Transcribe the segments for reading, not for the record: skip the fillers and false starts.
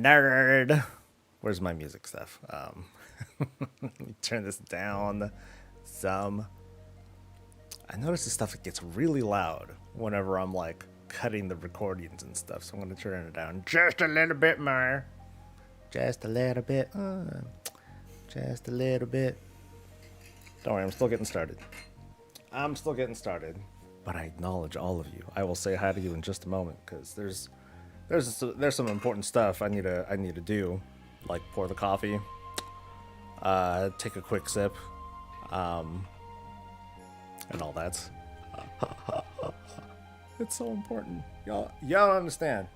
Nerd. Where's my music stuff? Let me turn this down some. I notice the stuff gets really loud whenever I'm like cutting the recordings and stuff, so I'm gonna turn it down just a little bit more. Just a little bit. Just a little bit. Don't worry, I'm still getting started. But I acknowledge all of you. I will say hi to you in just a moment because there's some important stuff I need to do, like pour the coffee, take a quick sip, and all that. It's so important. Y'all don't understand.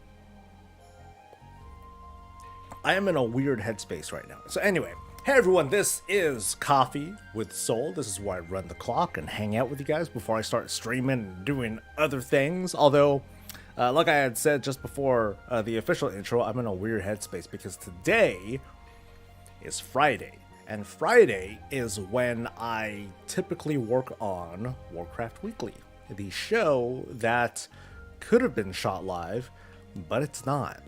I am in a weird headspace right now. So anyway, hey everyone, this is Coffee with Soul. This is where I run the clock and hang out with you guys before I start streaming and doing other things. Although, like I had said just before the official intro, I'm in a weird headspace because today is Friday. And Friday is when I typically work on Warcraft Weekly, the show that could have been shot live, but it's not.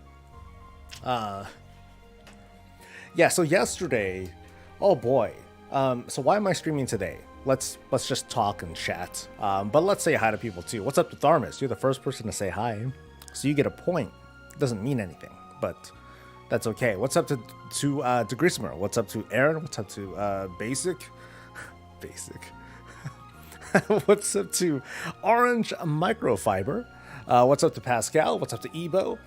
Yeah, so yesterday, oh boy. So why am I streaming today? Let's just talk and chat. But let's say hi to people too. What's up to Tharmus? You're the first person to say hi, so you get a point. It doesn't mean anything, but that's okay. What's up to Degreasemer? What's up to Aaron? What's up to Basic? Basic. What's up to Orange Microfiber? What's up to Pascal? What's up to Ebo?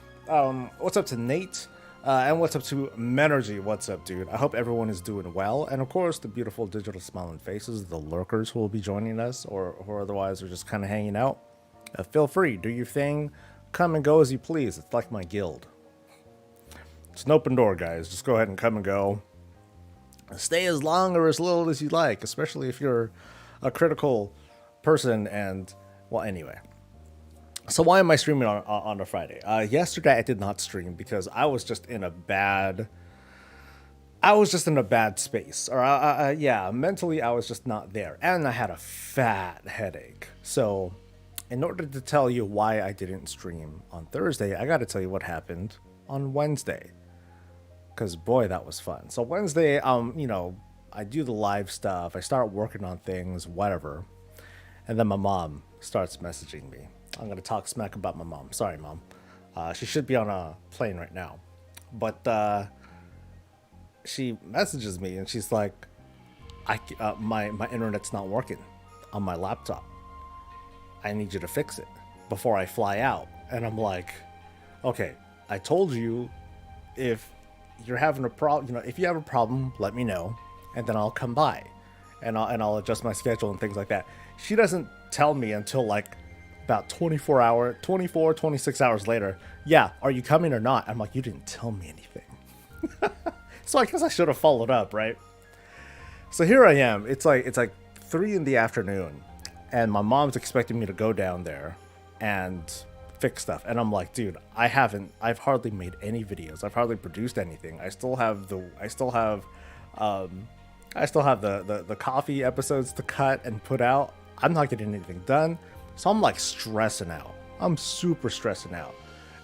What's up to Nate? And what's up to Menergy? What's up, dude? I hope everyone is doing well. And of course, the beautiful digital smiling faces, the lurkers who will be joining us, or otherwise are just kind of hanging out. Feel free, do your thing, come and go as you please. It's like my guild. It's an open door, guys. Just go ahead and come and go. Stay as long or as little as you like, especially if you're a critical person. And well, anyway. So why am I streaming on a Friday? Yesterday I did not stream because I was just in a bad space. Or yeah, mentally I was just not there, and I had a fat headache. So, in order to tell you why I didn't stream on Thursday, I got to tell you what happened on Wednesday. Cause boy, that was fun. So Wednesday, I do the live stuff. I start working on things, whatever, and then my mom starts messaging me. I'm going to talk smack about my mom. Sorry, Mom. She should be on a plane right now. But she messages me and she's like, my internet's not working on my laptop. I need you to fix it before I fly out. And I'm like, okay, I told you if you're having a problem, if you have a problem, let me know. And then I'll come by and I'll adjust my schedule and things like that. She doesn't tell me until like about 26 hours later, yeah, are you coming or not? I'm like, you didn't tell me anything. So I guess I should have followed up, right? So here I am. It's like 3 p.m, and my mom's expecting me to go down there and fix stuff. And I'm like, dude, I've hardly made any videos. I've hardly produced anything. I still have the coffee episodes to cut and put out. I'm not getting anything done. So I'm like stressing out. I'm super stressing out.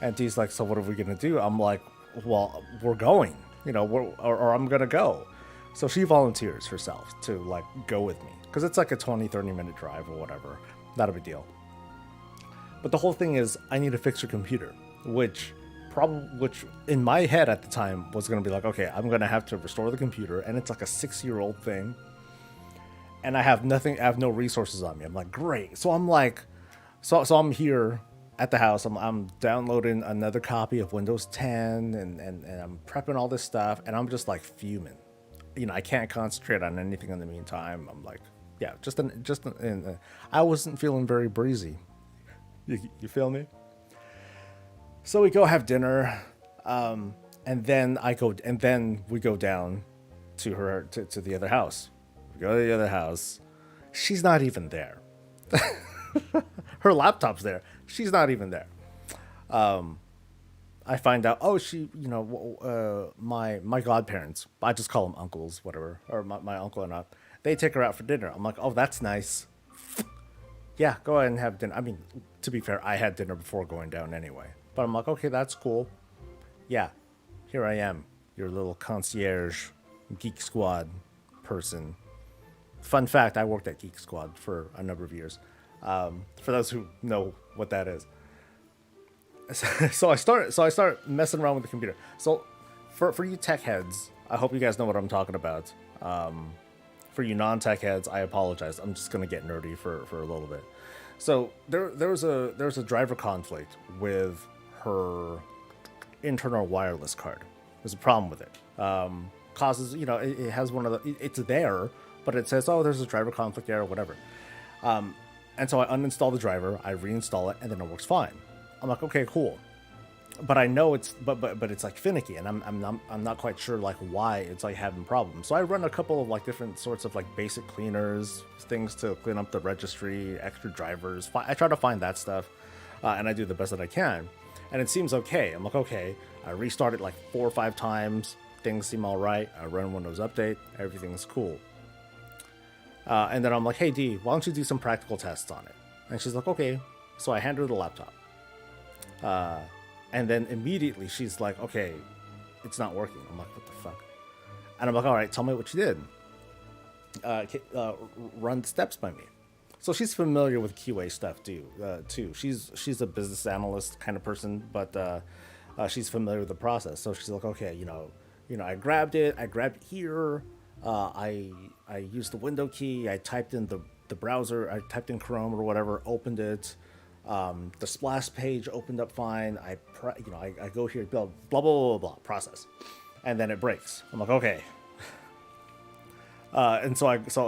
And he's like, so what are we going to do? I'm like, well, we're going, or I'm going to go. So she volunteers herself to like go with me because it's like a 20-30 minute drive or whatever. Not a big deal. But the whole thing is I need to fix your computer, which in my head at the time was going to be like, okay, I'm going to have to restore the computer. And it's like a 6-year-old thing. And I have no resources on me. I'm like, great. So I'm like, so I'm here at the house. I'm downloading another copy of Windows 10 and I'm prepping all this stuff. And I'm just like fuming. I can't concentrate on anything in the meantime. I'm like, yeah, I wasn't feeling very breezy. You feel me? So we go have dinner. And then we go down to to the other house. Go to the other house. She's not even there. Her laptop's there. She's not even there. I find out, my godparents, I just call them uncles, whatever, or my uncle and aunt, they take her out for dinner. I'm like, oh, that's nice. Yeah, go ahead and have dinner. I mean, to be fair, I had dinner before going down anyway. But I'm like, okay, that's cool. Yeah, here I am, your little concierge Geek Squad person. Fun fact: I worked at Geek Squad for a number of years. For those who know what that is, so I start messing around with the computer. So for you tech heads, I hope you guys know what I'm talking about. For you non-tech heads, I apologize. I'm just gonna get nerdy for a little bit. So there was a driver conflict with her internal wireless card. There's a problem with it. Causes, it has one of it's there, but it says, oh, there's a driver conflict there or whatever. And so I uninstall the driver, I reinstall it, and then it works fine. I'm like, okay, cool. But I know but it's like finicky, and I'm not quite sure like why it's like having problems. So I run a couple of like different sorts of like basic cleaners, things to clean up the registry, extra drivers. I try to find that stuff, and I do the best that I can. And it seems okay. I'm like, okay. I restart it like 4 or 5 times. Things seem all right. I run Windows Update. Everything's cool. And then I'm like, hey D, why don't you do some practical tests on it? And she's like, okay. So I hand her the laptop. And then immediately she's like, okay, it's not working. I'm like, what the fuck? And I'm like, all right, tell me what you did. Run the steps by me. So she's familiar with QA stuff too. She's a business analyst kind of person, but she's familiar with the process. So she's like, okay, I grabbed it here. I used the window key. I typed in the browser. I typed in Chrome or whatever. Opened it. The splash page opened up fine. I go here, blah blah blah blah blah. Process, and then it breaks. I'm like, okay. And so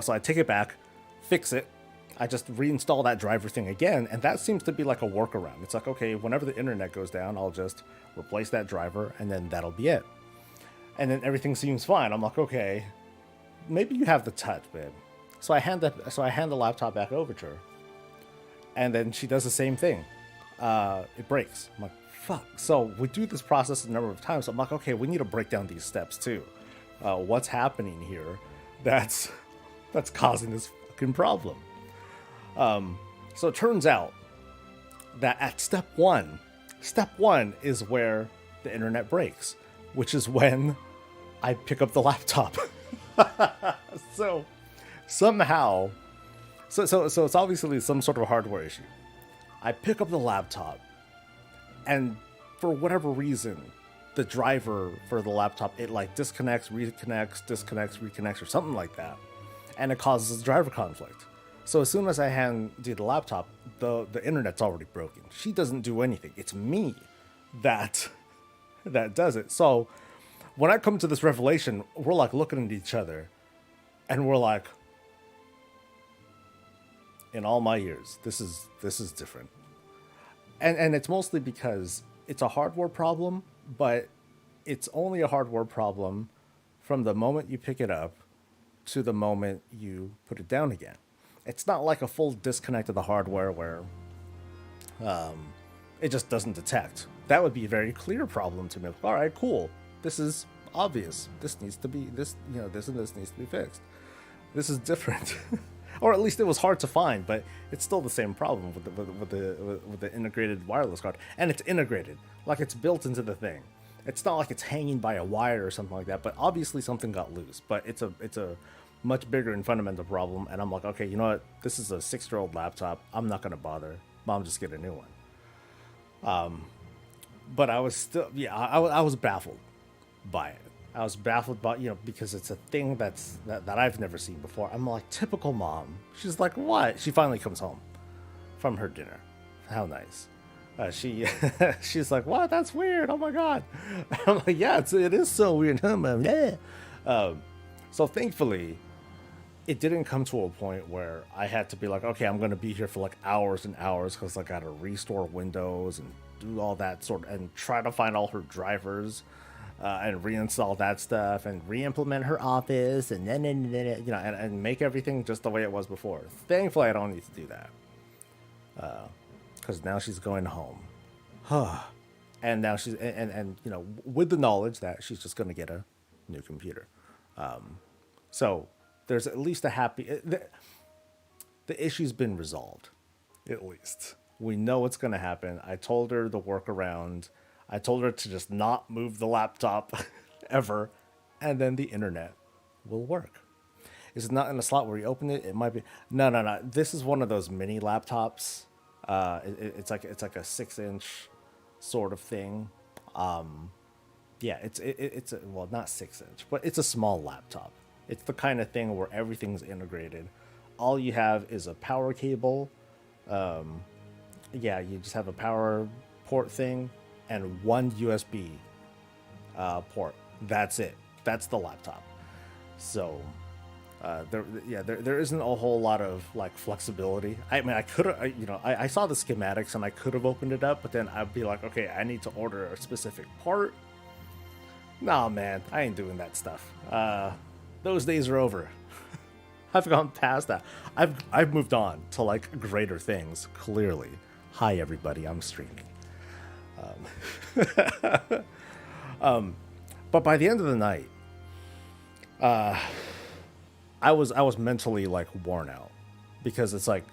I take it back, fix it. I just reinstall that driver thing again, and that seems to be like a workaround. It's like, okay, whenever the internet goes down, I'll just replace that driver, and then that'll be it. And then everything seems fine. I'm like, okay, maybe you have the touch, babe. So I hand the laptop back over to her, and then she does the same thing. It breaks. I'm like, fuck. So we do this process a number of times. So I'm like, okay, we need to break down these steps too. What's happening here? That's causing this fucking problem. So it turns out that at step one is where the internet breaks, which is when I pick up the laptop. So somehow, so it's obviously some sort of a hardware issue. I pick up the laptop, and for whatever reason, the driver for the laptop, it like disconnects, reconnects, or something like that, and it causes a driver conflict. So as soon as I hand the laptop, the internet's already broken. She doesn't do anything. It's me that does it. So when I come to this revelation, we're like looking at each other, and we're like, in all my years, this is different. And it's mostly because it's a hardware problem, but it's only a hardware problem from the moment you pick it up to the moment you put it down again. It's not like a full disconnect of the hardware where it just doesn't detect. That would be a very clear problem to me. All right, cool. This is obvious. This needs to be this and this needs to be fixed. This is different. Or at least it was hard to find, but it's still the same problem with the integrated wireless card, and it's integrated, like it's built into the thing. It's not like it's hanging by a wire or something like that. But obviously something got loose. But it's a much bigger and fundamental problem. And I'm like, okay, you know what? This is a 6-year-old laptop. I'm not gonna bother. Mom, just get a new one. But I was still, I was baffled by it. I was baffled by, because it's a thing that I've never seen before. I'm like, typical mom. She's like, what? She finally comes home from her dinner. How nice. She's like, what? That's weird. Oh my God. I'm like, yeah, it is so weird. Huh, Mom? Yeah. So thankfully, it didn't come to a point where I had to be like, okay, I'm going to be here for like hours and hours because I got to restore Windows and do all that and try to find all her drivers. And reinstall that stuff and re-implement her Office and then and make everything just the way it was before. Thankfully, I don't need to do that because now she's going home, and now she's and with the knowledge that she's just going to get a new computer. So there's at least a happy. The issue's been resolved. At least we know what's going to happen. I told her the workaround. I told her to just not move the laptop ever, and then the internet will work. Is it not in a slot where you open it? It might be. No, no, no. This is one of those mini laptops. It's like a 6 inch sort of thing. Yeah, it's well, not 6 inch, but it's a small laptop. It's the kind of thing where everything's integrated. All you have is a power cable. Yeah, you just have a power port thing and one USB port. That's it. That's the laptop. So there isn't a whole lot of like flexibility. I mean, I could have, I saw the schematics and I could have opened it up, but then I'd be like, okay, I need to order a specific part. Nah, man, I ain't doing that stuff. Those days are over. I've gone past that. I've moved on to like greater things. Clearly, hi everybody, I'm streaming. But by the end of the night, I was mentally like worn out because it's like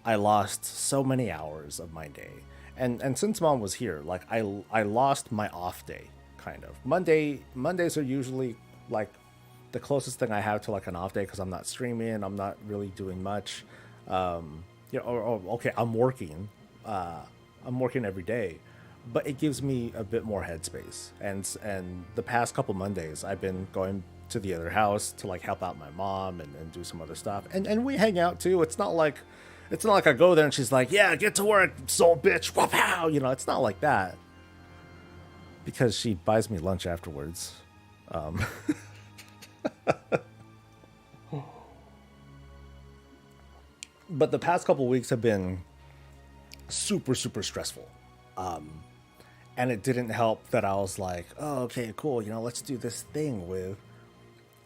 I lost so many hours of my day, and since mom was here, like I lost my off day kind of. Mondays are usually like the closest thing I have to like an off day because I'm not streaming, I'm not really doing much. Okay, I'm working every day, but it gives me a bit more headspace. And the past couple Mondays, I've been going to the other house to like help out my mom and do some other stuff. And we hang out too. It's not like I go there and she's like, "Yeah, get to work, soul bitch." Wow, it's not like that. Because she buys me lunch afterwards. Um, but the past couple weeks have been super super stressful. And it didn't help that I was like, "Oh, okay, cool. Let's do this thing with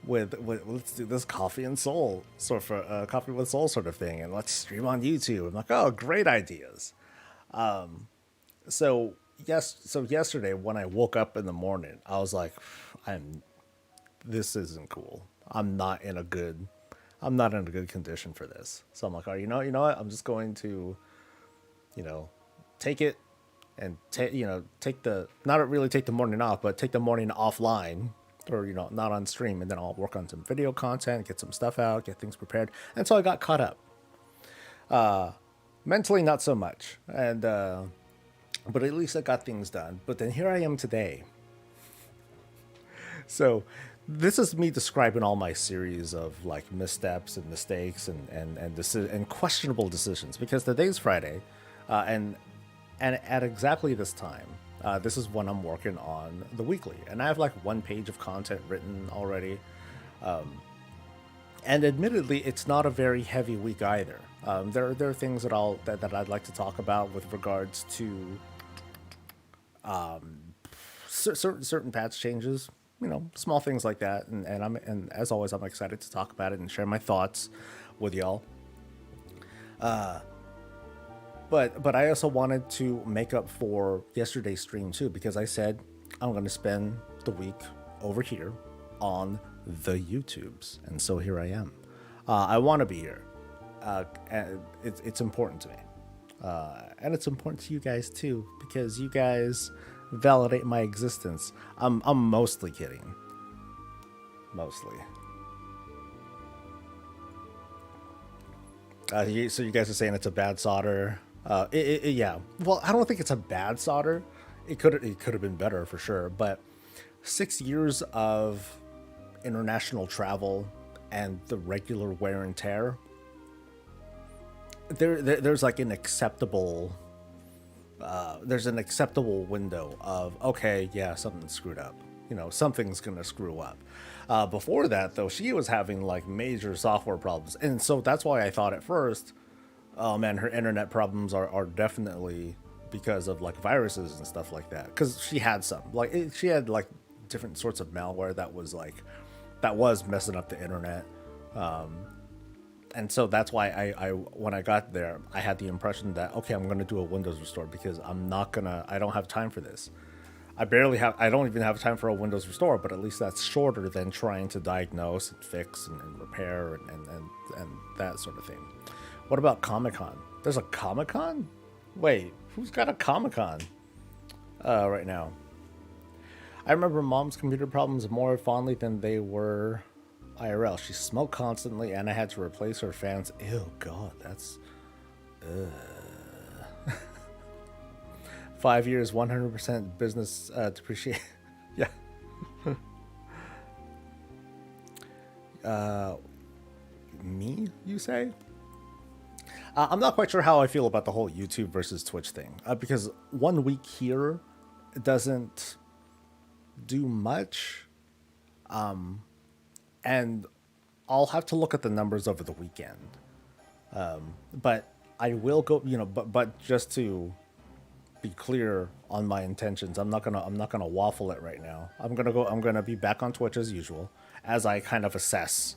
let's do this coffee and soul sort of coffee with soul sort of thing, and let's stream on YouTube." I'm like, "Oh, great ideas." So so yesterday when I woke up in the morning, I was like, "I'm this isn't cool. I'm not in a good condition for this." So I'm like, "Oh, you know what? I'm just going to, you know, take it and take the not really take the morning off, but take the morning offline, or not on stream, and then I'll work on some video content, get some stuff out, get things prepared." And so I got caught up. Mentally, not so much, and but at least I got things done. But then here I am today. So this is me describing all my series of like missteps and mistakes and questionable decisions, because today's Friday, and at exactly this time, this is when I'm working on the weekly, and I have like 1 page of content written already. And admittedly, it's not a very heavy week either. There are things that I'd like to talk about with regards to certain patch changes, small things like that, and as always, I'm excited to talk about it and share my thoughts with y'all. But I also wanted to make up for yesterday's stream too, because I said I'm going to spend the week over here on the YouTubes, and so here I am. I want to be here. And it's important to me, and it's important to you guys too, because you guys validate my existence. I'm mostly kidding, mostly. So you guys are saying it's a bad solder. Yeah. Well, I don't think it's a bad solder. It could have been better for sure. But 6 years of international travel and the regular wear and tear, there's like an acceptable. There's an acceptable window of, okay, yeah, something's screwed up. Something's gonna screw up. Before that, though, she was having like major software problems, and so that's why I thought at first, oh man, her internet problems are definitely because of like viruses and stuff like that. Because she had she had like different sorts of malware that was messing up the internet. And so that's why I when I got there, I had the impression that, okay, I'm gonna do a Windows restore, because I don't have time for this. I don't even have time for a Windows restore, but at least that's shorter than trying to diagnose and fix and repair and that sort of thing. What about Comic Con? There's a Comic Con? Wait, who's got a Comic Con? right now. I remember mom's computer problems more fondly than they were IRL. She smoked constantly, and I had to replace her fans. Ew, God, that's 5 years, 100% business depreciation. Yeah. Me, you say? I'm not quite sure how I feel about the whole YouTube versus Twitch thing, because 1 week here doesn't do much, and I'll have to look at the numbers over the weekend. But I will go, but just to be clear on my intentions, I'm not gonna waffle it right now. I'm gonna be back on Twitch as usual as I kind of assess,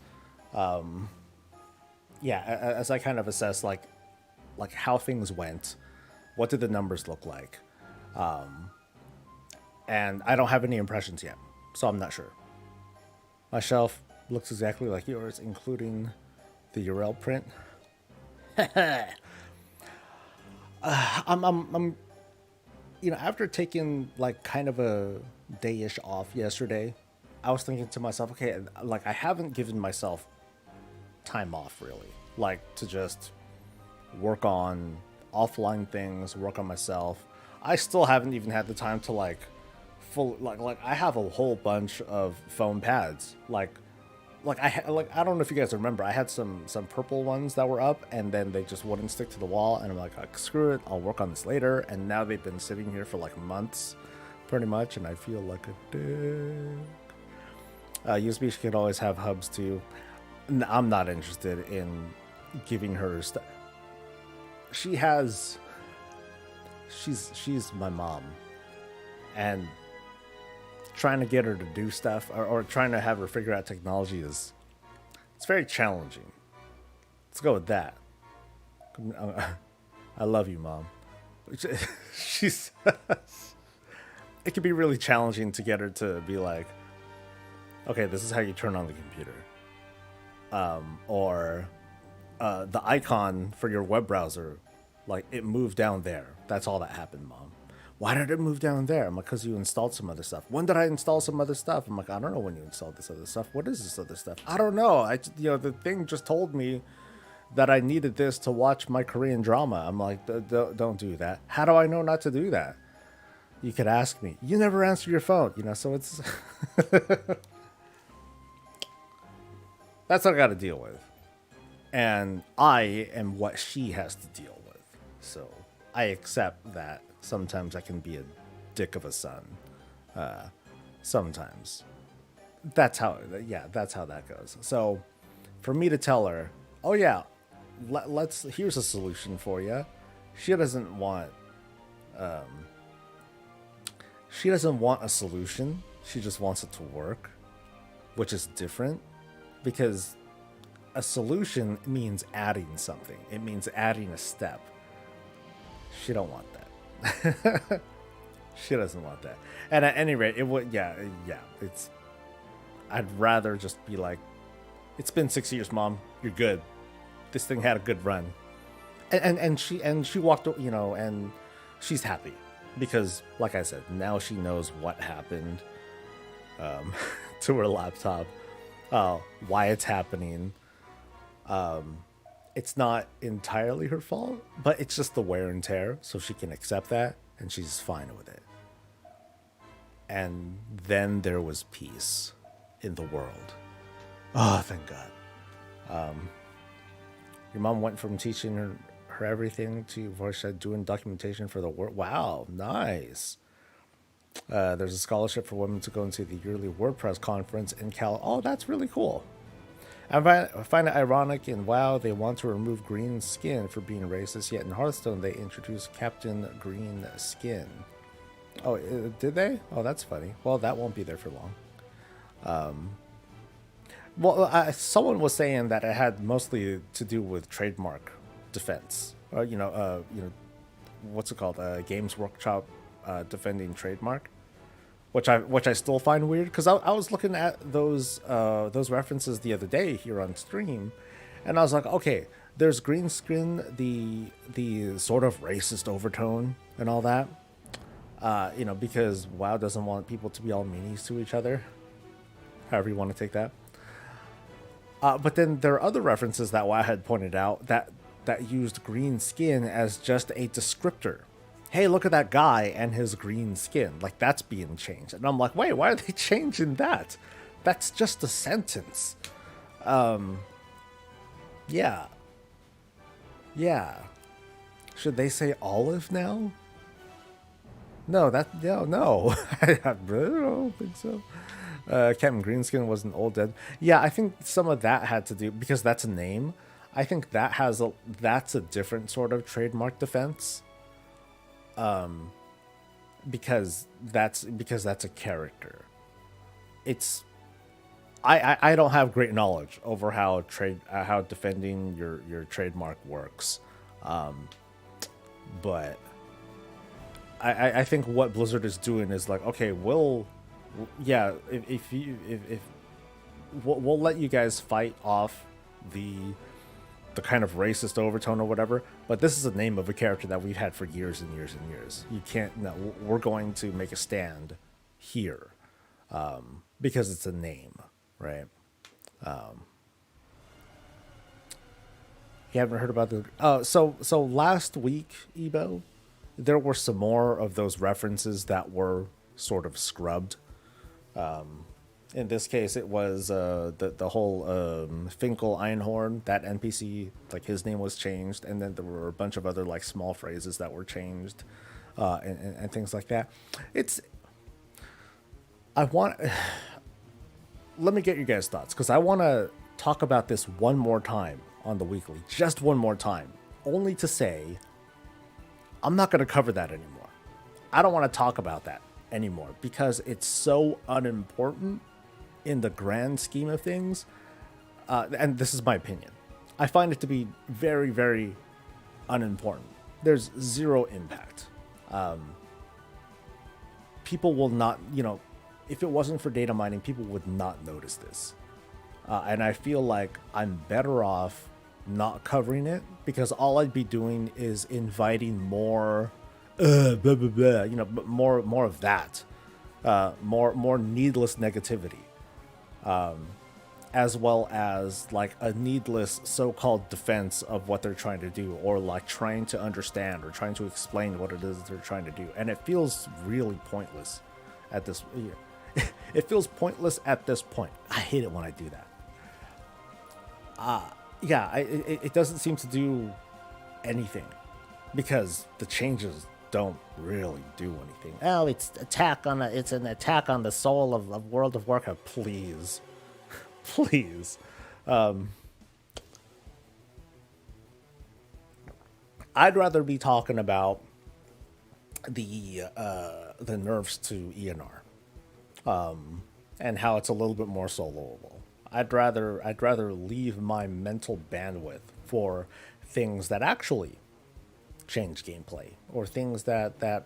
as I kind of assess like how things went, what did the numbers look like, and I don't have any impressions yet, so I'm not sure. My shelf looks exactly like yours, including the URL print. I'm after taking like kind of a dayish off yesterday, I was thinking to myself, okay, like I haven't given myself time off really, like to just work on offline things, work on myself. I still haven't even had the time to like full like I have a whole bunch of foam pads. I don't know if you guys remember, I had some purple ones that were up and then they just wouldn't stick to the wall, and I'm like, screw it, I'll work on this later. And now they've been sitting here for like months pretty much, and I feel like a dick. USB she could always have hubs too. I'm not interested in giving her stuff. She's my mom, and trying to get her to do stuff, or trying to have her figure out technology it's very challenging. Let's go with that. I love you, mom. She's it can be really challenging to get her to be like, okay, this is how you turn on the computer, or the icon for your web browser, like it moved down there. That's all that happened, mom. Why did it move down there? I'm like, because you installed some other stuff. When did I install some other stuff? I'm like, I don't know when you installed this other stuff. What is this other stuff? I don't know. The thing just told me that I needed this to watch my Korean drama. I'm like, don't do that. How do I know not to do that? You could ask me. You never answer your phone, so it's that's what I got to deal with. And I am what she has to deal with. So I accept that sometimes I can be a dick of a son. Sometimes. That's how that goes. So for me to tell her, oh yeah, here's a solution for you. She doesn't want a solution. She just wants it to work, which is different, because a solution means adding something. It means adding a step. She don't want that. She doesn't want that. And at any rate, it would, it's, I'd rather just be like, it's been 6 years, mom. You're good. This thing had a good run. And she walked, and she's happy because, like I said, now she knows what happened to her laptop, why it's happening. It's not entirely her fault, but it's just the wear and tear, so she can accept that, and she's fine with it. And then there was peace in the world. Oh, thank God. Your mom went from teaching her everything to voice doing documentation for the work. Wow, nice. There's a scholarship for women to go into the yearly WordPress conference in Cal. Oh, that's really cool. I find it ironic in WoW they want to remove green skin for being racist, yet in Hearthstone they introduced Captain Green Skin. Oh, did they? Oh, that's funny. Well, that won't be there for long. Someone was saying that it had mostly to do with trademark defense, or what's it called? Games Workshop defending trademark, which I still find weird, because I was looking at those references the other day here on stream, and I was like, okay, there's green skin, the sort of racist overtone and all that. Because WoW doesn't want people to be all meanies to each other, however you want to take that. But then there are other references that WoW had pointed out that used green skin as just a descriptor. Hey, look at that guy and his green skin. Like, that's being changed. And I'm like, wait, why are they changing that? That's just a sentence. Yeah. Yeah. Should they say olive now? No, no. I don't think so. Captain Greenskin was an old dead. Yeah, I think some of that had to do because that's a name. I think that's a different sort of trademark defense. Because that's a character. It's I don't have great knowledge over how defending your trademark works, but I think what Blizzard is doing is like, okay, yeah, if we'll let you guys fight off the kind of racist overtone or whatever, but this is the name of a character that we've had for years and years and years. You can't. No, we're going to make a stand here, because it's a name, right? You haven't heard about the so last week, Ebo, there were some more of those references that were sort of scrubbed. In this case, it was the whole Finkel Einhorn, that NPC, like his name was changed, and then there were a bunch of other like small phrases that were changed, and things like that. It's I want let me get you guys' thoughts because I want to talk about this one more time on the weekly, just one more time, only to say I'm not going to cover that anymore. I don't want to talk about that anymore because it's so unimportant in the grand scheme of things. And this is my opinion. I find it to be very, very unimportant. There's zero impact. People will not, if it wasn't for data mining, people would not notice this. And I feel like I'm better off not covering it because all I'd be doing is inviting more, blah, blah, blah, more of that, more needless negativity, as well as like a needless so-called defense of what they're trying to do, or like trying to understand or trying to explain what it is they're trying to do. And it feels really pointless at this. It feels pointless at this point. I hate it when I do that. It doesn't seem to do anything because the changes don't really do anything. Oh, it's an attack on the soul of World of Warcraft. Please, please. I'd rather be talking about the nerfs to ENR, and how it's a little bit more soloable. I'd rather leave my mental bandwidth for things that actually change gameplay, or things that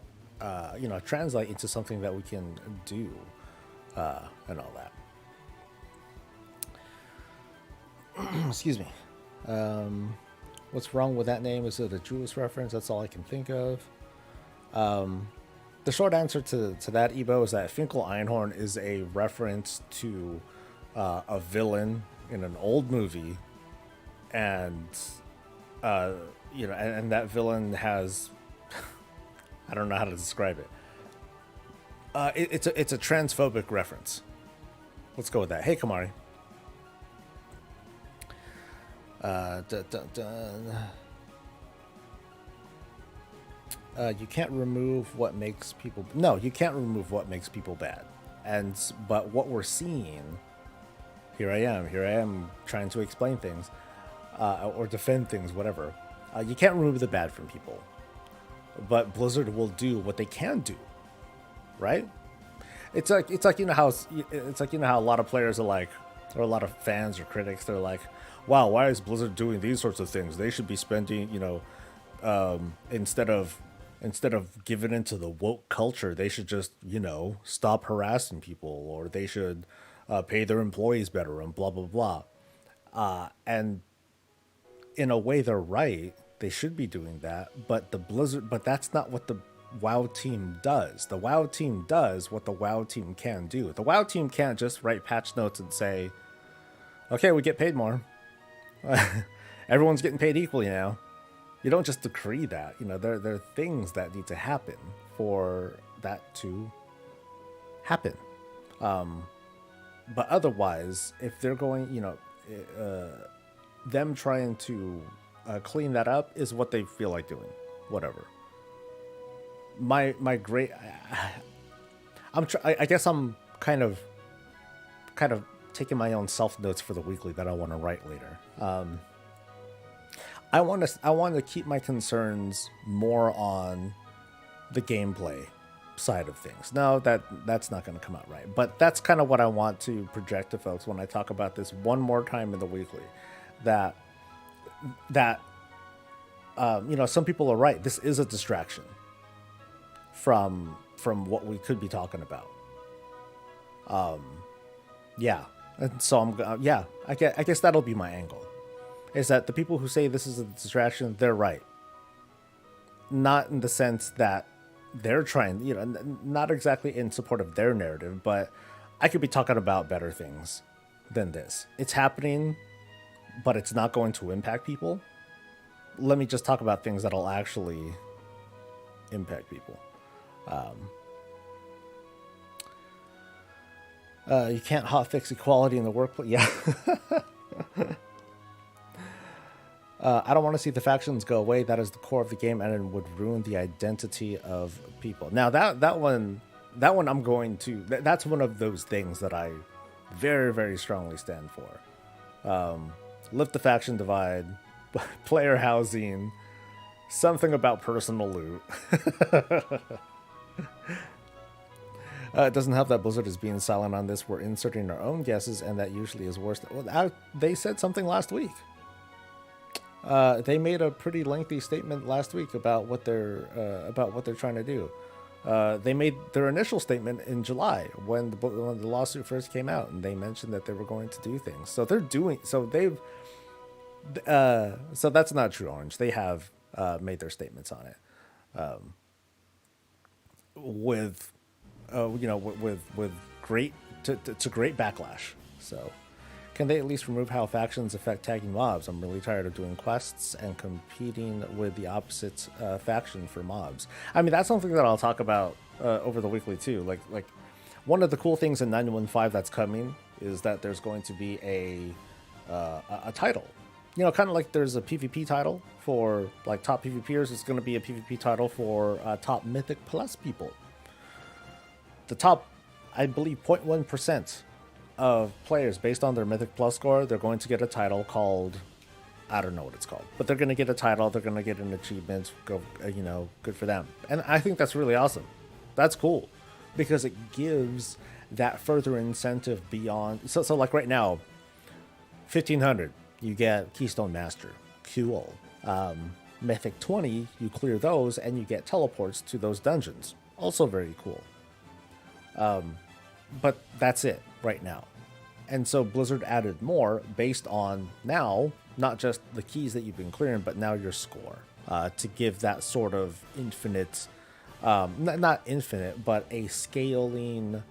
translate into something that we can do, and all that. Excuse me. What's wrong with that name? Is it a Jewish reference? That's all I can think of. The short answer to that, Ebo, is that Finkel Einhorn is a reference to a villain in an old movie, and and that villain has I don't know how to describe it. It's a transphobic reference. Let's go with that. Hey, Kamari. Dun, dun, dun. You can't remove what makes people. No, you can't remove what makes people bad. But what we're seeing. Here I am trying to explain things, or defend things, whatever. You can't remove the bad from people, but Blizzard will do what they can do, right? It's like how a lot of players are like, or a lot of fans or critics, they're like, wow, why is Blizzard doing these sorts of things? They should be spending, instead of giving into the woke culture, they should just, stop harassing people, or they should pay their employees better, and blah, blah, blah. And in a way, they're right. They should be doing that, but that's not what the WoW team does. The WoW team does what the WoW team can do. The WoW team can't just write patch notes and say, okay, we get paid more. Everyone's getting paid equally now. You don't just decree that. There are things that need to happen for that to happen. But otherwise, if they're going, them trying to clean that up is what they feel like doing. Whatever. My great, I guess I'm kind of taking my own self notes for the weekly that I want to write later. I want to keep my concerns more on the gameplay side of things. No, that's not going to come out right, but that's kind of what I want to project to folks when I talk about this one more time in the weekly. That some people are right. This is a distraction from what we could be talking about. Yeah, and so I guess that'll be my angle. Is that the people who say this is a distraction, they're right. Not in the sense that they're trying, not exactly in support of their narrative, but I could be talking about better things than this. It's happening, but it's not going to impact people. Let me just talk about things that'll actually impact people. You can't hotfix equality in the workplace. Yeah. I don't want to see the factions go away. That is the core of the game, and it would ruin the identity of people. Now that one I'm going to. That's one of those things that I very, very strongly stand for. Lift the faction divide, player housing, something about personal loot. It doesn't help that Blizzard is being silent on this. We're inserting our own guesses, and that usually is worse. Well, they said something last week. They made a pretty lengthy statement last week about what they're trying to do. They made their initial statement in July when the lawsuit first came out, and they mentioned that they were going to do things. So they're doing. So they've. So that's not true, Orange. They have made their statements on it. With great to great backlash. So. Can they at least remove how factions affect tagging mobs? I'm really tired of doing quests and competing with the opposite faction for mobs. I mean, that's something that I'll talk about over the weekly too. Like one of the cool things in 915 that's coming is that there's going to be a title. Kind of like there's a PvP title for like top PvPers. It's going to be a PvP title for top Mythic Plus people. The top, I believe, 0.1% of players based on their Mythic Plus score, they're going to get a title called, I don't know what it's called, but they're going to get a title, they're going to get an achievement, good for them. And I think that's really awesome. That's cool because it gives that further incentive beyond. So like right now, 1500, you get Keystone Master. Cool. Mythic 20, you clear those and you get teleports to those dungeons. Also very cool. But that's it right now. And so Blizzard added more based on now, not just the keys that you've been clearing, but now your score, to give that sort of infinite, not infinite, but a scaling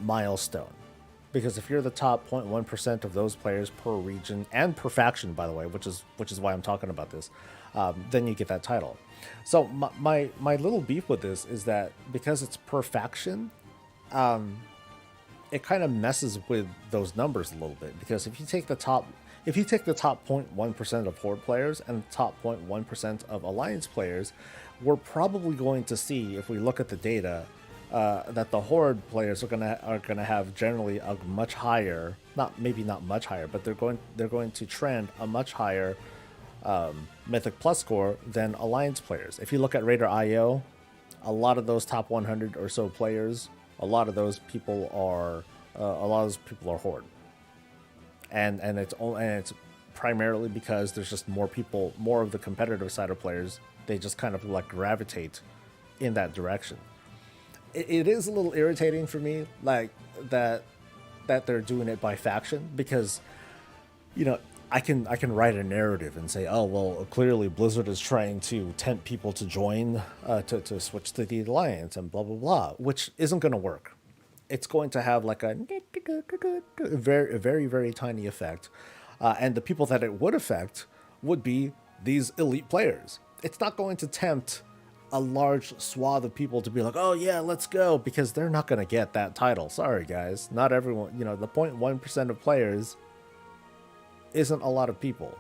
milestone. Because if you're the top 0.1% of those players per region and per faction, by the way, which is why I'm talking about this, then you get that title. So my little beef with this is that because it's per faction, it kind of messes with those numbers a little bit, because if you take the top 0.1% of Horde players and the top 0.1% of Alliance players, we're probably going to see, if we look at the data, that the Horde players are gonna have generally a much higher, not much higher, but they're going to trend a much higher Mythic Plus score than Alliance players. If you look at Raider.io, a lot of those top 100 or so players, a lot of those people are Horde, and it's primarily because there's just more of the competitive side of players. They just kind of like gravitate in that direction. It is a little irritating for me, like that they're doing it by faction, because I can write a narrative and say, oh well, clearly Blizzard is trying to tempt people to join, to switch to the alliance and blah blah blah, which isn't going to work. It's going to have like a very tiny effect, and the people that it would affect would be these elite players. It's not going to tempt a large swath of people to be like, oh yeah, let's go, because they're not going to get that title. Sorry guys, not everyone. You know, the 0.1% of players isn't a lot of people,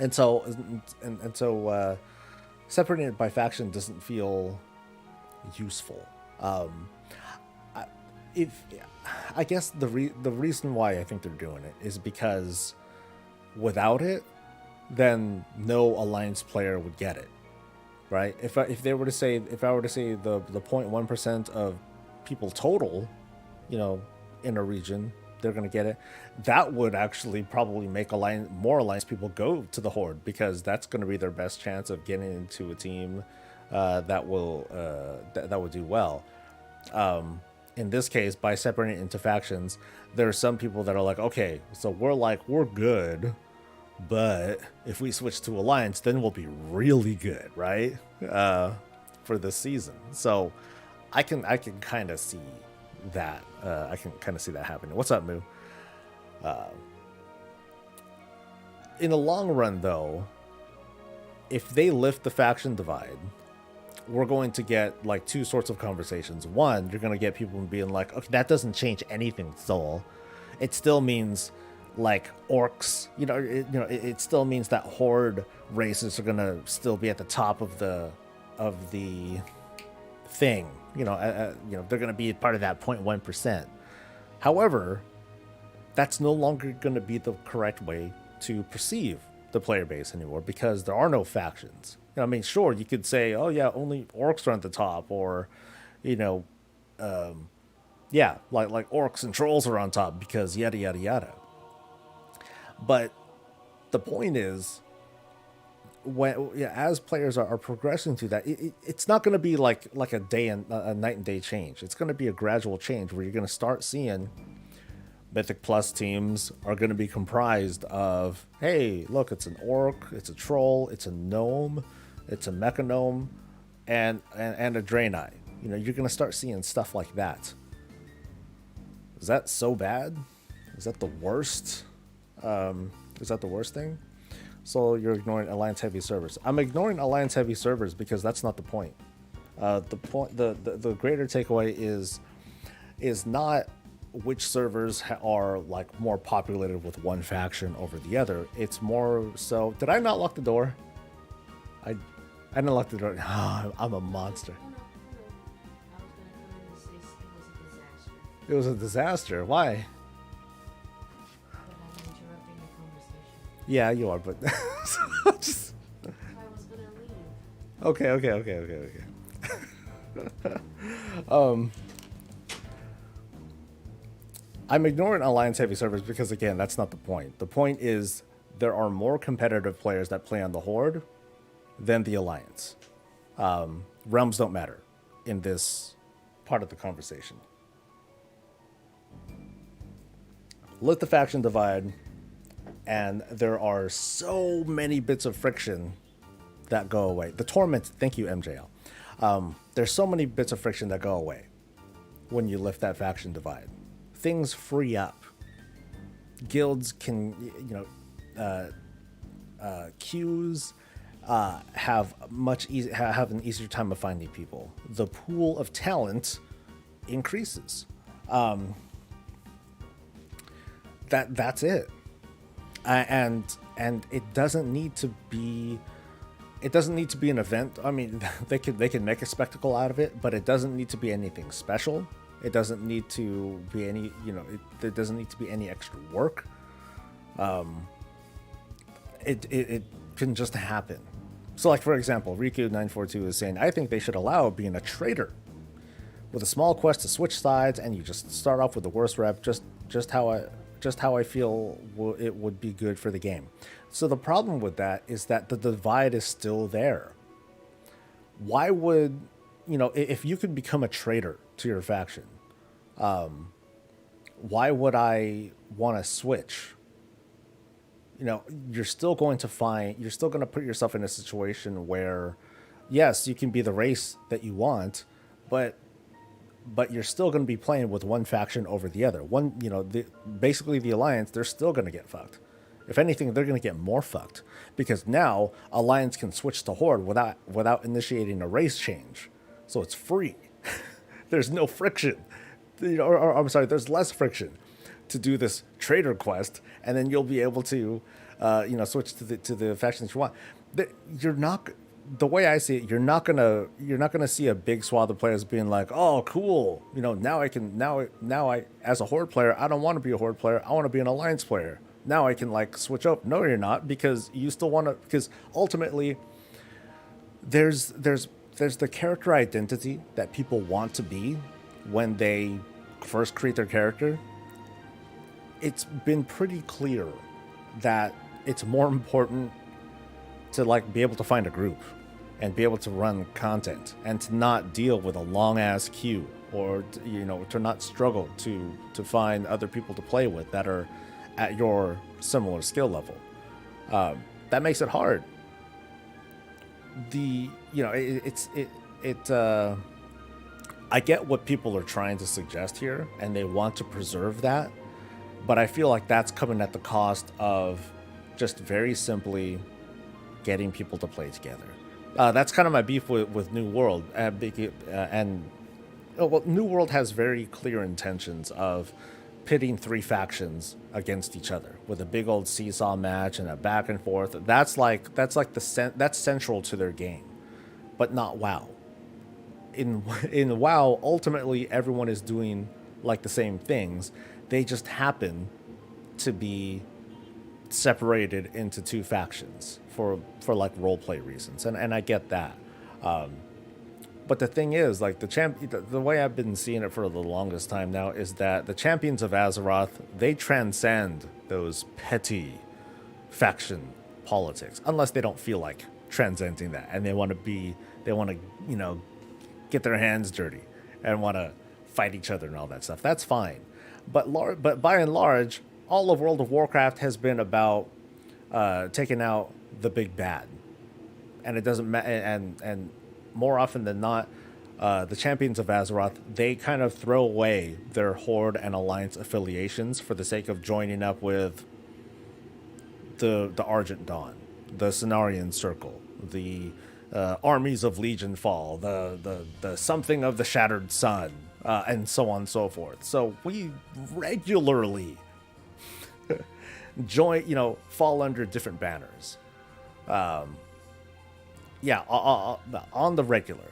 and so separating it by faction doesn't feel useful. Um, if I guess the reason why I think they're doing it is because without it, then no alliance player would get it, right? If they were to say, if I were to say the 0.1% of people total, you know, in a region, they're gonna get it. That would actually probably make more alliance people go to the Horde, because that's gonna be their best chance of getting into a team that will that will do well. In this case, by separating it into factions, there are some people that are like, okay, so we're good, but if we switch to alliance, then we'll be really good, right? For this season. So I can kind of see that. I can kind of see that happening. What's up, Moo? In the long run, though, if they lift the faction divide, we're going to get like two sorts of conversations. One, you're going to get people being like, okay, that doesn't change anything, Soul. It still means like orcs, it still means that horde races are going to still be at the top of the thing. They're going to be part of that 0.1%. However, that's no longer going to be the correct way to perceive the player base anymore, because there are no factions. I mean, sure, you could say, oh yeah, only orcs are at the top, or, you know, yeah, like orcs and trolls are on top because yada yada yada. But the point is, when as players are progressing through that, it's not going to be like a night and day change. It's going to be a gradual change where you're going to start seeing Mythic Plus teams are going to be comprised of, hey, look, it's an orc, it's a troll, it's a gnome, it's a mechanome, and a Draenei. You're going to start seeing stuff like that. Is that so bad? Is that the worst? Is that the worst thing? So you're ignoring alliance heavy servers. I'm ignoring alliance heavy servers because that's not the point. The greater takeaway is not which servers are like more populated with one faction over the other. It's more so, did I not lock the door? I didn't lock the door. I'm a monster. It was a disaster. Why? Yeah, you are, but just... Okay. I'm ignoring alliance heavy servers because, again, that's not the point. The point is there are more competitive players that play on the Horde than the alliance. Realms don't matter in this part of the conversation. Let the faction divide, and there are so many bits of friction that go away. The torment, thank you, MJL. There's so many bits of friction that go away when you lift that faction divide. Things free up. Guilds can, queues have have an easier time of finding people. The pool of talent increases. That's it. And it doesn't need to be. It doesn't need to be an event. I mean, they can make a spectacle out of it, but it doesn't need to be anything special. It doesn't need to be any, there doesn't need to be any extra work. It can just happen. So, like, for example, Riku942 is saying, I think they should allow being a traitor with a small quest to switch sides, and you just start off with the worst rep, just how I feel it would be good for the game. So the problem with that is that the divide is still there. Why would, if you could become a traitor to your faction, why would I want to switch you know, you're still going to put yourself in a situation where, yes, you can be the race that you want, but you're still going to be playing with one faction over the other. Basically the Alliance, they're still going to get fucked. If anything, they're going to get more fucked because now Alliance can switch to Horde without initiating a race change, so it's free. There's no friction, or I'm sorry, there's less friction to do this trader quest, and then you'll be able to, switch to the factions you want. You're not, the way I see it, you're not gonna see a big swath of players being like, oh, cool, now I as a Horde player, I don't want to be a Horde player, I want to be an Alliance player. Now I can like switch up. No, you're not, because you still want to, because ultimately there's the character identity that people want to be when they first create their character. It's been pretty clear that it's more important to like be able to find a group and be able to run content and to not deal with a long ass queue, or to not struggle to find other people to play with that are at your similar skill level. That makes it hard. The you know it I get what people are trying to suggest here, and they want to preserve that, but I feel like that's coming at the cost of just very simply getting people to play together. That's kind of my beef with New World, New World has very clear intentions of pitting three factions against each other with a big old seesaw match and a back and forth. That's central to their game, but not WoW. In WoW, ultimately everyone is doing like the same things. They just happen to be separated into two factions for like role play reasons, and I get that. But the thing is, like the way I've been seeing it for the longest time now is that the champions of Azeroth, they transcend those petty faction politics, unless they don't feel like transcending that and they want to get their hands dirty and want to fight each other and all that stuff. That's fine, but by and large, all of World of Warcraft has been about taking out the big bad, and it doesn't matter. And more often than not, the champions of Azeroth, they kind of throw away their Horde and Alliance affiliations for the sake of joining up with the Argent Dawn, the Cenarian Circle, the armies of Legion Fall, the something of the Shattered Sun, and so on and so forth. So we regularly fall under different banners. On the regular.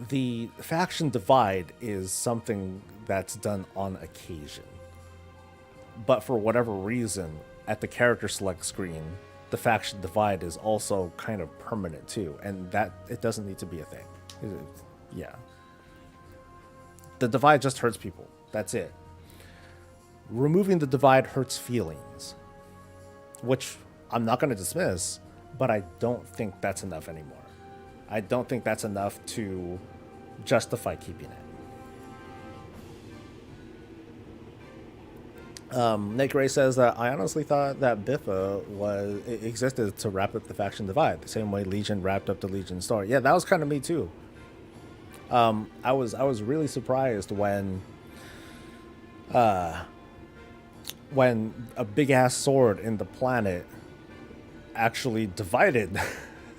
The faction divide is something that's done on occasion. But for whatever reason, at the character select screen, the faction divide is also kind of permanent too, and that it doesn't need to be a thing. Yeah. The divide just hurts people. That's it. Removing the divide hurts feelings, which I'm not going to dismiss, but I don't think that's enough anymore. I don't think that's enough to justify keeping it. Nick Ray says that I honestly thought that Biffa existed to wrap up the faction divide, the same way Legion wrapped up the Legion story. Yeah, that was kind of me too. I was really surprised when a big ass sword in the planet actually divided,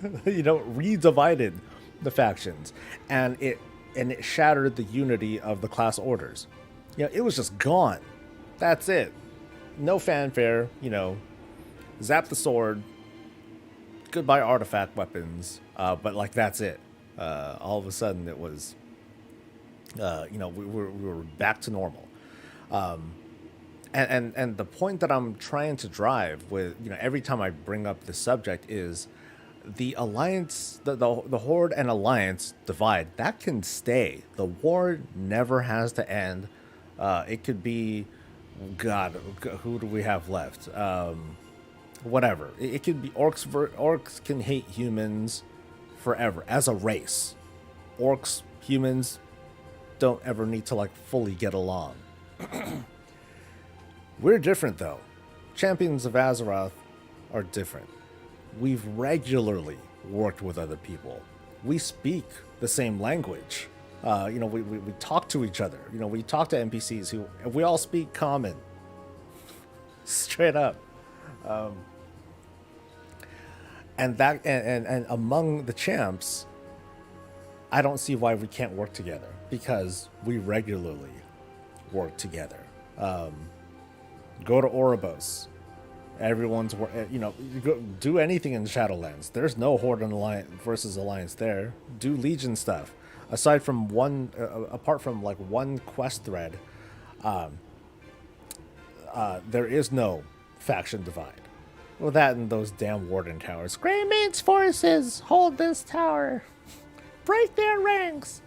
redivided the factions, and it shattered the unity of the class orders. It was just gone. That's it. No fanfare. Zap the sword. Goodbye artifact weapons. But like that's it. All of a sudden it was, we were back to normal. And the point that I'm trying to drive with, every time I bring up the subject is the Alliance, the Horde and Alliance divide, that can stay. The war never has to end. It could be, God, who do we have left? Whatever. It could be orcs can hate humans forever as a race. Orcs, humans don't ever need to like fully get along. We're different though. Champions of Azeroth are different. We've regularly worked with other people. We speak the same language. We talk to each other. We talk to NPCs who we all speak common, straight up. And among the champs, I don't see why we can't work together because we regularly work together. Go to Oribos. Everyone's, do anything in Shadowlands. There's no Horde and Alliance versus Alliance there. Do Legion stuff. Aside from apart from like one quest thread, there is no faction divide. Well, that and those damn Warden towers. Greymane's forces hold this tower. Break their ranks.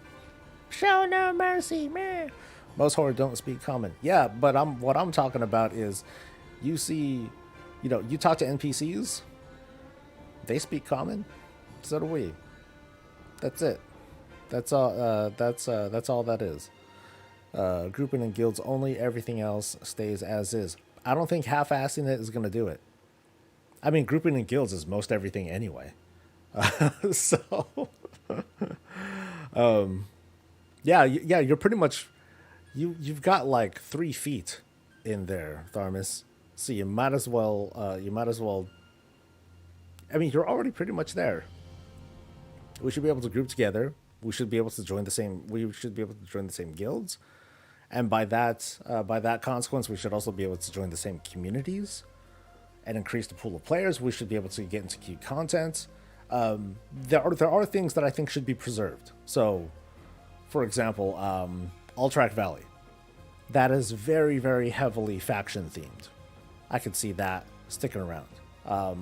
Show no mercy, man. Most Horde don't speak common. Yeah, but what I'm talking about is, you see, you talk to NPCs. They speak common. So do we. That's it. That's all. That's all that is. Grouping in guilds only. Everything else stays as is. I don't think half-assing it is going to do it. I mean, grouping in guilds is most everything anyway. So, yeah, you're pretty much, you've got like 3 feet in there, Tharmas. So you might as well. I mean, you're already pretty much there. We should be able to group together. We should be able to join the same. We should be able to join the same guilds, and by that consequence, we should also be able to join the same communities, and increase the pool of players. We should be able to get into queue content. There are things that I think should be preserved. So, for example, Alterac Valley, that is very, very heavily faction themed. I could see that sticking around. Or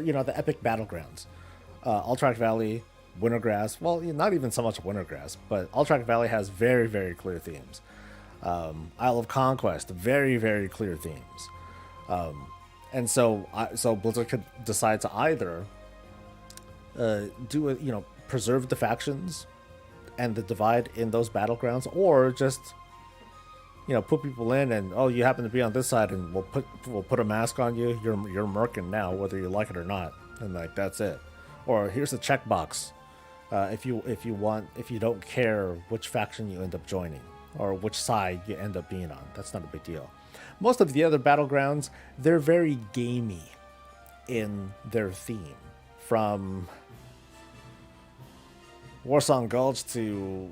the epic battlegrounds, Alterac Valley, Wintergrass. Well, not even so much Wintergrass, but Alterac Valley has very, very clear themes. Isle of Conquest, very, very clear themes. And so Blizzard could decide to either preserve the factions and the divide in those battlegrounds, or just put people in and, oh, you happen to be on this side, and we'll put a mask on you. You're merkin now, whether you like it or not, and like that's it. Or here's a checkbox if you don't care which faction you end up joining or which side you end up being on. That's not a big deal. Most of the other battlegrounds, they're very gamey in their theme, from Warsong Gulch to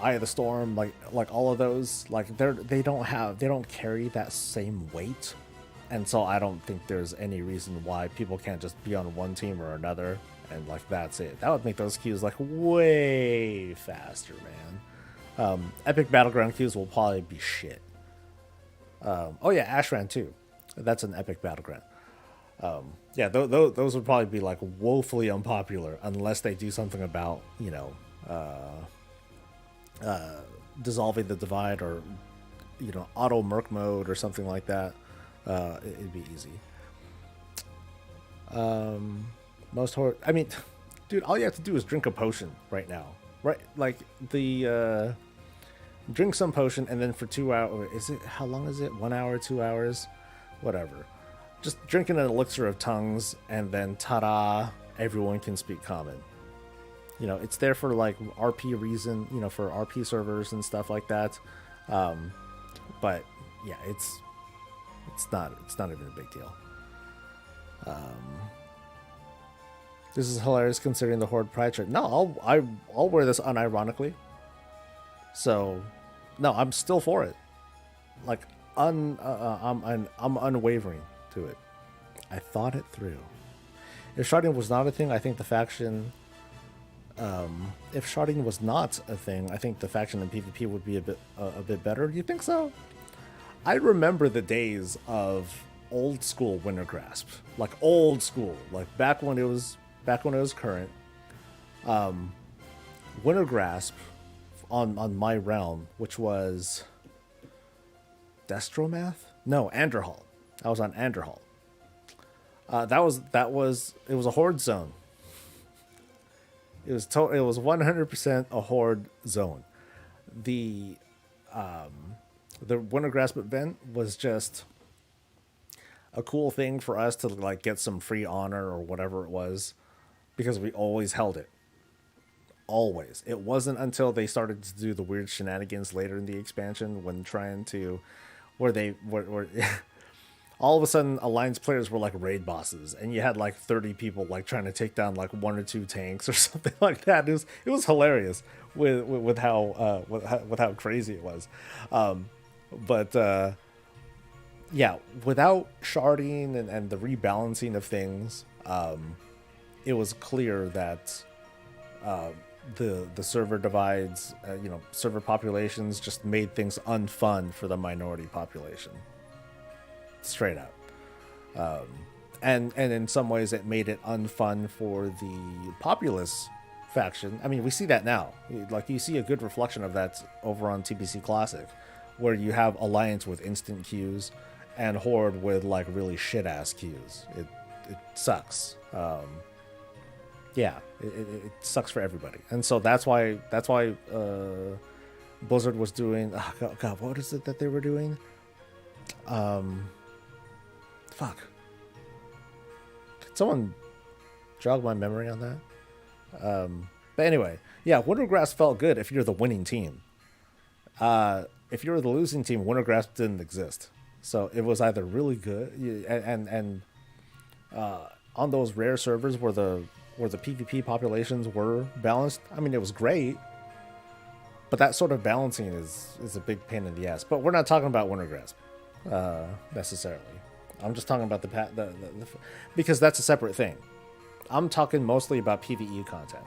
Eye of the Storm, like all of those, like they don't carry that same weight, and so I don't think there's any reason why people can't just be on one team or another, and like that's it. That would make those queues like way faster, man. Epic Battleground queues will probably be shit. Oh yeah, Ashran too. That's an epic battleground. Yeah, those would probably be like woefully unpopular unless they do something about dissolving the divide, or auto merc mode or something like that. It'd be easy. Most horde. I mean, dude, all you have to do is drink a potion right now, right? Like the drink some potion, and then for 2 hours. Is it, how long is it? 1 hour, 2 hours, whatever. Just drinking an elixir of tongues, and then ta-da, everyone can speak common. It's there for like RP reason, for RP servers and stuff like that. But yeah, it's not even a big deal. This is hilarious considering the Horde Pride shirt. No, I'll wear this unironically. So, no, I'm still for it. Like I'm unwavering to it. I thought it through. If sharding was not a thing, I think the faction. If sharding was not a thing, I think the faction in PvP would be a bit better. Do you think so? I remember the days of old school Wintergrasp, like old school, like back when it was current. Wintergrasp on my realm, which was Destromath? No, Anderhall. I was on Anderhall. It was a horde zone. It was 100% a horde zone. The Wintergrasp event was just a cool thing for us to like get some free honor or whatever it was, because we always held it. Always. It wasn't until they started to do the weird shenanigans later in the expansion when trying to, where they were all of a sudden alliance players were like raid bosses, and you had like 30 people like trying to take down like one or two tanks or something like that. It was hilarious with how with how crazy it was. But yeah, without sharding and the rebalancing of things, it was clear that the server divides, server populations just made things unfun for the minority population, straight up. And in some ways, it made it unfun for the populace faction. I mean, we see that now. Like, you see a good reflection of that over on TBC Classic, where you have Alliance with instant queues and Horde with like really shit ass queues. It sucks. Yeah, it sucks for everybody, and so that's why Blizzard was doing. Oh, God, what is it that they were doing? Fuck. Could someone jog my memory on that? But anyway, yeah, Wintergrass felt good if you're the winning team. If you were the losing team, Wintergrass didn't exist. So it was either really good, and on those rare servers where the PvP populations were balanced, I mean, it was great. But that sort of balancing is a big pain in the ass. But we're not talking about Wintergrasp necessarily. I'm just talking about the because that's a separate thing. I'm talking mostly about PvE content.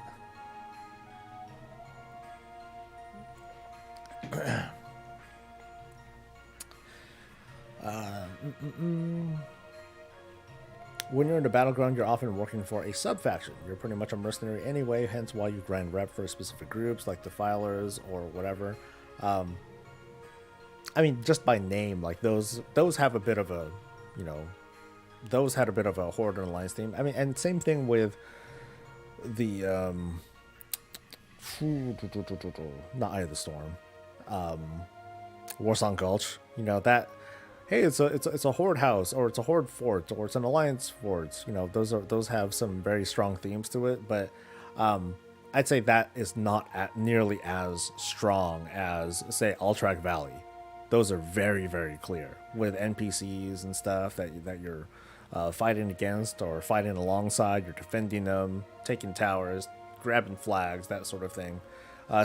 When you're in the battleground, you're often working for a sub-faction. You're pretty much a mercenary anyway, hence why you grind rep for specific groups like Defilers or whatever. I mean, just by name, like those have a bit of a, those had a bit of a Horde and Alliance theme. I mean, and same thing with the, not Eye of the Storm, Warsong Gulch, that, hey, it's a Horde house, or it's a Horde fort, or it's an Alliance fort. Those have some very strong themes to it, but I'd say that is not nearly as strong as, say, Alterac Valley. Those are very, very clear with NPCs and stuff that you're fighting against or fighting alongside. You're defending them, taking towers, grabbing flags, that sort of thing.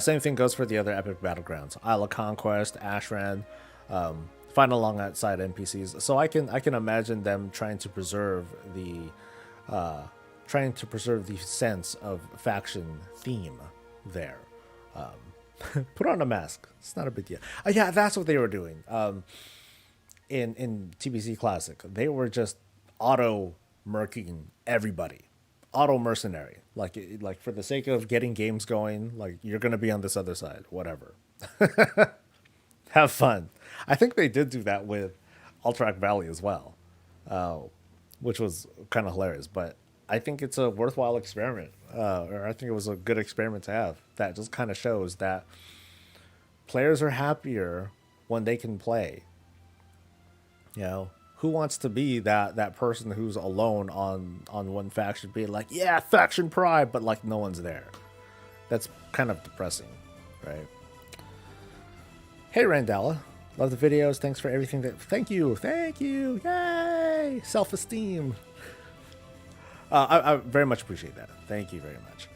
Same thing goes for the other epic battlegrounds: Isle of Conquest, Ashran. Find alongside NPCs. So I can imagine them trying to preserve the sense of faction theme there. Put on a mask. It's not a big deal. Yeah, that's what they were doing. In TBC Classic, they were just auto murking everybody, auto mercenary. Like for the sake of getting games going, like, you're gonna be on this other side, whatever. Have fun. I think they did do that with Alterac Valley as well, which was kind of hilarious. But I think it's a worthwhile experiment, or I think it was a good experiment to have. That just kind of shows that players are happier when they can play. Who wants to be that person who's alone on one faction, being like, yeah, faction pride, but like no one's there? That's kind of depressing, right? Hey, Randalla. Love the videos. Thanks for everything. Thank you. Yay! Self-esteem. I very much appreciate that. Thank you very much.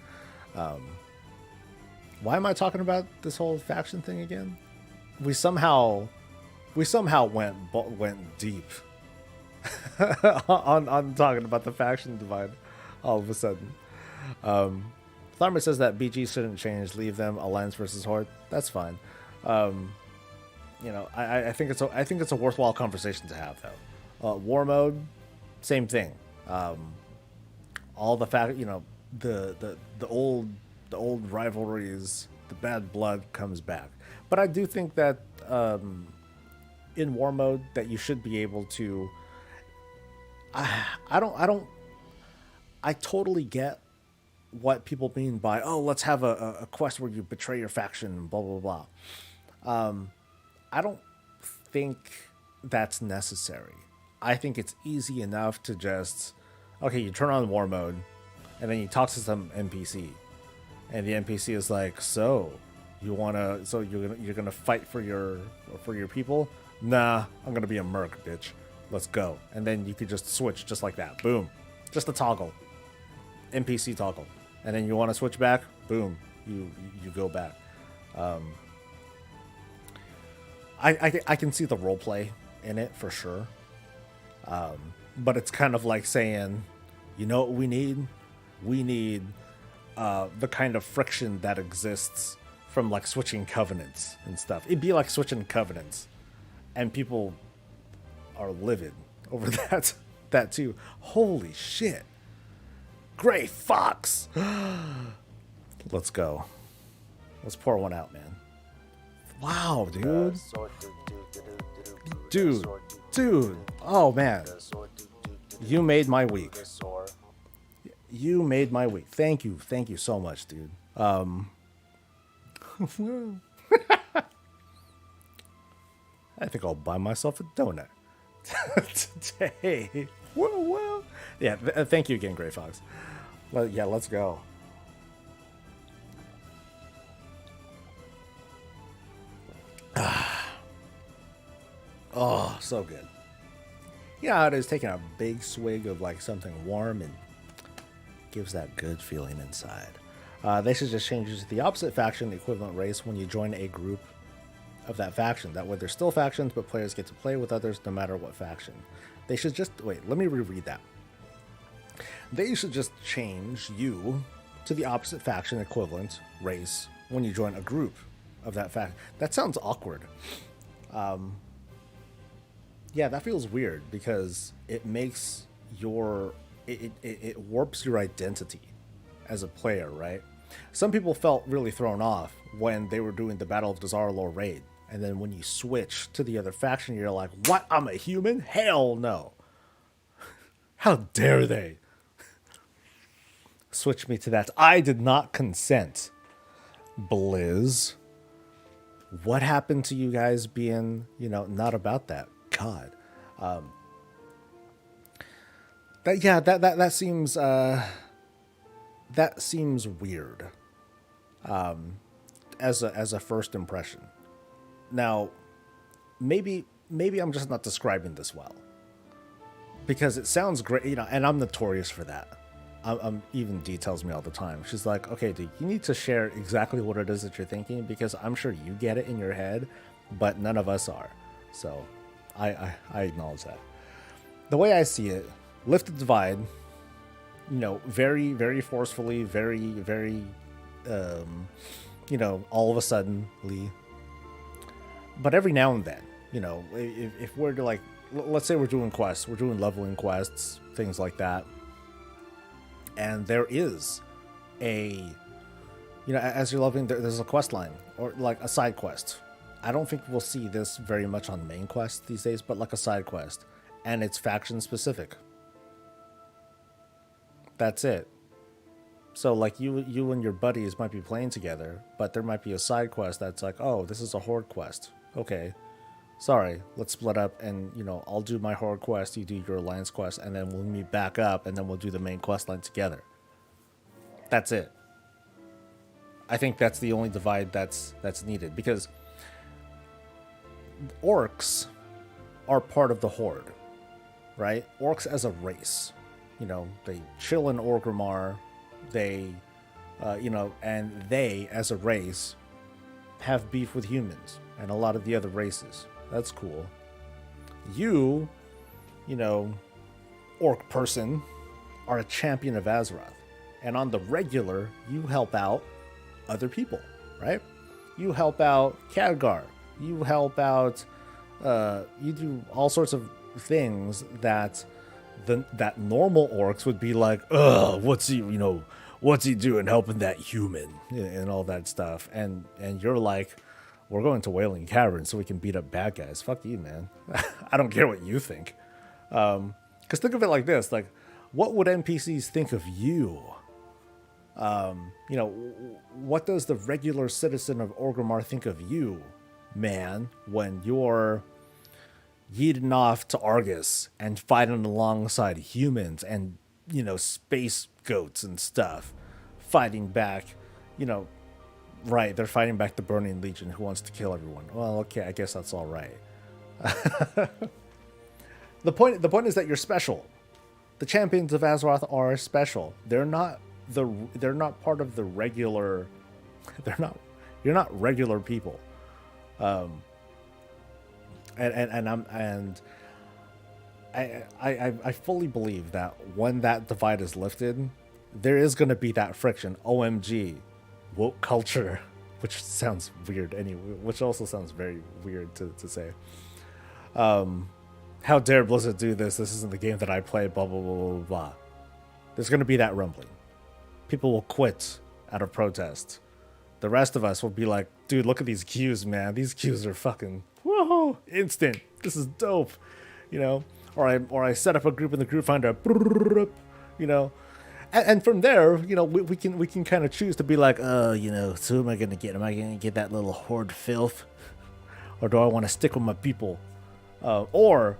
Why am I talking about this whole faction thing again? We somehow went deep on talking about the faction divide all of a sudden. Tharmer says that BG shouldn't change. Leave them Alliance versus Horde. That's fine. I think it's a worthwhile conversation to have, though. War mode, same thing. All the the old rivalries, the bad blood comes back. But I do think that in war mode that you should be able to. I totally get what people mean by, oh, let's have a quest where you betray your faction, blah blah blah. I don't think that's necessary. I think it's easy enough to just, okay, you turn on war mode, and then you talk to some NPC, and the NPC is like, so you're gonna fight for your people? Nah, I'm gonna be a merc, bitch. Let's go. And then you could just switch just like that. Boom. Just a toggle. NPC toggle. And then you want to switch back? Boom. You go back. I can see the role play in it for sure. But it's kind of like saying, you know what we need? We need the kind of friction that exists from like switching covenants and stuff. It'd be like switching covenants, and people are livid over that too. Holy shit. Gray Fox. Let's go. Let's pour one out, man. Wow, dude. Dude. Oh, man. You made my week. You made my week. Thank you. Thank you so much, dude. I think I'll buy myself a donut today. Whoa. Yeah, thank you again, Gray Fox. Yeah, let's go. Oh, so good. Yeah, it is taking a big swig of like something warm and gives that good feeling inside. They should just change it to the opposite faction, the equivalent race, when you join a group of that faction. That way they're still factions, but players get to play with others no matter what faction. They should just, wait, let me reread that. They should just change you to the opposite faction equivalent race when you join a group of that faction. That sounds awkward. Yeah, that feels weird because it makes it warps your identity as a player, right? Some people felt really thrown off when they were doing the Battle of Dazar'alor raid. And then when you switch to the other faction, you're like, what? I'm a human? Hell no. How dare they switch me to that? I did not consent. Blizz. What happened to you guys being, not about that? God. That seems weird. As a first impression. Now, maybe I'm just not describing this well. Because it sounds great, and I'm notorious for that. Even Dee tells me all the time. She's like, okay, dude, you need to share exactly what it is that you're thinking, because I'm sure you get it in your head, but none of us are. So I acknowledge that. The way I see it, Lift the Divide, very, very forcefully, very, very, all of a sudden, but every now and then, if we're to let's say we're doing quests, we're doing leveling quests, things like that. And there is as you're leveling, there's a quest line or like a side quest. I don't think we'll see this very much on main quests these days, but like a side quest. And it's faction specific. That's it. So like you and your buddies might be playing together, but there might be a side quest that's like, oh, this is a horde quest. Okay. Sorry, let's split up and, I'll do my horde quest, you do your alliance quest, and then we'll meet back up and then we'll do the main quest line together. That's it. I think that's the only divide that's needed, because orcs are part of the horde, right? Orcs as a race, they chill in Orgrimmar, they, and they as a race have beef with humans and a lot of the other races. That's cool. You, orc person, are a champion of Azeroth. And on the regular, you help out other people, right? You help out Khadgar. You help out, you do all sorts of things that that normal orcs would be like, ugh, what's he doing helping that human and all that stuff. And you're like, we're going to Wailing Cavern so we can beat up bad guys. Fuck you, man. I don't care what you think. Because think of it like this, like, what would NPCs think of you? What does the regular citizen of Orgrimmar think of you, man, when you're yeeting off to Argus and fighting alongside humans and, space goats and stuff, fighting back, you know, right, they're fighting back the Burning Legion who wants to kill everyone. Well, okay, I guess that's all right. The point is that you're special. The champions of Azeroth are special. They're not part of the regular. They're not. You're not regular people. And I fully believe that when that divide is lifted, there is going to be that friction. OMG, woke culture, which sounds weird anyway. Which also sounds very weird to say. How dare Blizzard do this? This isn't the game that I play. Blah blah blah blah blah. There's going to be that rumbling. People will quit out of protest. The rest of us will be like, dude, look at these queues, man. These queues are fucking whoa, instant. This is dope, Or I set up a group in the group finder, and from there, we can kind of choose to be like, so who am I gonna get? Am I gonna get that little horde filth, or do I want to stick with my people? Or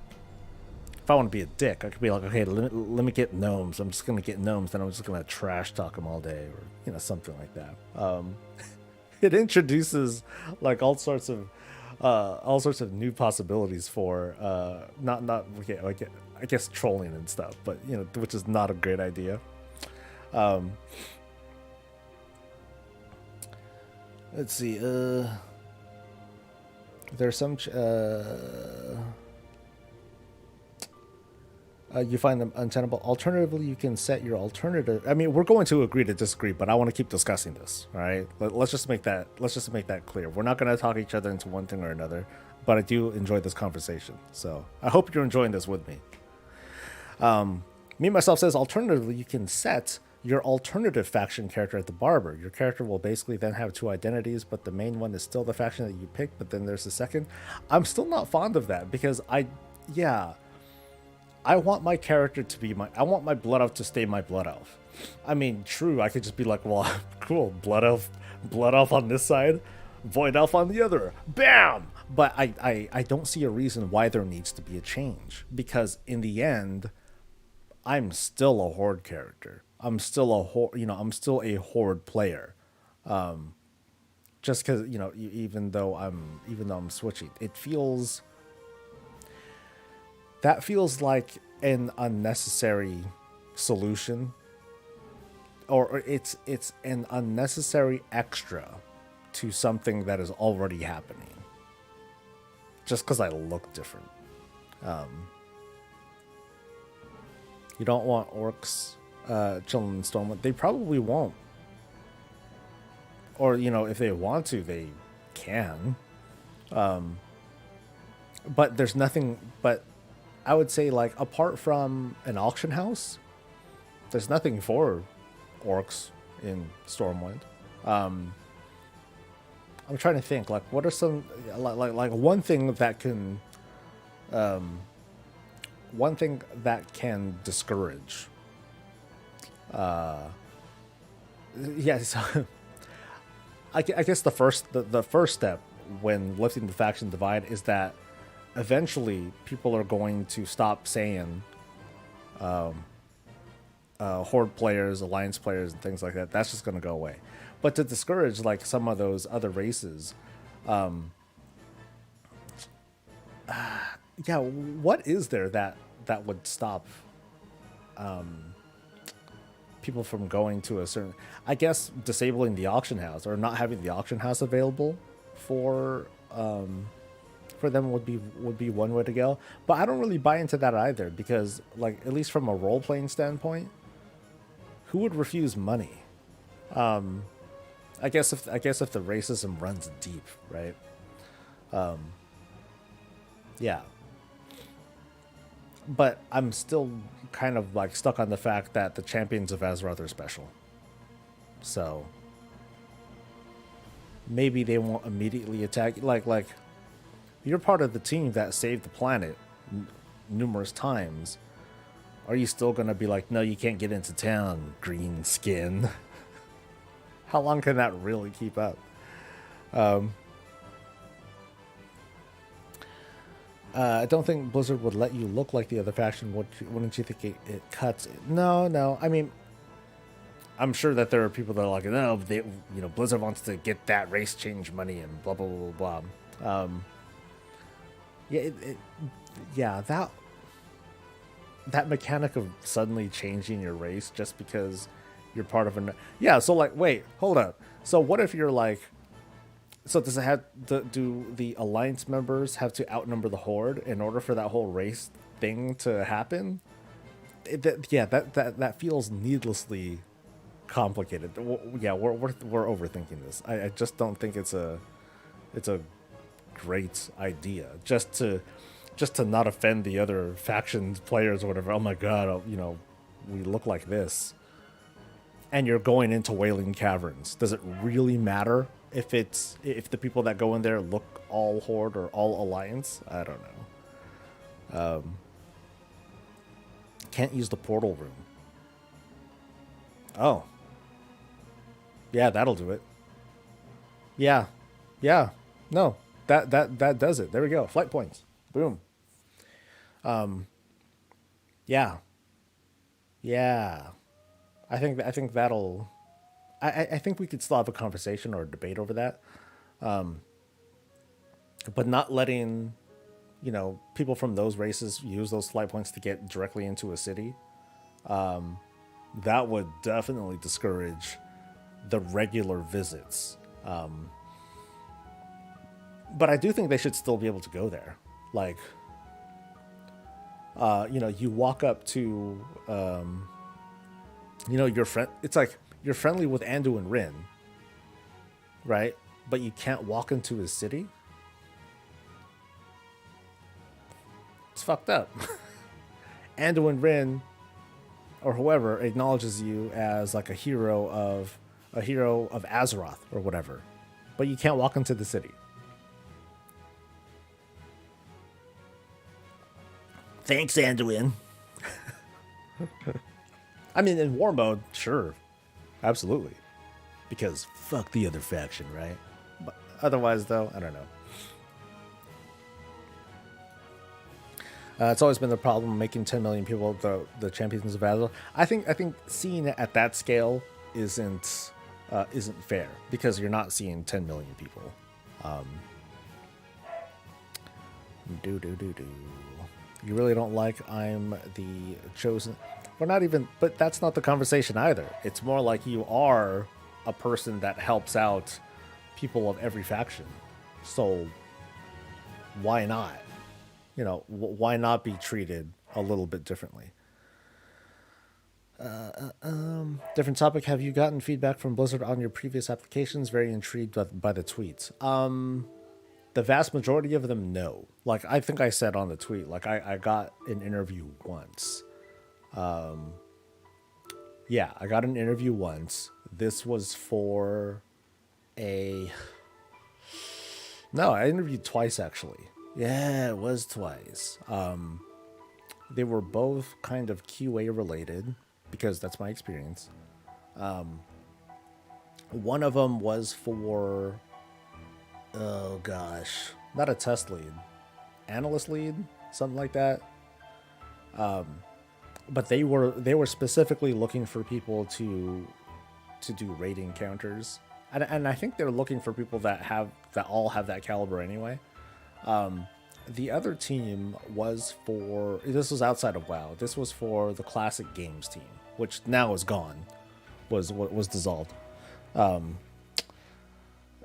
if I want to be a dick, I could be like, okay, let me get gnomes. I'm just gonna get gnomes, then I'm just gonna trash talk them all day, or something like that. It introduces like all sorts of new possibilities for I guess trolling and stuff, but which is not a great idea. Let's see. There's some. You find them untenable. Alternatively, you can set your alternative. I mean, we're going to agree to disagree, but I want to keep discussing this. All right, let's just make that clear. We're not going to talk each other into one thing or another, but I do enjoy this conversation. So I hope you're enjoying this with me. Me myself says alternatively, you can set your alternative faction character at the barber. Your character will basically then have two identities, but the main one is still the faction that you picked. But then there's the second. I'm still not fond of that because I want my character to be I want my blood elf to stay my blood elf. I mean, true, I could just be like, well, cool, blood elf on this side, void elf on the other, bam. But I don't see a reason why there needs to be a change, because in the end, I'm still a horde character. I'm still a horde, I'm still a horde player. Just because even though I'm switching, that feels like an unnecessary solution, or it's an unnecessary extra to something that is already happening. Just because I look different. You don't want orcs chilling in Stormwind. They probably won't. Or, if they want to, they can. But there's nothing, but I would say, like, apart from an auction house, there's nothing for orcs in Stormwind. I'm trying to think, like, what are some, like one thing that can discourage. So I guess the first step when lifting the faction divide is that eventually people are going to stop saying horde players, alliance players, and things like that. That's just going to go away. But to discourage like some of those other races, what is there that would stop people from going to a certain, I guess disabling the auction house or not having the auction house available for them would be one way to go. But I don't really buy into that either, because like, at least from a role-playing standpoint, who would refuse money? I guess if the racism runs deep, right? Yeah. But I'm still kind of like stuck on the fact that the champions of Azeroth are special. So maybe they won't immediately attack. Like you're part of the team that saved the planet numerous times. Are you still gonna be like, no, you can't get into town, green skin? How long can that really keep up? I don't think Blizzard would let you look like the other faction. Wouldn't you think it cuts? No, no. I mean, I'm sure that there are people that are like, no, Blizzard wants to get that race change money and blah blah blah blah. Yeah, yeah, that mechanic of suddenly changing your race just because you're part of an yeah. So like, wait, hold up. So what if you're like, so does it have do the alliance members have to outnumber the horde in order for that whole race thing to happen? Yeah, that feels needlessly complicated. Yeah, we're overthinking this. I just don't think it's a great idea just to not offend the other factions players or whatever. Oh my god, we look like this, and you're going into Wailing Caverns. Does it really matter if the people that go in there look all Horde or all Alliance? I don't know. Can't use the portal room. Oh, yeah, that'll do it. Yeah, yeah. No, that does it. There we go. Flight points. Boom. Yeah, yeah. I think that'll. I think we could still have a conversation or a debate over that, but not letting people from those races use those flight points to get directly into a city. That would definitely discourage the regular visits. But I do think they should still be able to go there. Like, you walk up to, your friend. It's like you're friendly with Anduin Rin, right? But you can't walk into his city. It's fucked up. Anduin Rin or whoever acknowledges you as like a hero of Azeroth or whatever, but you can't walk into the city. Thanks, Anduin. I mean, in war mode, sure, absolutely, because fuck the other faction, right? But otherwise, though, I don't know. It's always been the problem making 10 million people the champions of Azeroth. I think seeing it at that scale isn't fair because you're not seeing 10 million people. Do. You really don't like I'm the chosen. We're not even, but that's not the conversation either. It's more like you are a person that helps out people of every faction. So why not? Why not be treated a little bit differently? Different topic. Have you gotten feedback from Blizzard on your previous applications? Very intrigued by the tweets. The vast majority of them, no. Like, I think I said on the tweet, like, I got an interview once. Yeah, I got an interview once. This was for a... No, I interviewed twice, actually. Yeah, it was twice. They were both kind of QA related, because that's my experience. One of them was for... Oh gosh, not a test lead, analyst lead, something like that. But they were specifically looking for people to do rating counters, and I think they're looking for people that all have that caliber anyway. The other team was for, this was outside of WoW. This was for the classic games team, which now is gone, was dissolved.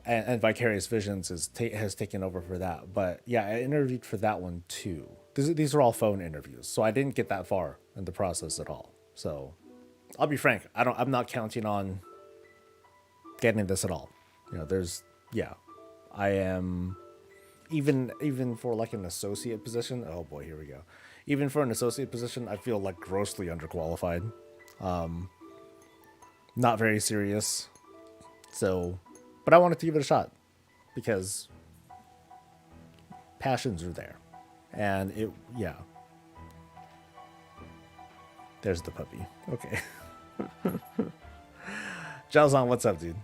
And Vicarious Visions has taken over for that. But yeah, I interviewed for that one too. These are all phone interviews, so I didn't get that far in the process at all. So I'll be frank, I'm not counting on getting this at all. I am even for like an associate position. Oh boy, here we go. Even for an associate position, I feel like grossly underqualified. Not very serious. So, but I wanted to give it a shot because passions are there. And there's the puppy. Okay. Jalzon, what's up, dude?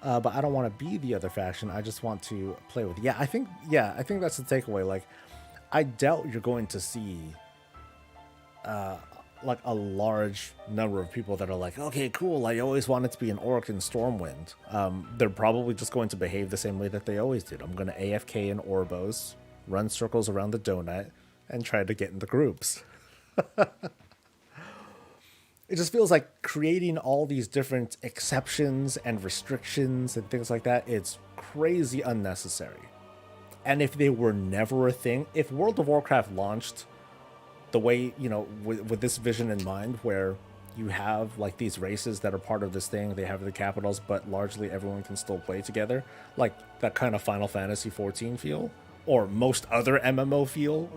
but I don't want to be the other faction. I just want to play with. I think that's the takeaway. Like, I doubt you're going to see like a large number of people that are like, okay, cool. I always wanted to be an orc in Stormwind. They're probably just going to behave the same way that they always did. I'm going to AFK in Orbos, run circles around the donut, and try to get in the groups. It just feels like creating all these different exceptions and restrictions and things like that, it's crazy unnecessary. And if they were never a thing, if World of Warcraft launched the way, with this vision in mind, where you have like these races that are part of this thing, they have the capitals, but largely everyone can still play together, like that kind of Final Fantasy 14 feel, or most other MMO feel,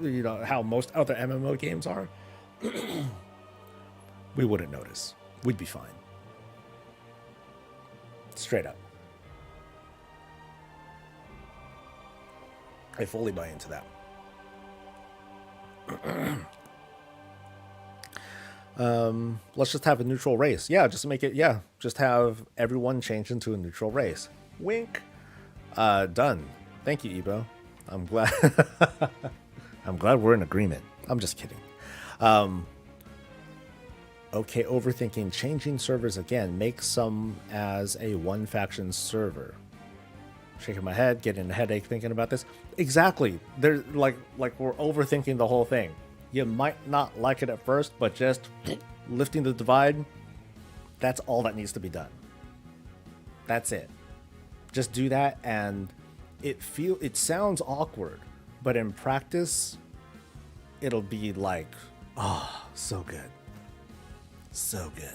how most other MMO games are, we wouldn't notice. We'd be fine. Straight up. I fully buy into that. Let's just have a neutral race. Yeah, just make it, just have everyone change into a neutral race. Wink. Done. Thank you, Ebo. I'm glad. I'm glad we're in agreement. I'm just kidding. Okay, overthinking. Changing servers again. Make some as a one faction server. Shaking my head, getting a headache thinking about this. Exactly. There's like we're overthinking the whole thing. You might not like it at first, but just lifting the divide, that's all that needs to be done. That's it. Just do that, and it sounds awkward, but in practice, it'll be like, oh, so good. So good.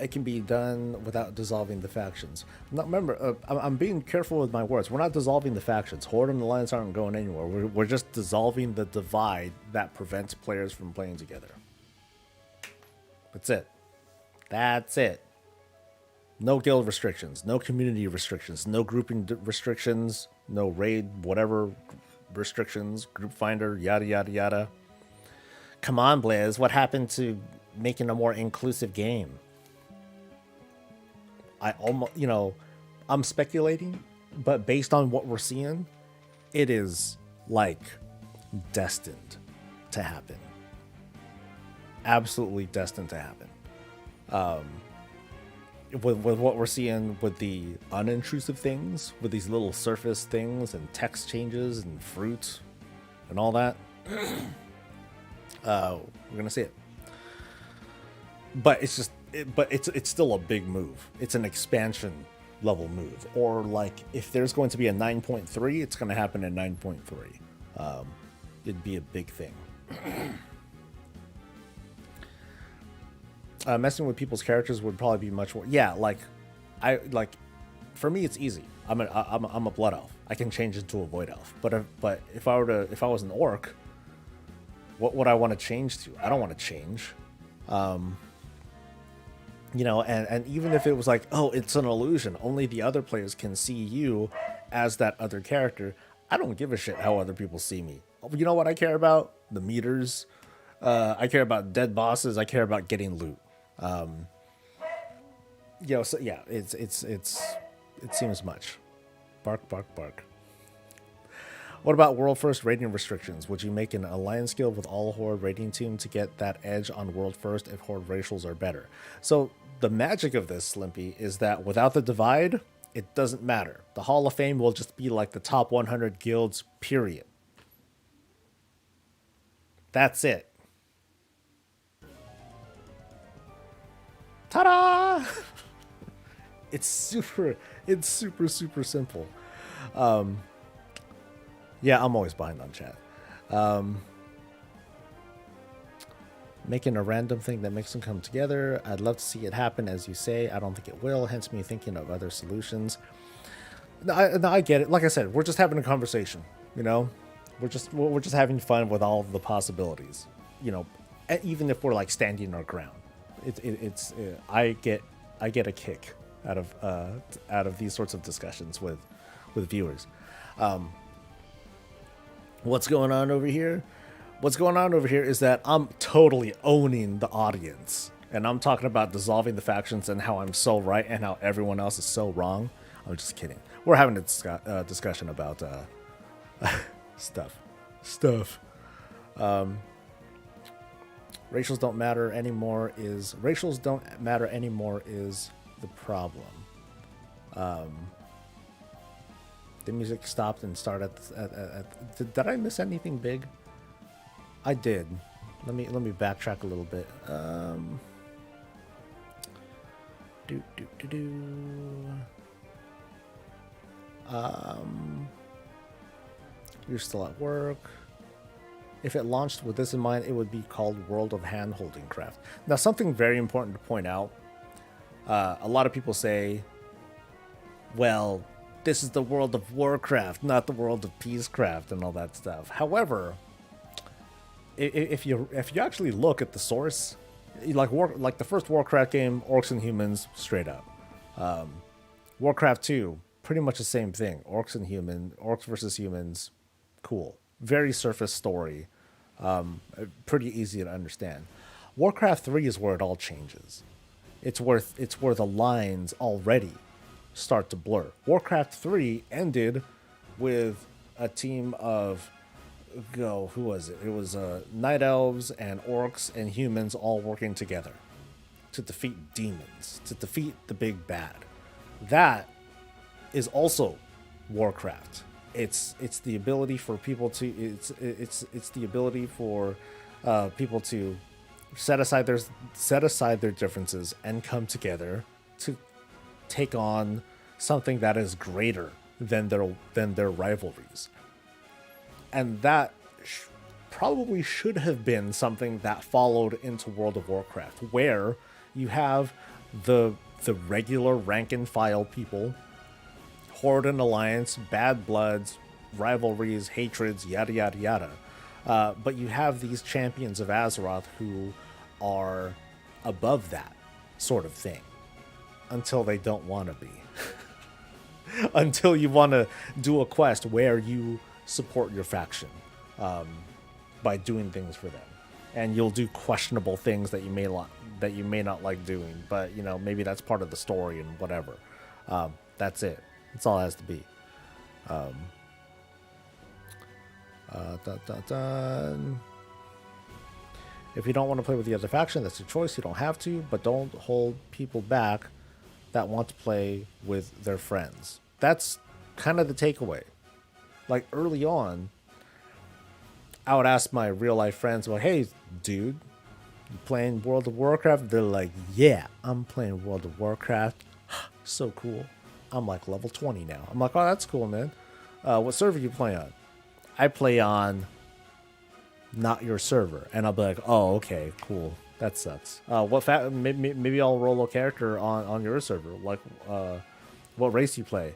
It can be done without dissolving the factions. Now, remember, I'm being careful with my words. We're not dissolving the factions. Horde and Alliance aren't going anywhere. We're just dissolving the divide that prevents players from playing together. That's it. That's it. No guild restrictions, no community restrictions, no grouping restrictions, no raid, whatever restrictions, group finder, yada, yada, yada. Come on, Blizz. What happened to making a more inclusive game? I almost, I'm speculating, but based on what we're seeing, it is like destined to happen. Absolutely destined to happen. With what we're seeing with the unintrusive things, with these little surface things and text changes and fruit and all that, we're gonna see it. But it's just. But it's still a big move. It's an expansion level move. Or like if there's going to be a 9.3, it's going to happen in 9.3. It'd be a big thing. Messing with people's characters would probably be much more. Yeah, for me it's easy. I'm a blood elf. I can change into a void elf. But if I was an orc, what would I want to change to? I don't want to change. And even if it was like, oh, it's an illusion, only the other players can see you as that other character, I don't give a shit how other people see me. You know what I care about? The meters. I care about dead bosses. I care about getting loot. So yeah, it seems much. Bark, bark, bark. What about World First rating restrictions? Would you make an Alliance guild with all Horde rating team to get that edge on World First if Horde racials are better? So the magic of this, Slimpy, is that without the divide, it doesn't matter. The Hall of Fame will just be like the top 100 guilds, period. That's it. Ta-da! It's super simple. Yeah, I'm always behind on chat. Making a random thing that makes them come together. I'd love to see it happen, as you say. I don't think it will, hence me thinking of other solutions. No, I get it. Like I said, we're just having a conversation, We're just having fun with all of the possibilities, even if we're like standing our ground. I get a kick out of these sorts of discussions with viewers. What's going on over here? What's going on over here is that I'm totally owning the audience. and I'm talking about dissolving the factions and how I'm so right and how everyone else is so wrong. I'm just kidding. We're having a discussion about stuff. Stuff. Racials don't matter anymore is the problem. The music stopped and started did I miss anything big? I did. Let me backtrack a little bit. Do do do do. You're still at work. If it launched with this in mind, it would be called World of Handholding Craft. Now, something very important to point out. A lot of people say, well, this is the World of Warcraft, not the World of Peacecraft and all that stuff. However, if you actually look at the source, like the first Warcraft game, Orcs and Humans, straight up. Warcraft 2, pretty much the same thing. Orcs versus humans, cool. Very surface story, pretty easy to understand. Warcraft 3 is where it all changes. It's where the lines already start to blur. Warcraft 3 ended with a team of who was it? It was night elves and orcs and humans all working together to defeat demons, to defeat the big bad. That is also Warcraft. It's the ability for people to it's the ability for people to set aside their differences and come together to take on something that is greater than their rivalries. And that probably should have been something that followed into World of Warcraft, where you have the regular rank and file people, Horde and Alliance, bad bloods, rivalries, hatreds, yada yada yada. But you have these champions of Azeroth who are above that sort of thing until they don't want to be. Until you want to do a quest where you support your faction by doing things for them, and you'll do questionable things that you may not like doing, but maybe that's part of the story and whatever. That's it. That's all it has to be. If you don't want to play with the other faction, that's your choice. You don't have to, but don't hold people back that want to play with their friends. That's kind of the takeaway. Like early on, I would ask my real life friends, well, hey, dude, you playing World of Warcraft? They're like, yeah, I'm playing World of Warcraft. So cool. I'm like level 20 now. I'm like, oh, that's cool, man. What server you play on? I play on not your server. And I'll be like, oh, okay, cool. That sucks. Maybe I'll roll a character on your server. Like, what race you play?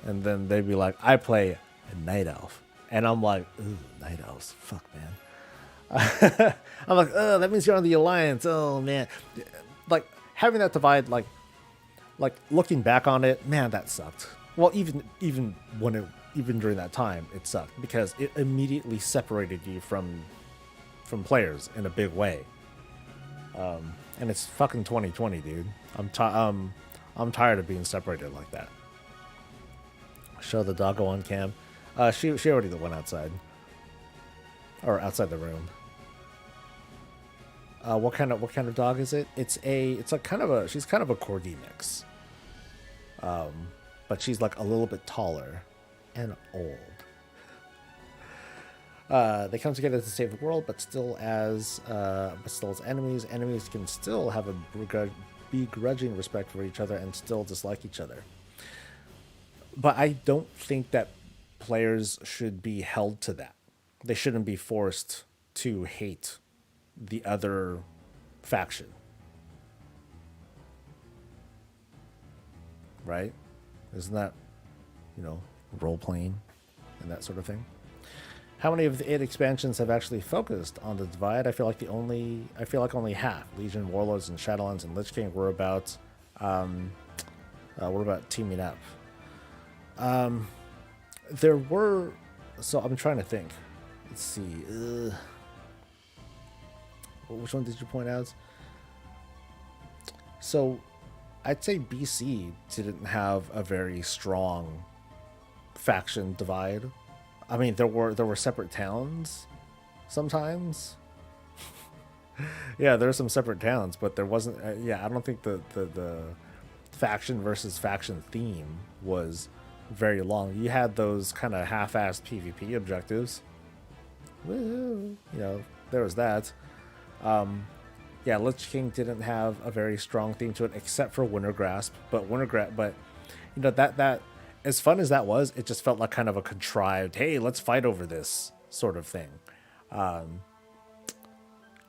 And then they'd be like, I play a night elf. And I'm like, ooh, night elves. Fuck, man. I'm like, oh, that means you're on the Alliance. Oh, man. Like, having that divide, like looking back on it, man, that sucked. Well, even during that time, it sucked because it immediately separated you from players in a big way. And it's fucking 2020, dude. I'm tired of being separated like that. Show the doggo on cam. She already went outside, or outside the room. What kind of dog is it? It's like she's kind of a corgi mix. But she's like a little bit taller and old. They come together to save the world, but still as enemies. Enemies can still have a begrudging respect for each other and still dislike each other. But I don't think that players should be held to that. They shouldn't be forced to hate the other faction. Right? Isn't that, role playing and that sort of thing? How many of the 8 expansions have actually focused on the divide? I feel like only half. Legion, Warlords, and Shadowlands and Lich King were about teaming up. There were, so I'm trying to think. Let's see. Which one did you point out? So I'd say BC didn't have a very strong faction divide. I mean, there were separate towns sometimes. Yeah, there are some separate towns, but there wasn't. Yeah, I don't think the faction versus faction theme was very long. You had those kind of half-assed PvP objectives. Woo, there was that. Yeah, Lich King didn't have a very strong theme to it, except for Winter Grasp. But that as fun as that was, it just felt like kind of a contrived, hey, let's fight over this sort of thing.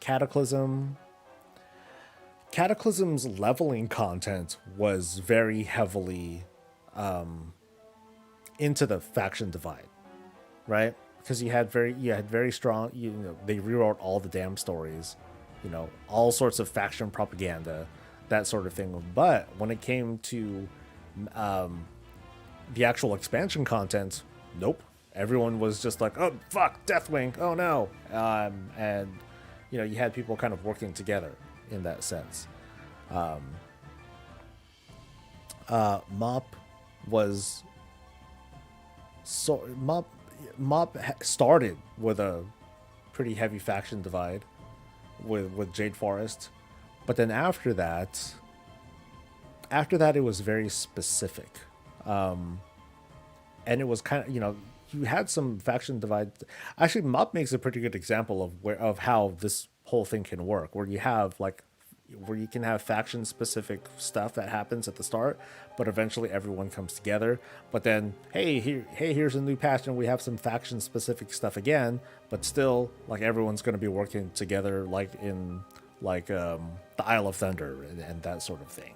Cataclysm. Cataclysm's leveling content was very heavily into the faction divide, right? Because you had very strong, they rewrote all the damn stories, all sorts of faction propaganda, that sort of thing. But when it came to the actual expansion content, nope. Everyone was just like, oh fuck, Deathwing, oh no, and you had people kind of working together in that sense. Mop was Mop started with a pretty heavy faction divide with Jade Forest, but then after that it was very specific, and it was kind of you had some faction divide. Actually, Mop makes a pretty good example of how this whole thing can work, where you can have faction specific stuff that happens at the start, but eventually everyone comes together. But then, here's a new patch, and we have some faction specific stuff again, but still, like, everyone's going to be working together, like in the Isle of Thunder and that sort of thing.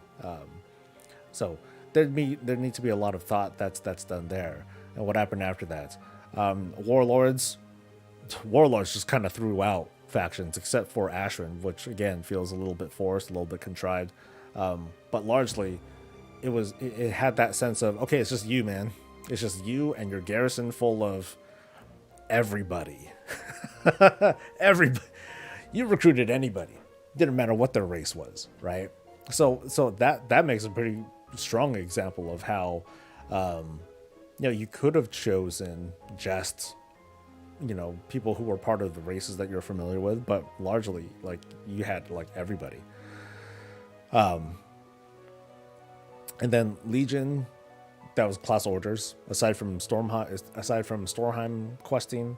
So there needs to be a lot of thought that's done there. And what happened after that? Warlords just kind of threw out factions, except for Ashran, which again feels a little bit forced, a little bit contrived. But largely, it had that sense of, okay, it's just you, man. It's just you and your garrison full of everybody. Everybody. You recruited anybody. Didn't matter what their race was, right? So that makes a pretty strong example of how you could have chosen just people who were part of the races that you're familiar with, but largely, like, you had, like, everybody. And then Legion, that was class orders. Aside from Stormheim questing,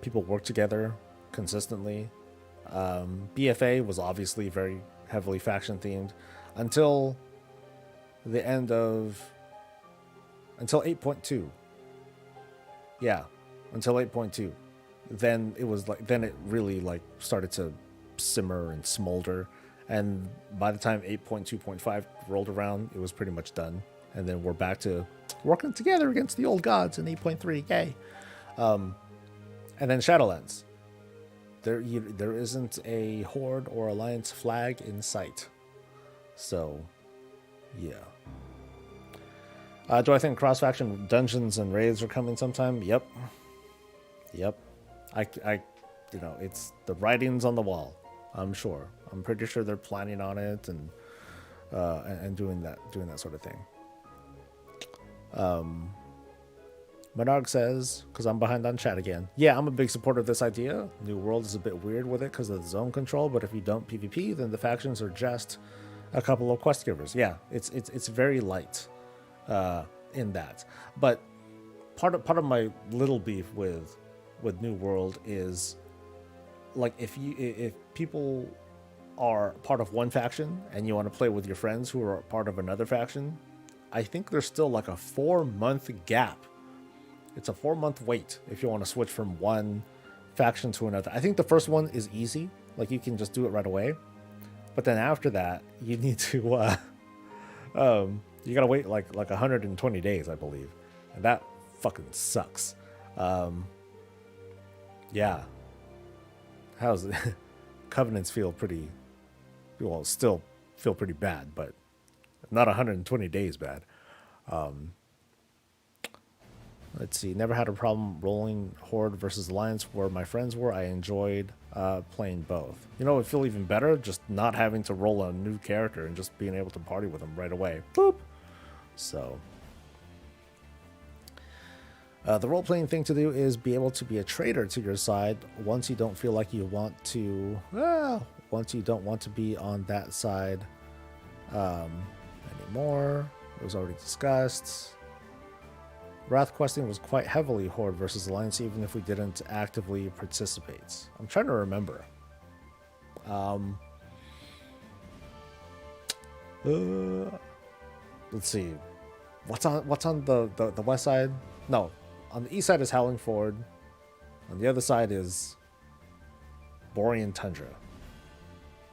people worked together consistently. BFA was obviously very heavily faction themed until 8.2. Yeah, until 8.2. Then it really, like, started to simmer and smolder, and by the time 8.2.5 rolled around, it was pretty much done. And then we're back to working together against the old gods in 8.3. Yay. And then Shadowlands. There isn't a Horde or Alliance flag in sight. So, yeah. Do I think cross-faction dungeons and raids are coming sometime? Yep. It's the writing's on the wall. I'm sure. I'm pretty sure they're planning on it and doing that sort of thing. Menarg says, because I'm behind on chat again. Yeah, I'm a big supporter of this idea. New World is a bit weird with it because of the zone control, but if you don't PvP, then the factions are just a couple of quest givers. Yeah, it's very light in that. But part of my little beef with New World is, like, if people are part of one faction and you want to play with your friends who are part of another faction, I think there's still like a 4-month gap. It's a 4-month wait if you want to switch from one faction to another. I think the first one is easy, like, you can just do it right away. But then after that, you need to you gotta wait like 120 days, I believe, and that fucking sucks. Yeah. How's it? Covenants feel pretty, well, still feel pretty bad, but not 120 days bad. Let's see. Never had a problem rolling Horde versus Alliance where my friends were. I enjoyed playing both. You know, it would feel even better just not having to roll a new character and just being able to party with them right away. Boop. So, the role-playing thing to do is be able to be a traitor to your side once you don't feel like you want to. Once you don't want to be on that side anymore. It was already discussed. Wrath questing was quite heavily Horde versus Alliance, even if we didn't actively participate. I'm trying to remember. Let's see. What's on the west side? No, on the east side is Howling Ford. On the other side is Borean Tundra.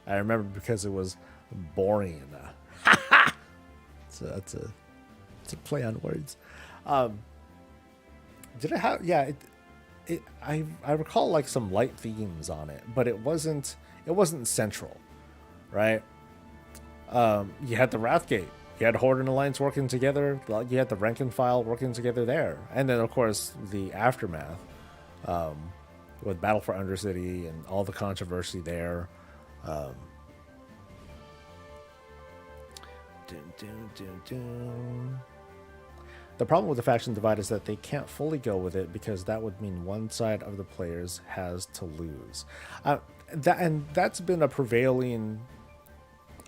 I remember because it was Borean. So that's a play on words. Did it have? Yeah, I recall like some light themes on it, but it wasn't central, right? You had the Wrathgate, you had Horde and Alliance working together, you had the Rank and File working together there, and then of course the aftermath, with Battle for Undercity and all the controversy there. The problem with the faction divide is that they can't fully go with it because that would mean one side of the players has to lose. That's been a prevailing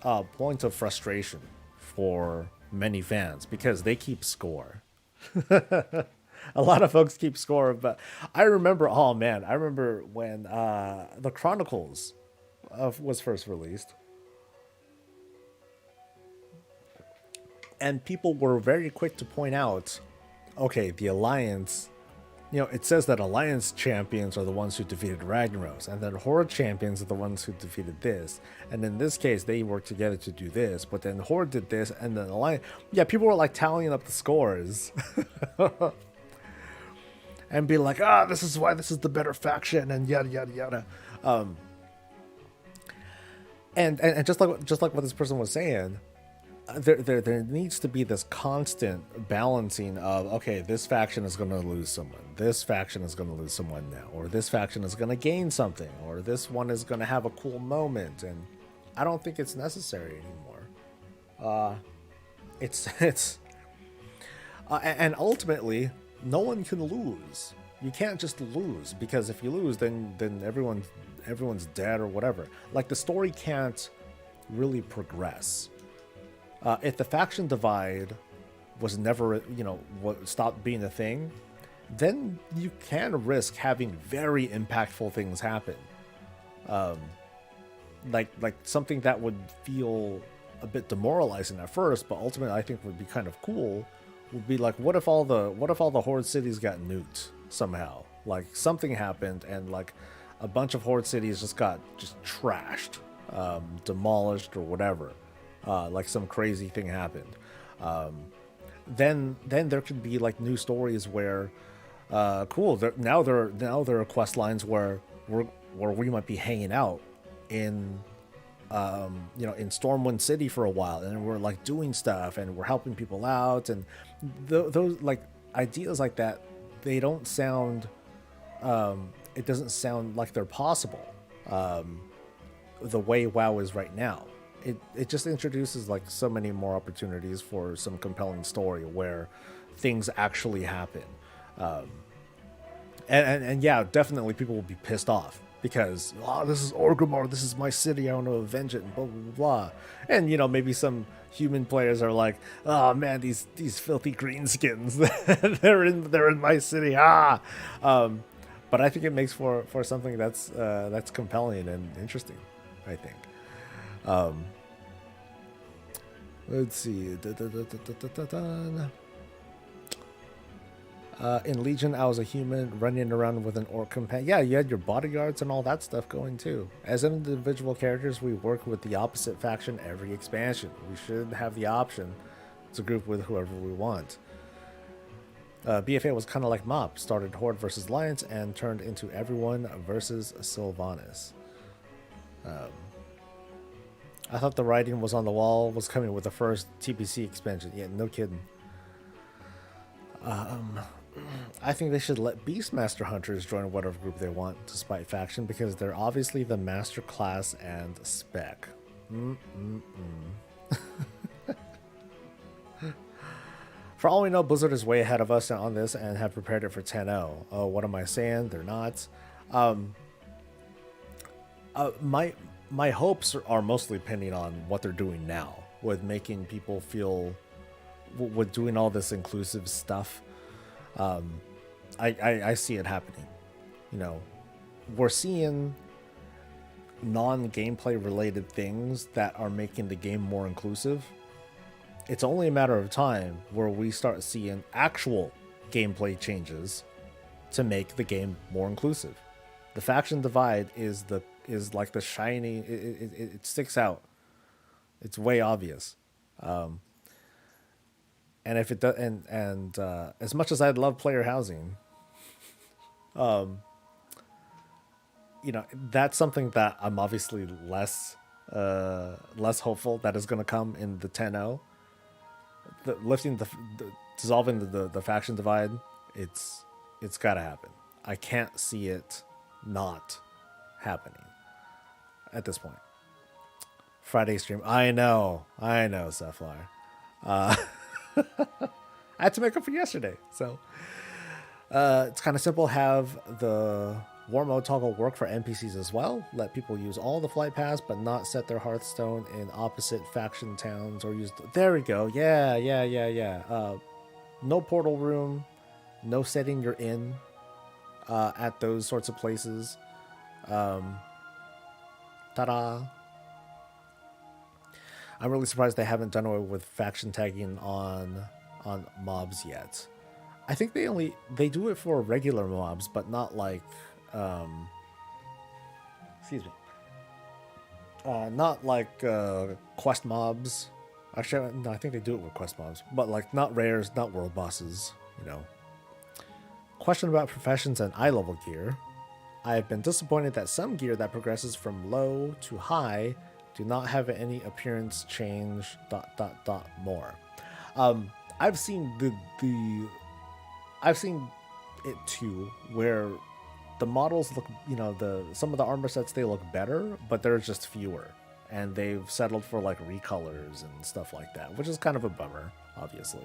point of frustration for many fans because they keep score. A lot of folks keep score, but I remember, oh man, I remember when the Chronicles was first released. And people were very quick to point out, okay, the Alliance, you know, it says that Alliance champions are the ones who defeated Ragnaros, and then Horde champions are the ones who defeated this. And in this case, they worked together to do this, but then Horde did this, and then Alliance. Yeah, people were like tallying up the scores. And be like, this is why this is the better faction, and yada, yada, yada. And just like what this person was saying, there needs to be this constant balancing of, okay, this faction is going to lose someone, this faction is going to lose someone now, or this faction is going to gain something, or this one is going to have a cool moment, and I don't think it's necessary anymore. And ultimately, no one can lose. You can't just lose, because if you lose, then everyone's dead or whatever. Like, the story can't really progress. If the faction divide was never, stopped being a thing, then you can risk having very impactful things happen. Like something that would feel a bit demoralizing at first, but ultimately I think would be kind of cool, would be like, what if all the Horde cities got nuked somehow? Like, something happened and like a bunch of Horde cities just got trashed, demolished or whatever. Like some crazy thing happened. Then there could be like new stories where, cool. Now there are quest lines where we might be hanging out in, in Stormwind City for a while, and we're like doing stuff and we're helping people out, and those like ideas like that, they don't sound. It doesn't sound like they're possible. The way WoW is right now. It just introduces like so many more opportunities for some compelling story where things actually happen. And yeah, definitely people will be pissed off because, this is Orgrimmar, this is my city, I want to avenge it, and blah, blah, blah, blah. And, maybe some human players are like, oh man, these filthy greenskins, they're in my city, But I think it makes for something that's compelling and interesting, I think. Let's see. In Legion, I was a human running around with an orc companion. Yeah, you had your bodyguards and all that stuff going too. As individual characters, we work with the opposite faction every expansion. We should have the option to group with whoever we want. BFA was kind of like MoP. Started Horde versus Alliance and turned into everyone versus Sylvanas. I thought the writing was on the wall was coming with the first TPC expansion. Yeah, no kidding. I think they should let Beastmaster Hunters join whatever group they want to spite faction because they're obviously the master class and spec. For all we know, Blizzard is way ahead of us on this and have prepared it for 10-0. Oh, what am I saying? They're not. My hopes are mostly pending on what they're doing now with making people feel, with doing all this inclusive stuff. I see it happening. You know, we're seeing non-gameplay related things that are making the game more inclusive. It's only a matter of time where we start seeing actual gameplay changes to make the game more inclusive. The faction divide is like the shiny. It sticks out. It's way obvious. And if it does, and as much as I'd love player housing, you know, that's something that I'm obviously less hopeful that is going to come in the 10-0. Lifting the dissolving the faction divide, it's got to happen. I can't see it not happening at this point. Friday stream. I know, Sapphire. I had to make up for yesterday, so it's kind of simple. Have the war mode toggle work for NPCs as well. Let people use all the flight paths, but not set their Hearthstone in opposite faction towns or use. There we go. Yeah. No portal room. No setting you're in at those sorts of places. Ta-da. I'm really surprised they haven't done away with faction tagging on mobs yet. I think they do it for regular mobs, but not like excuse me. Not like quest mobs. Actually, no, I think they do it with quest mobs, but like not rares, not world bosses, you know. Question about professions and eye level gear. I have been disappointed that some gear that progresses from low to high do not have any appearance change ... more. I've seen I've seen it too, where the models look, you know, some of the armor sets, they look better, but there's just fewer, and they've settled for like recolors and stuff like that, which is kind of a bummer, obviously.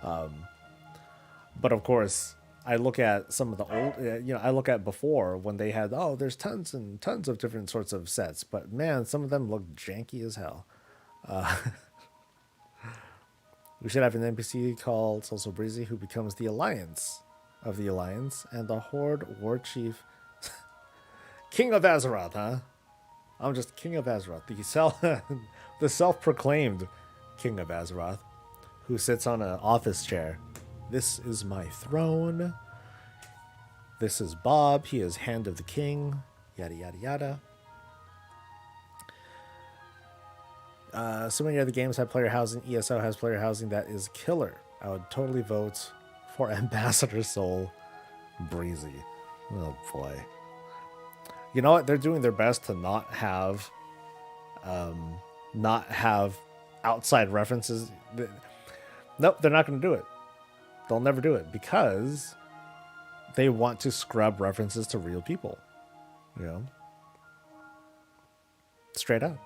But of course, I look at some of the old, you know, I look at before when they had, there's tons and tons of different sorts of sets, but man, some of them look janky as hell. We should have an NPC called Soulso Breezy who becomes the Alliance of the Alliance and the Horde War Chief. King of Azeroth, huh? I'm just King of Azeroth, the self-proclaimed King of Azeroth, who sits on an office chair. This is my throne. This is Bob. He is Hand of the King. Yada, yada, yada. So many other games have player housing. ESO has player housing that is killer. I would totally vote for Ambassador Soul Breezy. Oh boy. You know what? They're doing their best to not have outside references. Nope, they're not going to do it. They'll never do it because they want to scrub references to real people. You know? Straight up.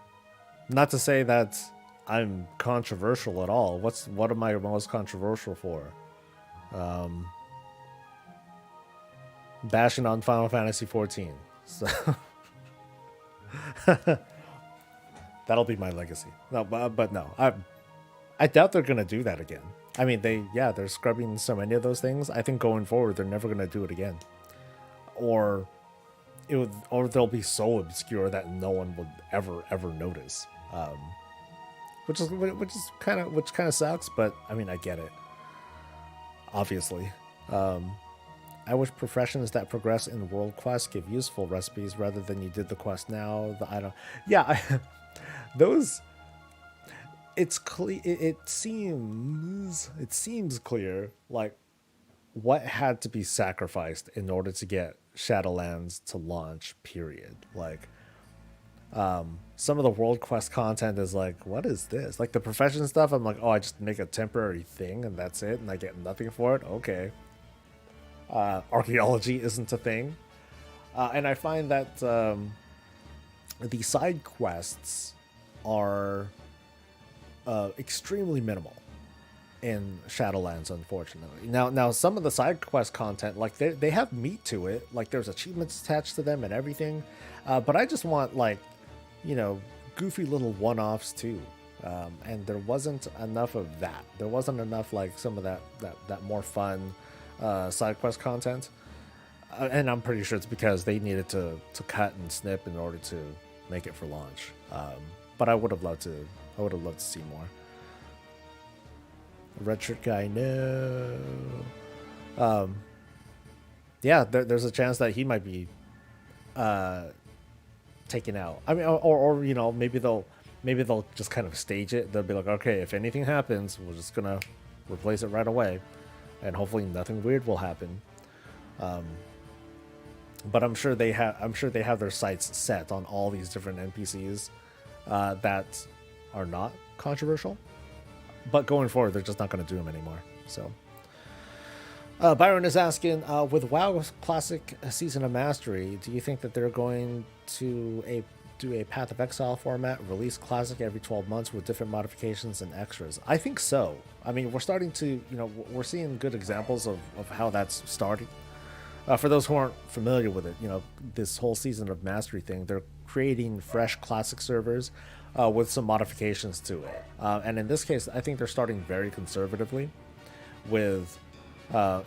Not to say that I'm controversial at all. What am I most controversial for? Bashing on Final Fantasy 14. So that'll be my legacy. No, but no. I doubt they're gonna do that again. I mean, they're scrubbing so many of those things. I think going forward, they're never gonna do it again, or they'll be so obscure that no one would ever notice. Which kind of sucks. But I mean, I get it. Obviously, I wish professions that progress in world quests give useful recipes rather than you did the quest now. Those. It's clear. It seems clear, like what had to be sacrificed in order to get Shadowlands to launch. Period. Like, some of the world quest content is like, what is this? Like the profession stuff. I'm like, I just make a temporary thing and that's it, and I get nothing for it. Okay. archaeology isn't a thing. And I find that the side quests are extremely minimal in Shadowlands, unfortunately. Now some of the side quest content, like they have meat to it, like there's achievements attached to them and everything. But I just want like, you know, goofy little one-offs too. And there wasn't enough of that. There wasn't enough like some of that more fun side quest content. And I'm pretty sure it's because they needed to cut and snip in order to make it for launch. But I would have loved to. I would have loved to see more. Red shirt guy, no. Yeah, there's a chance that he might be taken out. I mean, or you know, maybe they'll just kind of stage it. They'll be like, okay, if anything happens, we're just gonna replace it right away, and hopefully nothing weird will happen. But I'm sure they have their sights set on all these different NPCs that are not controversial. But going forward, they're just not going to do them anymore. So, Byron is asking, with WoW Classic Season of Mastery, do you think that they're going to do a Path of Exile format, release Classic every 12 months with different modifications and extras? I think so. I mean, we're starting to, you know, we're seeing good examples of how that's starting. For those who aren't familiar with it, you know, this whole Season of Mastery thing, they're creating fresh Classic servers with some modifications to it. And in this case, I think they're starting very conservatively with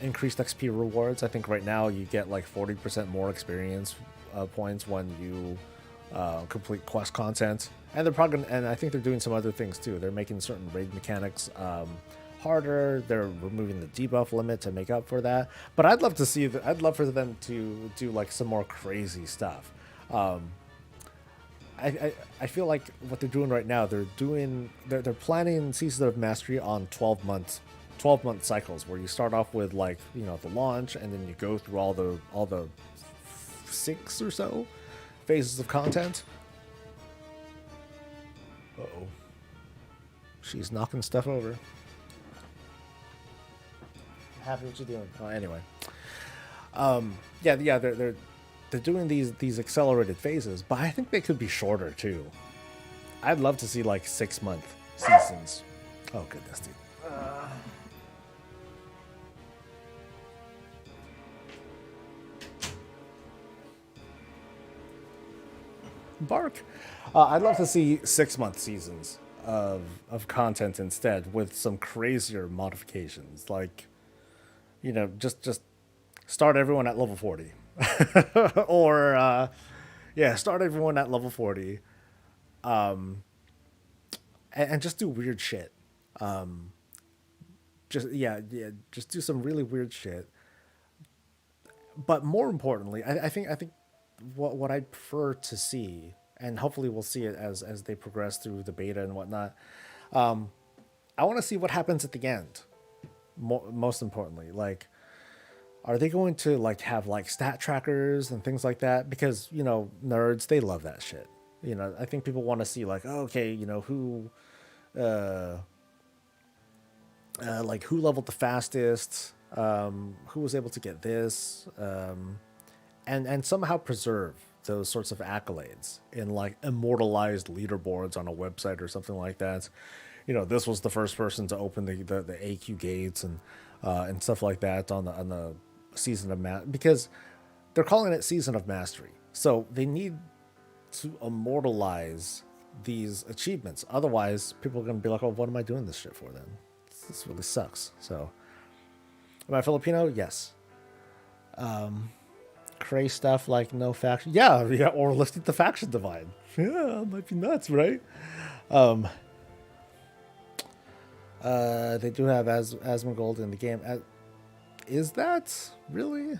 increased XP rewards. I think right now you get like 40% more experience points when you complete quest content. And they're probably and I think they're doing some other things too. They're making certain raid mechanics harder. They're removing the debuff limit to make up for that. But I'd love to see I'd love for them to do like some more crazy stuff. I feel like what they're doing right now, they're planning Season of Mastery on 12 month cycles, where you start off with like, you know, the launch, and then you go through all the 6 or so phases of content. Uh-oh. She's knocking stuff over. Happy what you're doing. Oh, anyway. Yeah, they're doing these accelerated phases, but I think they could be shorter too. I'd love to see like 6-month seasons. Oh goodness, dude. Bark. I'd love to see 6-month seasons of content instead, with some crazier modifications. Like, you know, just start everyone at level 40. Or yeah, start everyone at level 40, and just do weird shit. Just do some really weird shit. But more importantly, I think what I'd prefer to see, and hopefully we'll see it as they progress through the beta and whatnot. I want to see what happens at the end. Most importantly, like, are they going to like have like stat trackers and things like that? Because, you know, nerds, they love that shit. You know, I think people want to see like, oh, okay, you know, who leveled the fastest, who was able to get this, and somehow preserve those sorts of accolades in like immortalized leaderboards on a website or something like that. You know, this was the first person to open the AQ gates and stuff like that on the Season of Mastery, because they're calling it Season of Mastery, so they need to immortalize these achievements. Otherwise, people are going to be like, "Oh, what am I doing this shit for then? This really sucks." So, am I Filipino? Yes. Cray stuff like no faction. Yeah, or listing the faction divide. Yeah, might be nuts, right? They do have Asmongold in the game. Is that really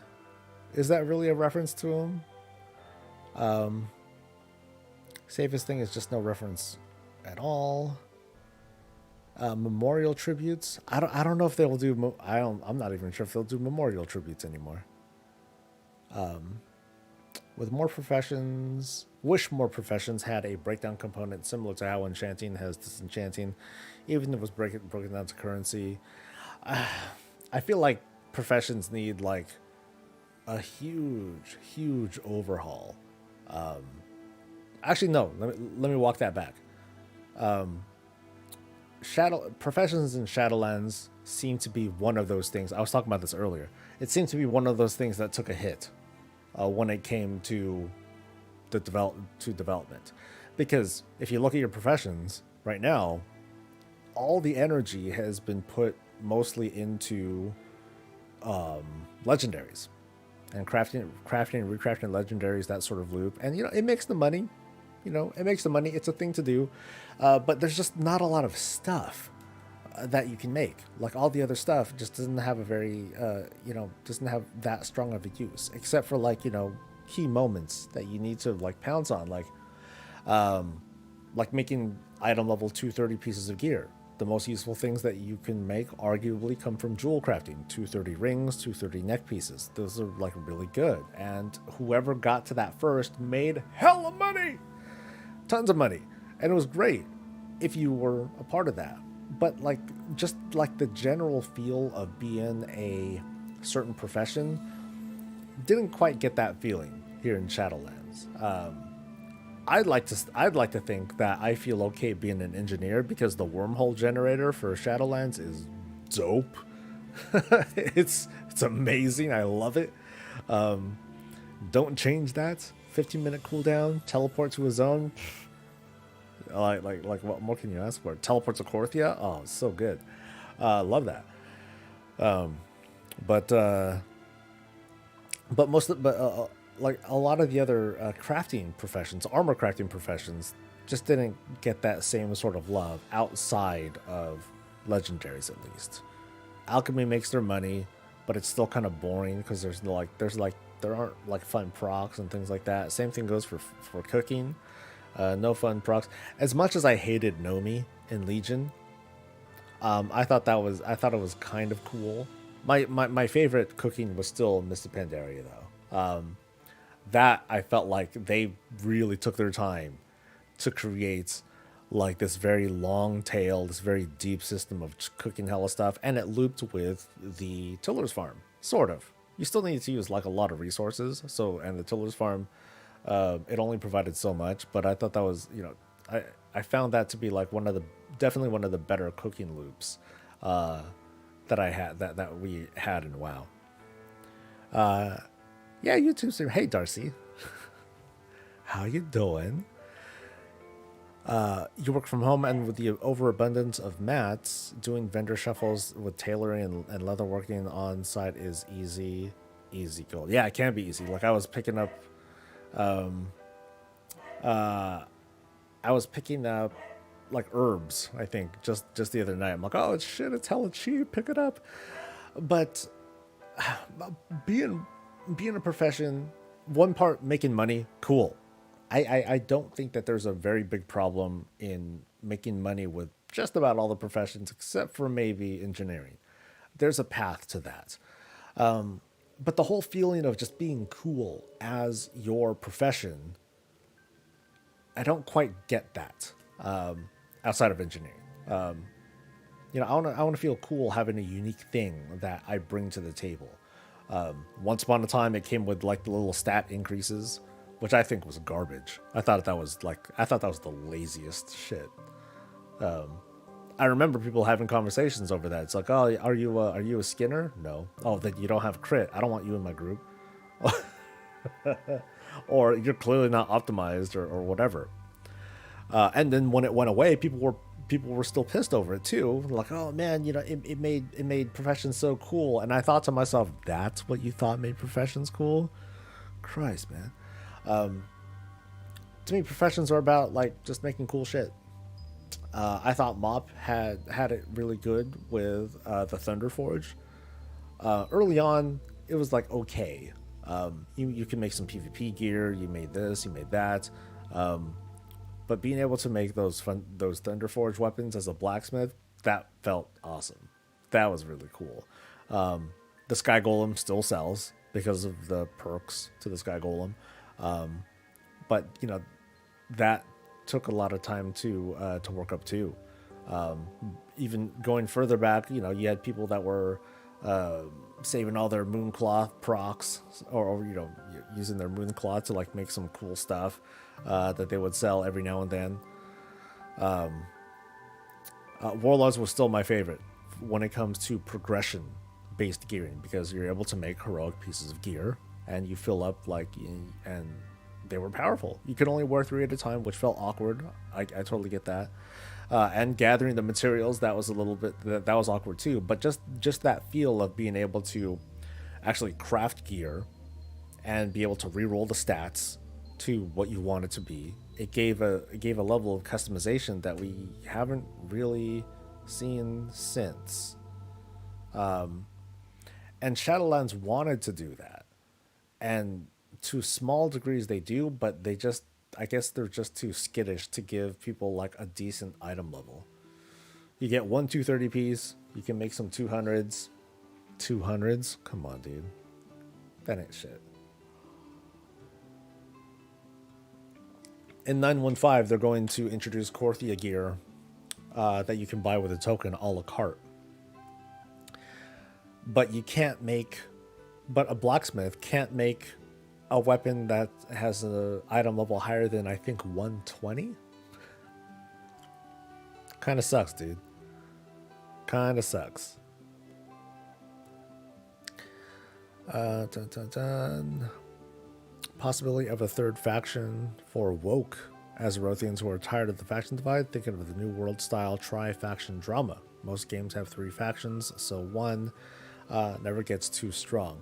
a reference to him? Safest thing is just no reference at all. Memorial tributes. I don't know if they will do. I'm not even sure if they'll do memorial tributes anymore. With more professions, wish more professions had a breakdown component similar to how enchanting has disenchanting, even if it was broken down to currency. I feel like professions need like a huge overhaul. Actually, no. Let me walk that back. Shadow professions in Shadowlands seem to be one of those things. I was talking about this earlier. It seemed to be one of those things that took a hit when it came to development, because if you look at your professions right now, all the energy has been put mostly into legendaries and crafting and recrafting legendaries, that sort of loop. And it makes the money. It makes the money. It's a thing to do, but there's just not a lot of stuff that you can make. Like all the other stuff just doesn't have a very, doesn't have that strong of a use, except for key moments that you need to pounce on, like making item level 230 pieces of gear. The most useful things that you can make arguably come from jewel crafting. 230 rings, 230 neck pieces. Those are really good. And whoever got to that first made hella money. Tons of money. And it was great if you were a part of that. But just the general feel of being a certain profession didn't quite get that feeling here in Shadowlands. I'd like to think that I feel okay being an engineer because the wormhole generator for Shadowlands is dope. It's amazing. I love it. Don't change that. 15-minute cooldown, teleport to a zone. What more can you ask for? Teleport to Korthia. Oh, it's so good. Love that. But most of, but a lot of the other crafting professions, armor crafting professions, just didn't get that same sort of love outside of legendaries, at least. Alchemy makes their money, but it's still kind of boring because there aren't fun procs and things like that. Same thing goes for cooking. No fun procs. As much as I hated Nomi in Legion, I thought it was kind of cool. My favorite cooking was still Mr. Pandaria though. That I felt like they really took their time to create this very long tail, this very deep system of cooking hella stuff, and it looped with the Tiller's farm, sort of. You still need to use a lot of resources, and the Tiller's farm, it only provided so much, but I thought that was, I found that to be definitely one of the better cooking loops that I had, that we had in WoW. Yeah, YouTube stream. Hey, Darcy. How you doing? You work from home, and with the overabundance of mats, doing vendor shuffles with tailoring and leatherworking on site is easy gold. Yeah, it can be easy. I was picking up, herbs, I think, just the other night. I'm like, oh shit, it's hella cheap. Pick it up. But being a profession, one part making money, cool. I don't think that there's a very big problem in making money with just about all the professions except for maybe engineering. There's a path to that. But the whole feeling of just being cool as your profession, I don't quite get that outside of engineering. I want to feel cool having a unique thing that I bring to the table. Once upon a time, it came with the little stat increases, which I think was garbage. I thought that was the laziest shit. I remember people having conversations over that. It's like, oh, are you a Skinner? No. Oh, then you don't have crit. I don't want you in my group. Or you're clearly not optimized or whatever. And then when it went away, people were still pissed over it too. Like, oh man, it made professions so cool. And I thought to myself, that's what you thought made professions cool? Christ, man. To me, professions are about just making cool shit. I thought Mop had it really good with the Thunder Forge. Early on, it was okay. You can make some PvP gear. You made this, you made that. But being able to make those Thunder Forge weapons as a blacksmith, that felt awesome. That was really cool. The Sky Golem still sells because of the perks to the Sky Golem. But that took a lot of time to work up too. Even going further back, you had people that were saving all their mooncloth procs, or using their mooncloth to like make some cool stuff that they would sell every now and then. Warlords was still my favorite when it comes to progression based gearing, because you're able to make heroic pieces of gear and you fill up and they were powerful. You could only wear 3 at a time, which felt awkward. I totally get that. And gathering the materials, that was a little bit that was awkward too. But just that feel of being able to actually craft gear and be able to re-roll the stats to what you want it to be. It gave a level of customization that we haven't really seen since. And Shadowlands wanted to do that, and to small degrees they do, but I guess they're just too skittish to give people like a decent item level. You get 1 230p's, you can make some 200s. 200s? Come on, dude. That ain't shit. In 915, they're going to introduce Korthia gear that you can buy with a token a la carte. But a blacksmith can't make a weapon that has an item level higher than, I think, 120. Kind of sucks, dude. Kind of sucks. Possibility of a third faction for Woke, as Rothians who are tired of the faction divide, thinking of the New World style tri-faction drama. Most games have 3 factions, so one never gets too strong.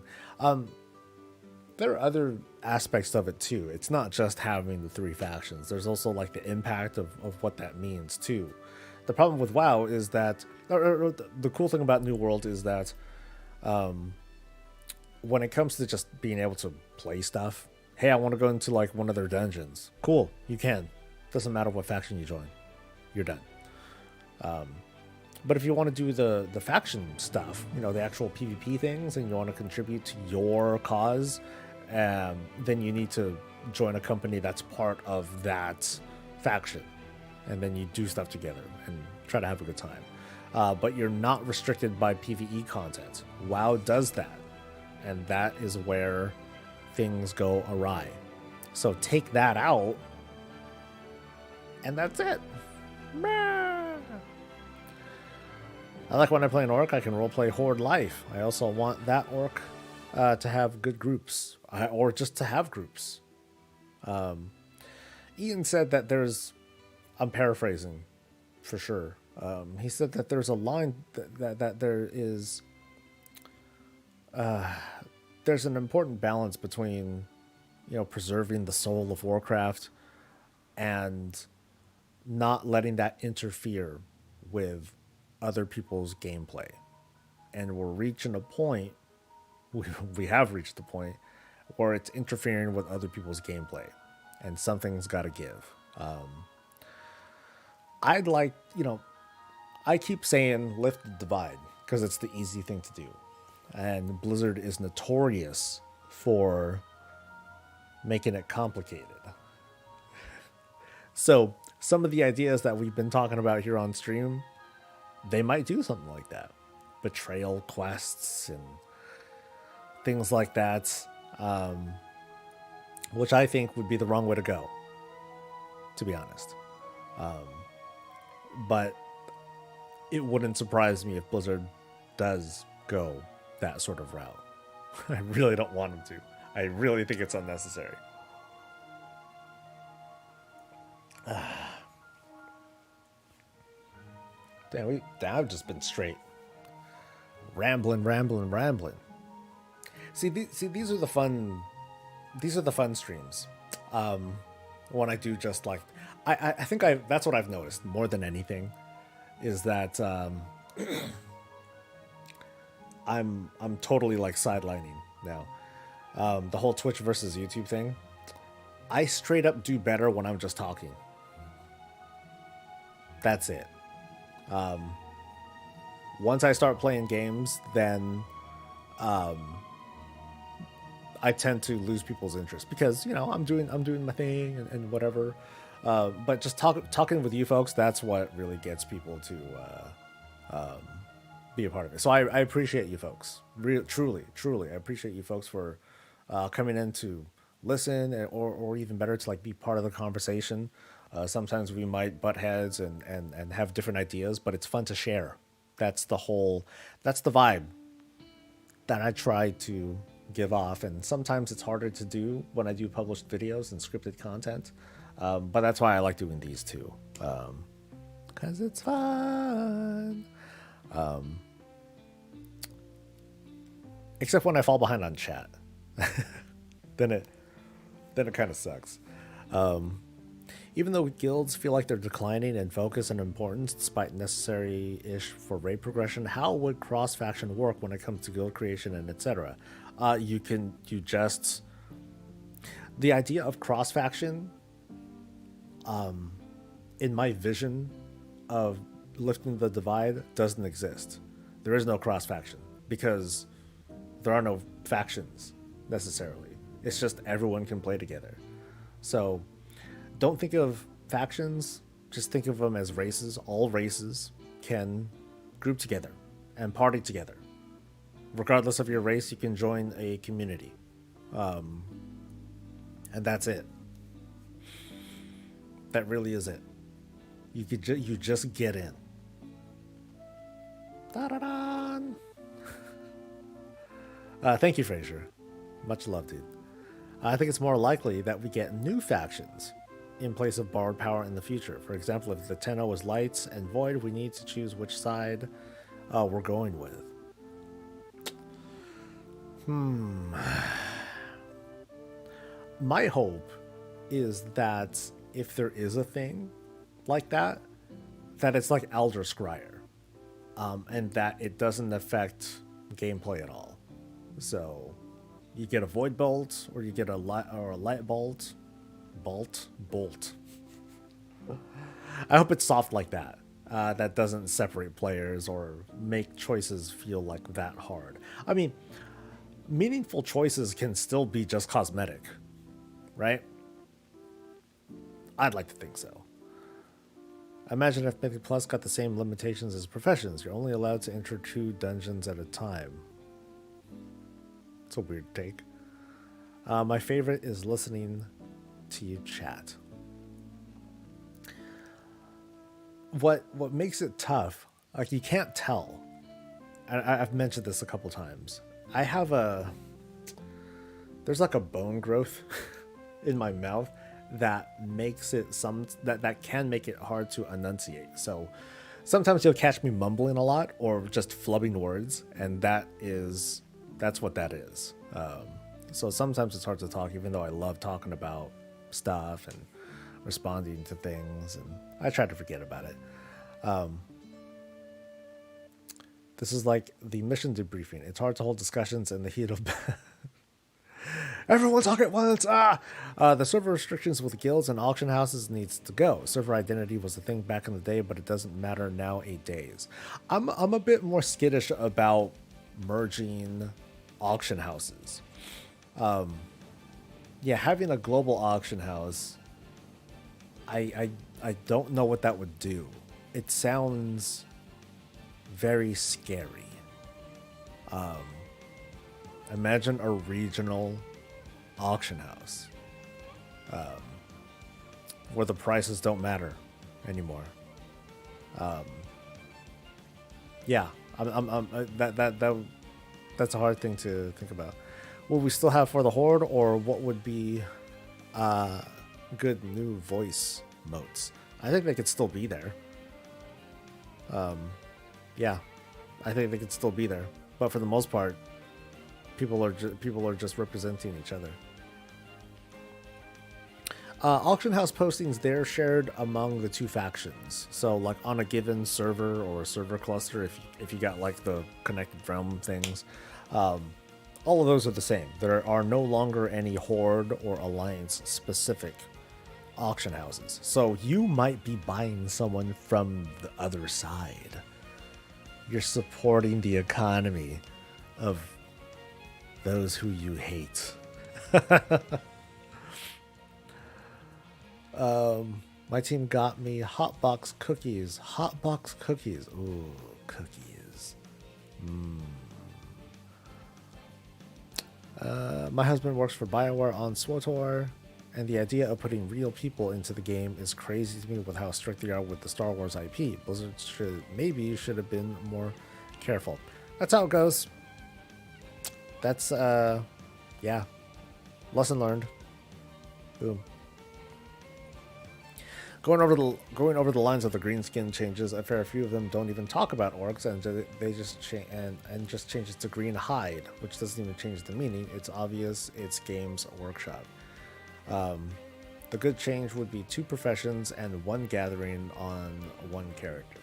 There are other aspects of it too. It's not just having the 3 factions. There's also like the impact of what that means too. The problem with WoW is that, or the cool thing about New World is that when it comes to just being able to play stuff, hey, I want to go into like one of their dungeons. Cool, you can. Doesn't matter what faction you join. You're done. But if you want to do the faction stuff, the actual PvP things, and you want to contribute to your cause, then you need to join a company that's part of that faction. And then you do stuff together and try to have a good time. But you're not restricted by PvE content. WoW does that. And that is where things go awry. So take that out, and that's it. I like when I play an orc, I can roleplay Horde life. I also want that orc to have good groups, or just to have groups. Ian said that I'm paraphrasing for sure. He said that there's a line that there is... there's an important balance between, preserving the soul of Warcraft and not letting that interfere with other people's gameplay. And we're reaching a point, we have reached a point where it's interfering with other people's gameplay, and something's got to give. I'd like, I keep saying lift the divide because it's the easy thing to do. And Blizzard is notorious for making it complicated. So some of the ideas that we've been talking about here on stream, they might do something like that. Betrayal quests and things like that, which I think would be the wrong way to go, to be honest. But it wouldn't surprise me if Blizzard does go that sort of route. I really don't want them to. I really think it's unnecessary. Damn, I've just been straight rambling. See, these are the fun streams. When I do just like, I think that's what I've noticed more than anything, is that I'm totally like sidelining now. The whole Twitch versus YouTube thing. I straight up do better when I'm just talking. That's it. Once I start playing games, then I tend to lose people's interest because I'm doing my thing and whatever. But just talking with you folks, that's what really gets people to be a part of it. So I appreciate you folks. Truly, I appreciate you folks for coming in to listen, or even better, to like be part of the conversation. Sometimes we might butt heads and have different ideas, but it's fun to share. That's the vibe that I try to give off. And sometimes it's harder to do when I do published videos and scripted content. But that's why I like doing these too. Because it's fun. Except when I fall behind on chat. then it then it kind of sucks. Even though guilds feel like they're declining in focus and importance despite necessary-ish for raid progression, how would cross-faction work when it comes to guild creation and etc.? The idea of cross-faction, in my vision of lifting the divide, doesn't exist. There is no cross-faction because there are no factions necessarily. It's just everyone can play together. So don't think of factions, just think of them as races. All races can group together and party together. Regardless of your race, you can join a community. And that's it. That really is it. You just get in. Da-da-da! Thank you, Fraser. Much love, dude. I think it's more likely that we get new factions in place of borrowed power in the future. For example, if the Tenno is lights and void, we need to choose which side we're going with. My hope is that if there is a thing like that, that it's like Elder Scryer, and that it doesn't affect gameplay at all. So you get a void bolt, or you get a light bolt. I hope it's soft like that. That doesn't separate players or make choices feel like that hard. I mean, meaningful choices can still be just cosmetic, right? I'd like to think so. Imagine if Mythic Plus got the same limitations as Professions. You're only allowed to enter 2 dungeons at a time. It's a weird take. My favorite is listening to you chat. What makes it tough, like, you can't tell. I've mentioned this a couple times. There's like a bone growth in my mouth that makes it that can make it hard to enunciate. So sometimes you'll catch me mumbling a lot or just flubbing words, and that's what that is. So sometimes it's hard to talk, even though I love talking about stuff and responding to things, and I try to forget about it. This is like the mission debriefing. It's hard to hold discussions in the heat of everyone talk at once. The server restrictions with guilds and auction houses needs to go. Server identity was a thing back in the day, but it doesn't matter nowadays. I'm a bit more skittish about merging auction houses. Having a global auction house, I don't know what that would do. It sounds very scary. Imagine a regional auction house where the prices don't matter anymore. That's a hard thing to think about. Will we still have For the Horde, or what would be good new voice motes? I think they could still be there. I think they could still be there, but for the most part, people are just representing each other. Auction house postings, they're shared among the 2 factions. So like on a given server or a server cluster, if you got like the Connected Realm things, all of those are the same. There are no longer any Horde or Alliance specific auction houses. So you might be buying someone from the other side. You're supporting the economy of those who you hate. My team got me Hotbox cookies. Hotbox cookies. Ooh, cookies. My husband works for BioWare on SWTOR, and the idea of putting real people into the game is crazy to me with how strict they are with the Star Wars IP. Blizzard should have been more careful. That's how it goes. That's yeah. Lesson learned. Boom. Going over the lines of the green skin changes, a fair few of them don't even talk about orcs, and they just just change it to green hide, which doesn't even change the meaning. It's obvious. It's Games Workshop. The good change would be 2 professions and 1 gathering on 1 character.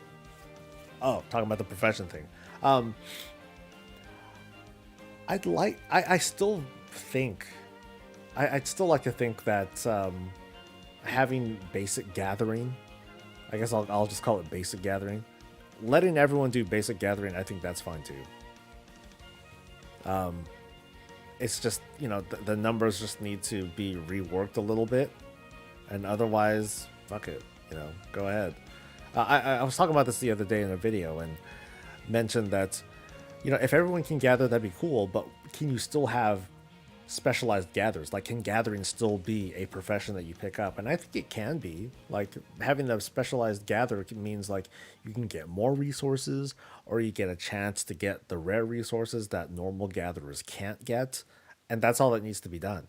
Oh, talking about the profession thing. I still think, I'd still like to think that having basic gathering, I guess I'll just call it basic gathering. Letting everyone do basic gathering, I think that's fine too. It's just, the numbers just need to be reworked a little bit, and otherwise, fuck it, go ahead. I was talking about this the other day in a video and mentioned that, if everyone can gather, that'd be cool, but can you still have specialized gatherers? Like, can gathering still be a profession that you pick up? And I think it can be. Like, having a specialized gatherer means like you can get more resources, or you get a chance to get the rare resources that normal gatherers can't get, and that's all that needs to be done.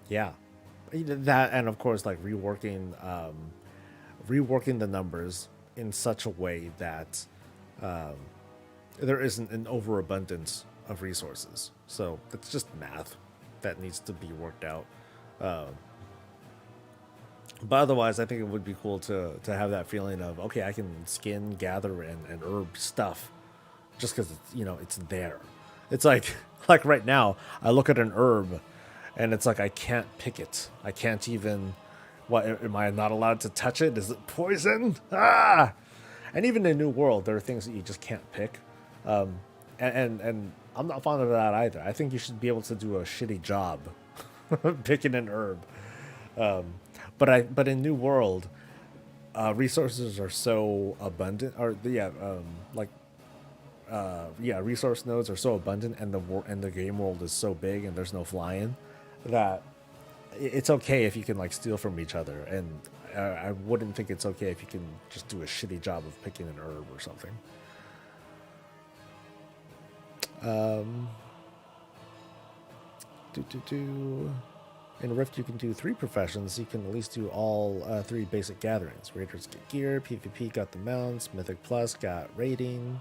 Yeah, that, and of course, like reworking the numbers in such a way that there isn't an overabundance of resources. So it's just math that needs to be worked out. But otherwise, I think it would be cool to have that feeling of, okay, I can skin, gather, and herb stuff just because it's there. It's like like right now, I look at an herb, and it's like I can't pick it. I can't even. What, am I not allowed to touch it? Is it poison? Ah! And even in New World, there are things that you just can't pick. And I'm not fond of that either. I think you should be able to do a shitty job picking an herb. But in New World, resources are so abundant, or resource nodes are so abundant, and the game world is so big, and there's no flying, that it's okay if you can like steal from each other, and I wouldn't think it's okay if you can just do a shitty job of picking an herb or something. In Rift, you can do 3 professions. You can at least do all 3 basic gatherings. Raiders get gear, PvP got the mounts, Mythic Plus got raiding.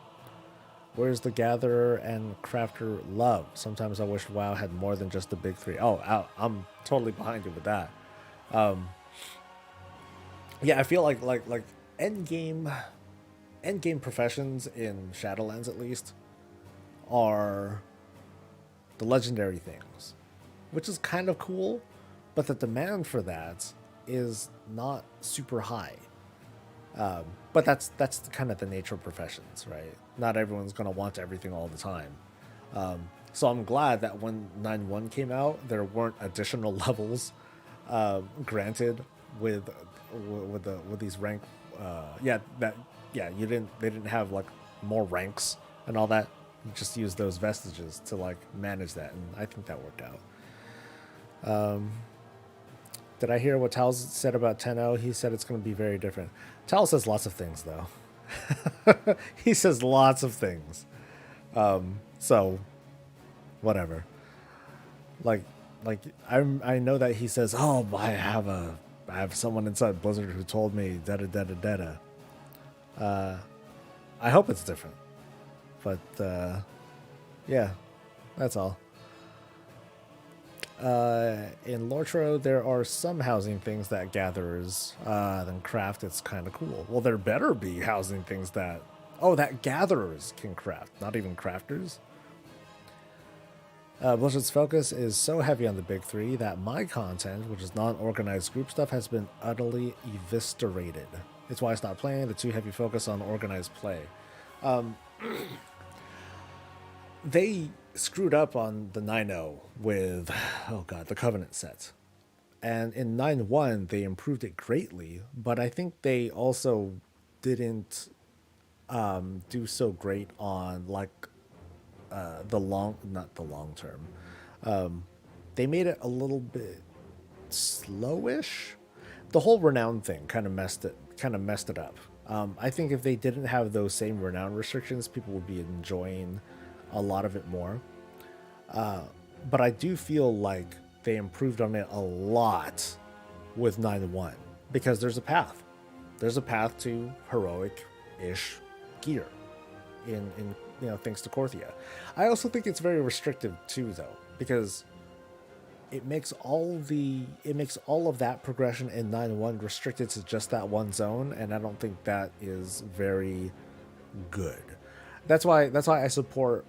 Where's the Gatherer and Crafter love? Sometimes I wish WoW had more than just the big 3. Oh, I'm totally behind you with that. Yeah, I feel like end game professions in Shadowlands, at least, are the legendary things, which is kind of cool, but the demand for that is not super high. But that's kind of the nature of professions, right? Not everyone's going to want everything all the time. So I'm glad that when 9.1 came out, there weren't additional levels granted with these rank. They didn't have like more ranks and all that. You just used those vestiges to like manage that, and I think that worked out. Did I hear what Tal said about 10.0? He said it's going to be very different. Tal says lots of things, though. He says lots of things. So, whatever. Like I know that he says, "Oh, I have someone inside Blizzard who told me da da da da da." I hope it's different, but yeah, that's all. In Lortro, there are some housing things that gatherers than craft. It's kind of cool. Well, there better be housing things that gatherers can craft, not even crafters. Blizzard's focus is so heavy on the big 3 that my content, which is non-organized group stuff, has been utterly eviscerated. It's why I stopped playing. The too heavy focus on organized play. They screwed up on the 9.0 with, the Covenant set. And in 9.1, they improved it greatly, but I think they also didn't do so great on like the long, not the long term. They made it a little bit slowish. The whole renown thing kind of messed it up. I think if they didn't have those same renown restrictions, people would be enjoying a lot of it more. But I do feel like they improved on it a lot with 9-1 because there's a path. There's a path to heroic-ish gear in thanks to Korthia. I also think it's very restrictive too though because it makes all of that progression in 9-1 restricted to just that one zone, and I don't think that is very good. That's why I support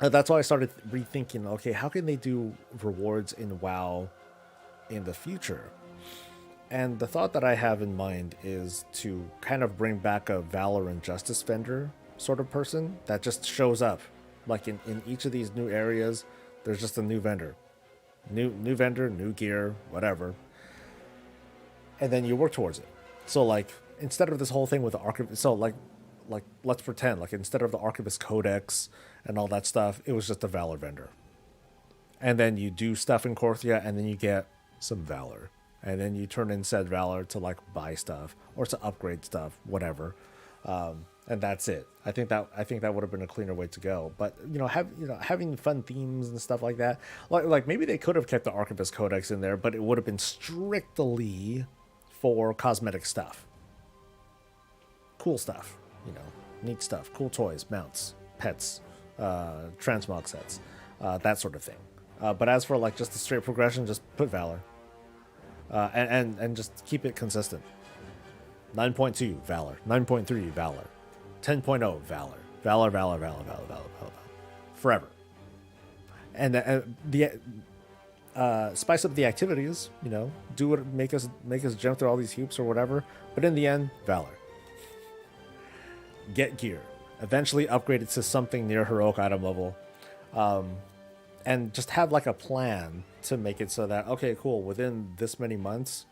that's why I started rethinking, okay, how can they do rewards in WoW in the future? And the thought that I have in mind is to kind of bring back a Valor and Justice vendor sort of person that just shows up. Like in each of these new areas, there's just a new vendor. New vendor, new gear, whatever. And then you work towards it. So like instead of this whole thing with the archivist, so like let's pretend like instead of the archivist codex and all that stuff, it was just a Valor vendor. And then you do stuff in Korthia, and then you get some Valor, and then you turn in said Valor to like buy stuff or to upgrade stuff, whatever, and that's it. I think that would have been a cleaner way to go. But having fun themes and stuff like that, like maybe they could have kept the Archivist Codex in there, but it would have been strictly for cosmetic stuff, cool stuff, neat stuff, cool toys, mounts, pets, transmog sets, that sort of thing. But as for like just the straight progression, just put Valor, and just keep it consistent. 9.2 Valor, 9.3 Valor, 10.0 Valor, Valor, Valor, Valor, Valor, Valor, Valor, forever. And the spice up the activities, do it, make us jump through all these hoops or whatever. But in the end, Valor. Get gear, eventually upgrade it to something near heroic item level, and just have like a plan to make it so that, okay, cool, within this many months,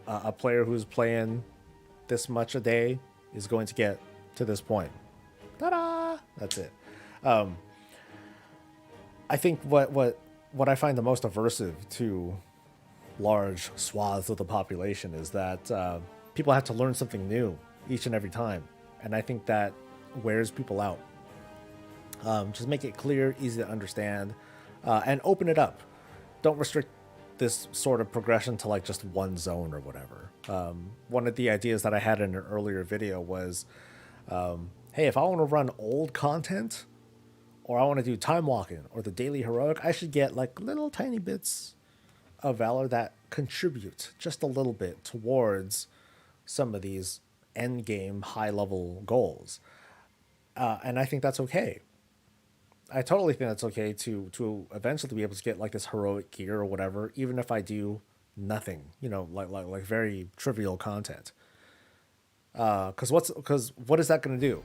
a player who's playing this much a day is going to get to this point. Ta-da! That's it. I think what I find the most aversive to large swaths of the population is that people have to learn something new each and every time, and I think that wears people out. Just make it clear, easy to understand, and open it up. Don't restrict this sort of progression to like just one zone or whatever. One of the ideas that I had in an earlier video was, hey, if I want to run old content, or I want to do time walking or the daily heroic, I should get like little tiny bits of Valor that contribute just a little bit towards some of these end game high level goals. And I think that's okay. I totally think that's okay to eventually be able to get like this heroic gear or whatever, even if I do nothing, like very trivial content. Because what is that going to do?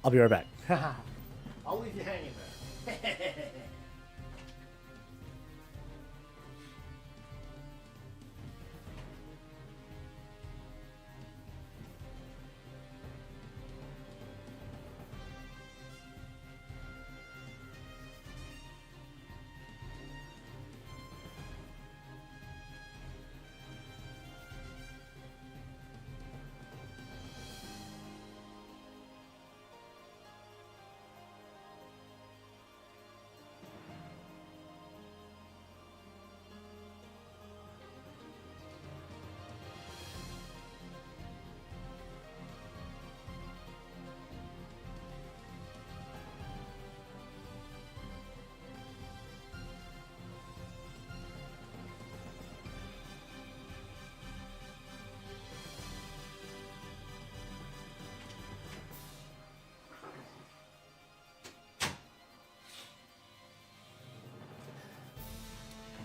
I'll be right back. I'll leave you hanging there.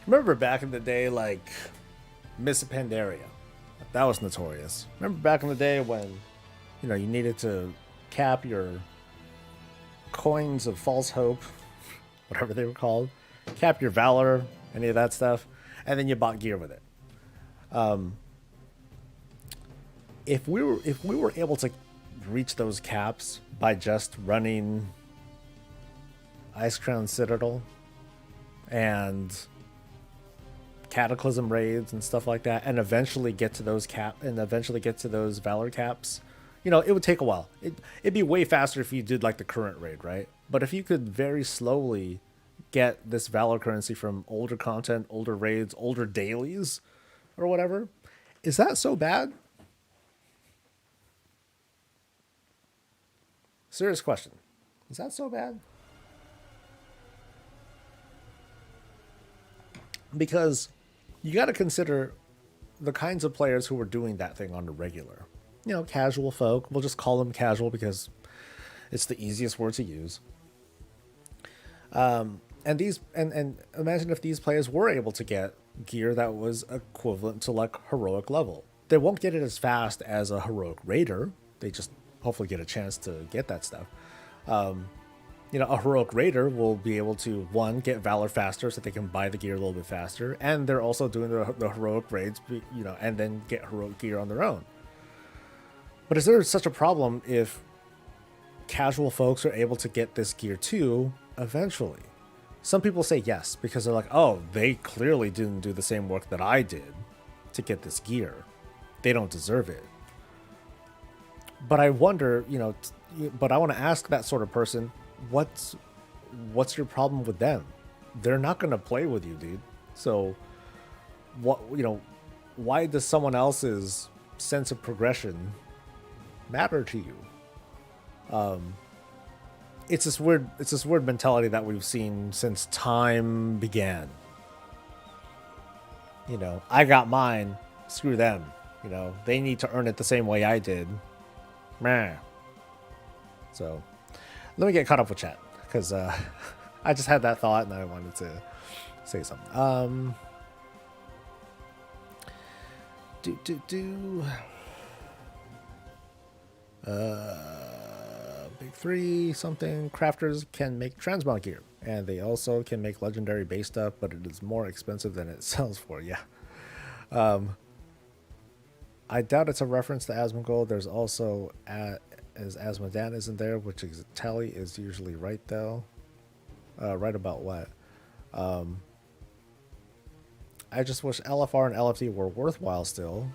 Remember back in the day, like Miss Pandaria, that was notorious. Remember back in the day when, you needed to cap your coins of false hope, whatever they were called, cap your Valor, any of that stuff, and then you bought gear with it. if we were able to reach those caps by just running Icecrown Citadel and Cataclysm raids and stuff like that, and eventually get to those Valor caps, it would take a while. It'd be way faster if you did like the current raid, right? But if you could very slowly get this Valor currency from older content, older raids, older dailies, or whatever, is that so bad? Serious question. Is that so bad? Because you got to consider the kinds of players who were doing that thing on the regular. Casual folk. We'll just call them casual because it's the easiest word to use. And imagine if these players were able to get gear that was equivalent to like heroic level. They won't get it as fast as a heroic raider. They just hopefully get a chance to get that stuff. A heroic raider will be able to, one, get Valor faster so they can buy the gear a little bit faster, and they're also doing the heroic raids, and then get heroic gear on their own. But is there such a problem if casual folks are able to get this gear too eventually? Some people say yes, because they're like, oh, they clearly didn't do the same work that I did to get this gear. They don't deserve it. But I wonder, but I want to ask that sort of person, what's your problem with them? They're not going to play with you, dude. So why does someone else's sense of progression matter to you? It's this weird mentality that we've seen since time began. I got mine, screw them. They need to earn it the same way I did. Meh. So let me get caught up with chat, because I just had that thought and I wanted to say something. Big three something. Crafters can make transmog gear, and they also can make legendary base stuff, but it is more expensive than it sells for. Yeah. I doubt it's a reference to Asmongold. There's also as Asmodan isn't there, which is Tally is usually right though. Right about what? I just wish LFR and LFD were worthwhile still.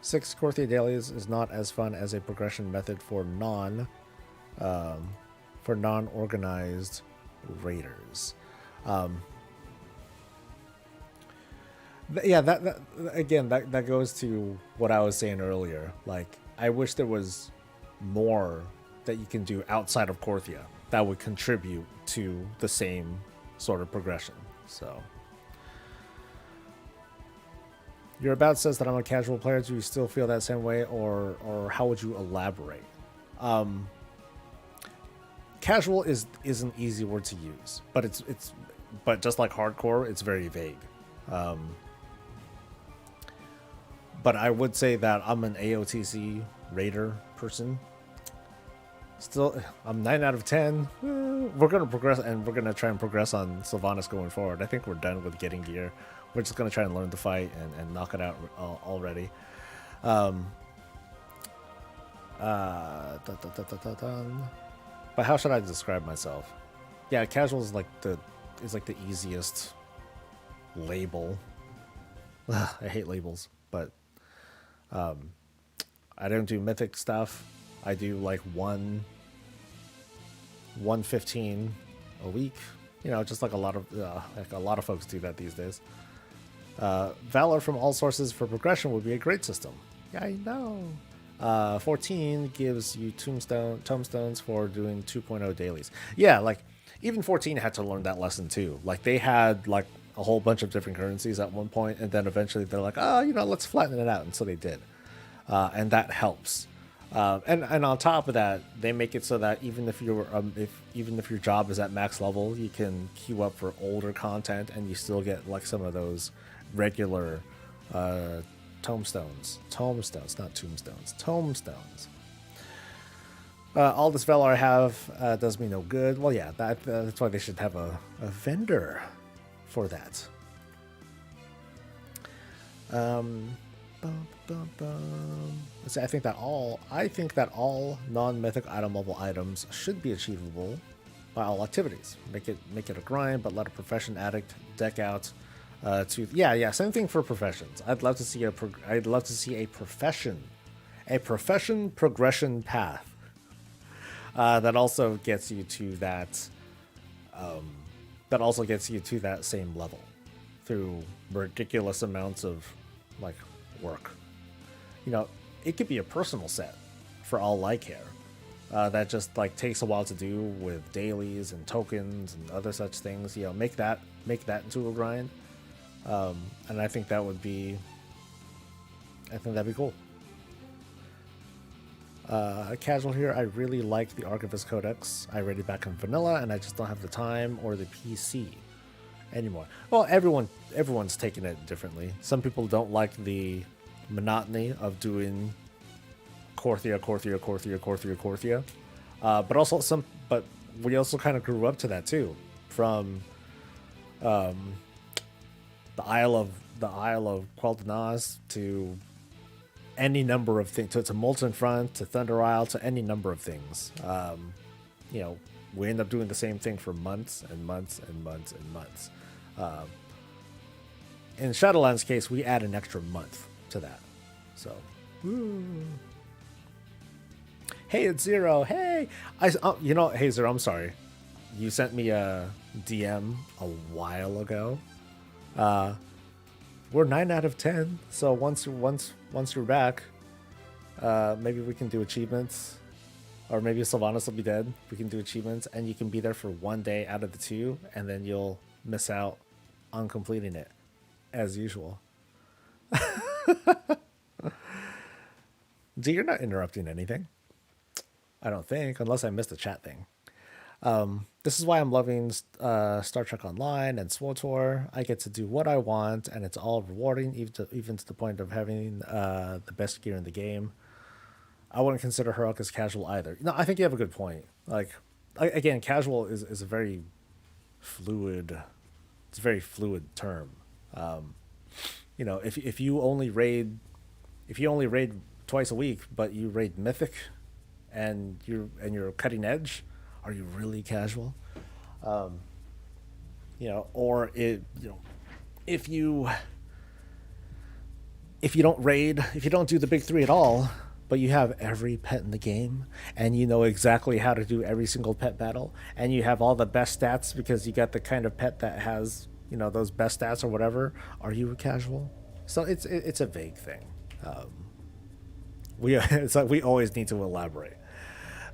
6 Korthia dailies is not as fun as a progression method for non-organized raiders. That goes to what I was saying earlier. Like, I wish there was more that you can do outside of Korthia that would contribute to the same sort of progression. So, your about says that I'm a casual player. Do you still feel that same way, or how would you elaborate? Casual is an easy word to use, but but just like hardcore, it's very vague. But I would say that I'm an AOTC raider person. Still, I'm 9 out of 10. We're going to progress, and we're going to try and progress on Sylvanas going forward. I think we're done with getting gear. We're just going to try and learn to fight and knock it out already. But how should I describe myself? Yeah, casual is like the easiest label. Ugh, I hate labels, but I don't do mythic stuff. I do like 115 a week. Just like a lot of folks do that these days. Valor from all sources for progression would be a great system. Yeah, I know. 14 gives you tombstones for doing 2.0 dailies. Yeah, like even 14 had to learn that lesson too. Like they had like a whole bunch of different currencies at one point, and then eventually they're like, let's flatten it out, and so they did, and that helps. And on top of that, they make it so that even if your job is at max level, you can queue up for older content, and you still get like some of those regular tombstones, not tombstones, tombstones. All this Valor I have does me no good. Well, yeah, that's why they should have a vendor for that. Bum, bum, bum. Let's see, I think that all non-mythic item level items should be achievable by all activities. Make it a grind, but let a profession addict deck out to yeah. Same thing for professions. I'd love to see a profession progression path that also gets you to that same level through ridiculous amounts of like work. You know, it could be a personal set for all I care. That just like takes a while to do with dailies and tokens and other such things. You know, make that into a grind, and I think that'd be cool. Casual here. I really like the Archivist Codex. I read it back in vanilla, and I just don't have the time or the PC anymore. Well, everyone's taking it differently. Some people don't like the monotony of doing Korthia. But we also kind of grew up to that too, from the Isle of Quel'Danaz to any number of things, to Molten Front, to Thunder Isle, to any number of things. You know, we end up doing the same thing for months and months and months and months. In Shadowlands' case, we add an extra month to that. So, hey, it's Zero. Hey, hey Zero. I'm sorry. You sent me a DM a while ago. We're 9 out of 10. So once you're back, maybe we can do achievements, or maybe Sylvanas will be dead. We can do achievements, and you can be there for one day out of the 2, and then you'll miss out on completing it, as usual. D, you're not interrupting anything. I don't think, unless I missed the chat thing. This is why I'm loving Star Trek Online and SWTOR. I get to do what I want, and it's all rewarding, even to the point of having the best gear in the game. I wouldn't consider Heroic as casual either. No, I think you have a good point. Like, again, casual is a very fluid. It's a very fluid term. You know, if you only raid twice a week, but you raid Mythic, and you're cutting edge, are you really casual? You know, or if you if you don't do the big 3 at all, but you have every pet in the game, and you know exactly how to do every single pet battle, and you have all the best stats because you got the kind of pet that has, you know, those best stats or whatever, are you a casual? So it's a vague thing. It's like we always need to elaborate.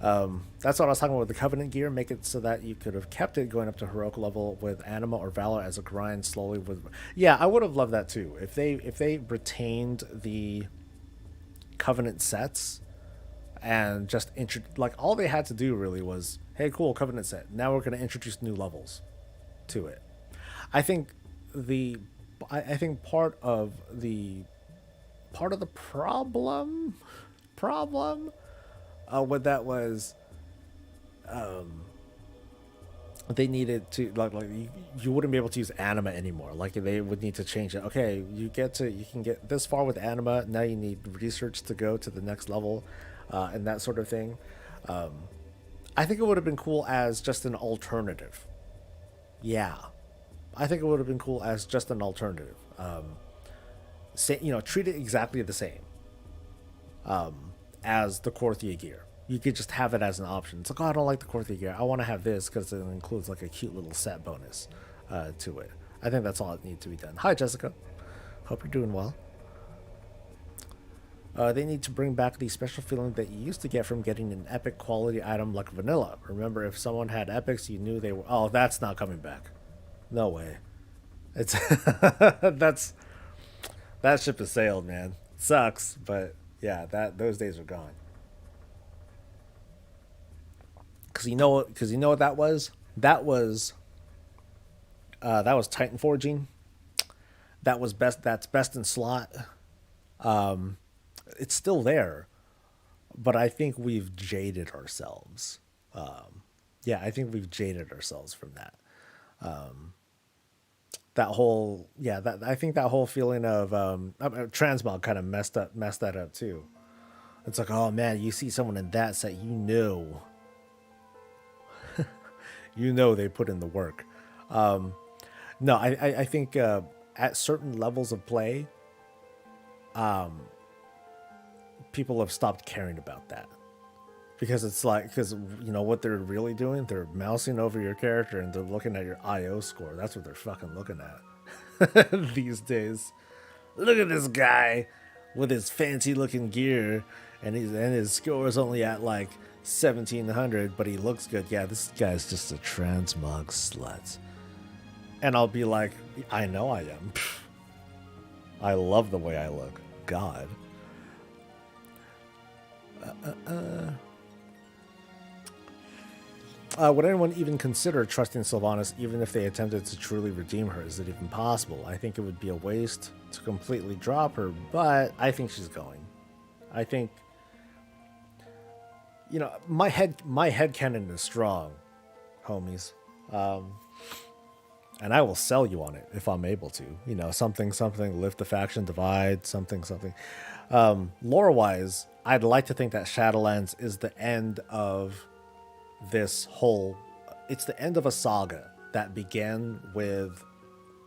That's what I was talking about with the Covenant gear. Make it so that you could have kept it going up to heroic level with Anima or Valor as a grind slowly. Yeah, I would have loved that too. If they retained the Covenant sets and just like all they had to do really was, hey, cool, Covenant set. Now we're going to introduce new levels to it. I think I think part of the problem what that was, they needed to you wouldn't be able to use Anima anymore. Like they would need to change it. Okay, you can get this far with Anima. Now you need research to go to the next level, and that sort of thing. I think it would have been cool as just an alternative. Yeah, I think it would have been cool as just an alternative. Treat it exactly the same as the Korthia gear. You could just have it as an option. It's like, oh, I don't like the Korthia gear. I want to have this because it includes like a cute little set bonus to it. I think that's all that needs to be done. Hi, Jessica. Hope you're doing well. They need to bring back the special feeling that you used to get from getting an epic quality item like vanilla. Remember, if someone had epics, you knew they were. Oh, that's not coming back. No way. It's that ship has sailed, man. Sucks, but yeah, those days are gone. Because you know what that was. That was Titan forging. That was best. That's best in slot. It's still there, but I think we've jaded ourselves. Yeah, I think we've jaded ourselves from that. that whole that I think that whole feeling of transmog kind of messed that up too. It's like, oh man, you see someone in that set, you know they put in the work. No, I think at certain levels of play, people have stopped caring about that because it's like because you know what they're really doing, they're mousing over your character and they're looking at your IO score. That's what they're fucking looking at these days. Look at this guy with his fancy looking gear, and his score is only at like 1700, but he looks good. Yeah, this guy's just a transmog slut. And I'll be like, I know I am. I love the way I look. God. Would anyone even consider trusting Sylvanas even if they attempted to truly redeem her? Is it even possible? I think it would be a waste to completely drop her, but I think she's going. I think, you know, my head canon is strong, homies. And I will sell you on it if I'm able to. You know, something, lift the faction divide, something. Lore-wise, I'd like to think that Shadowlands is the end of this whole... It's the end of a saga that began with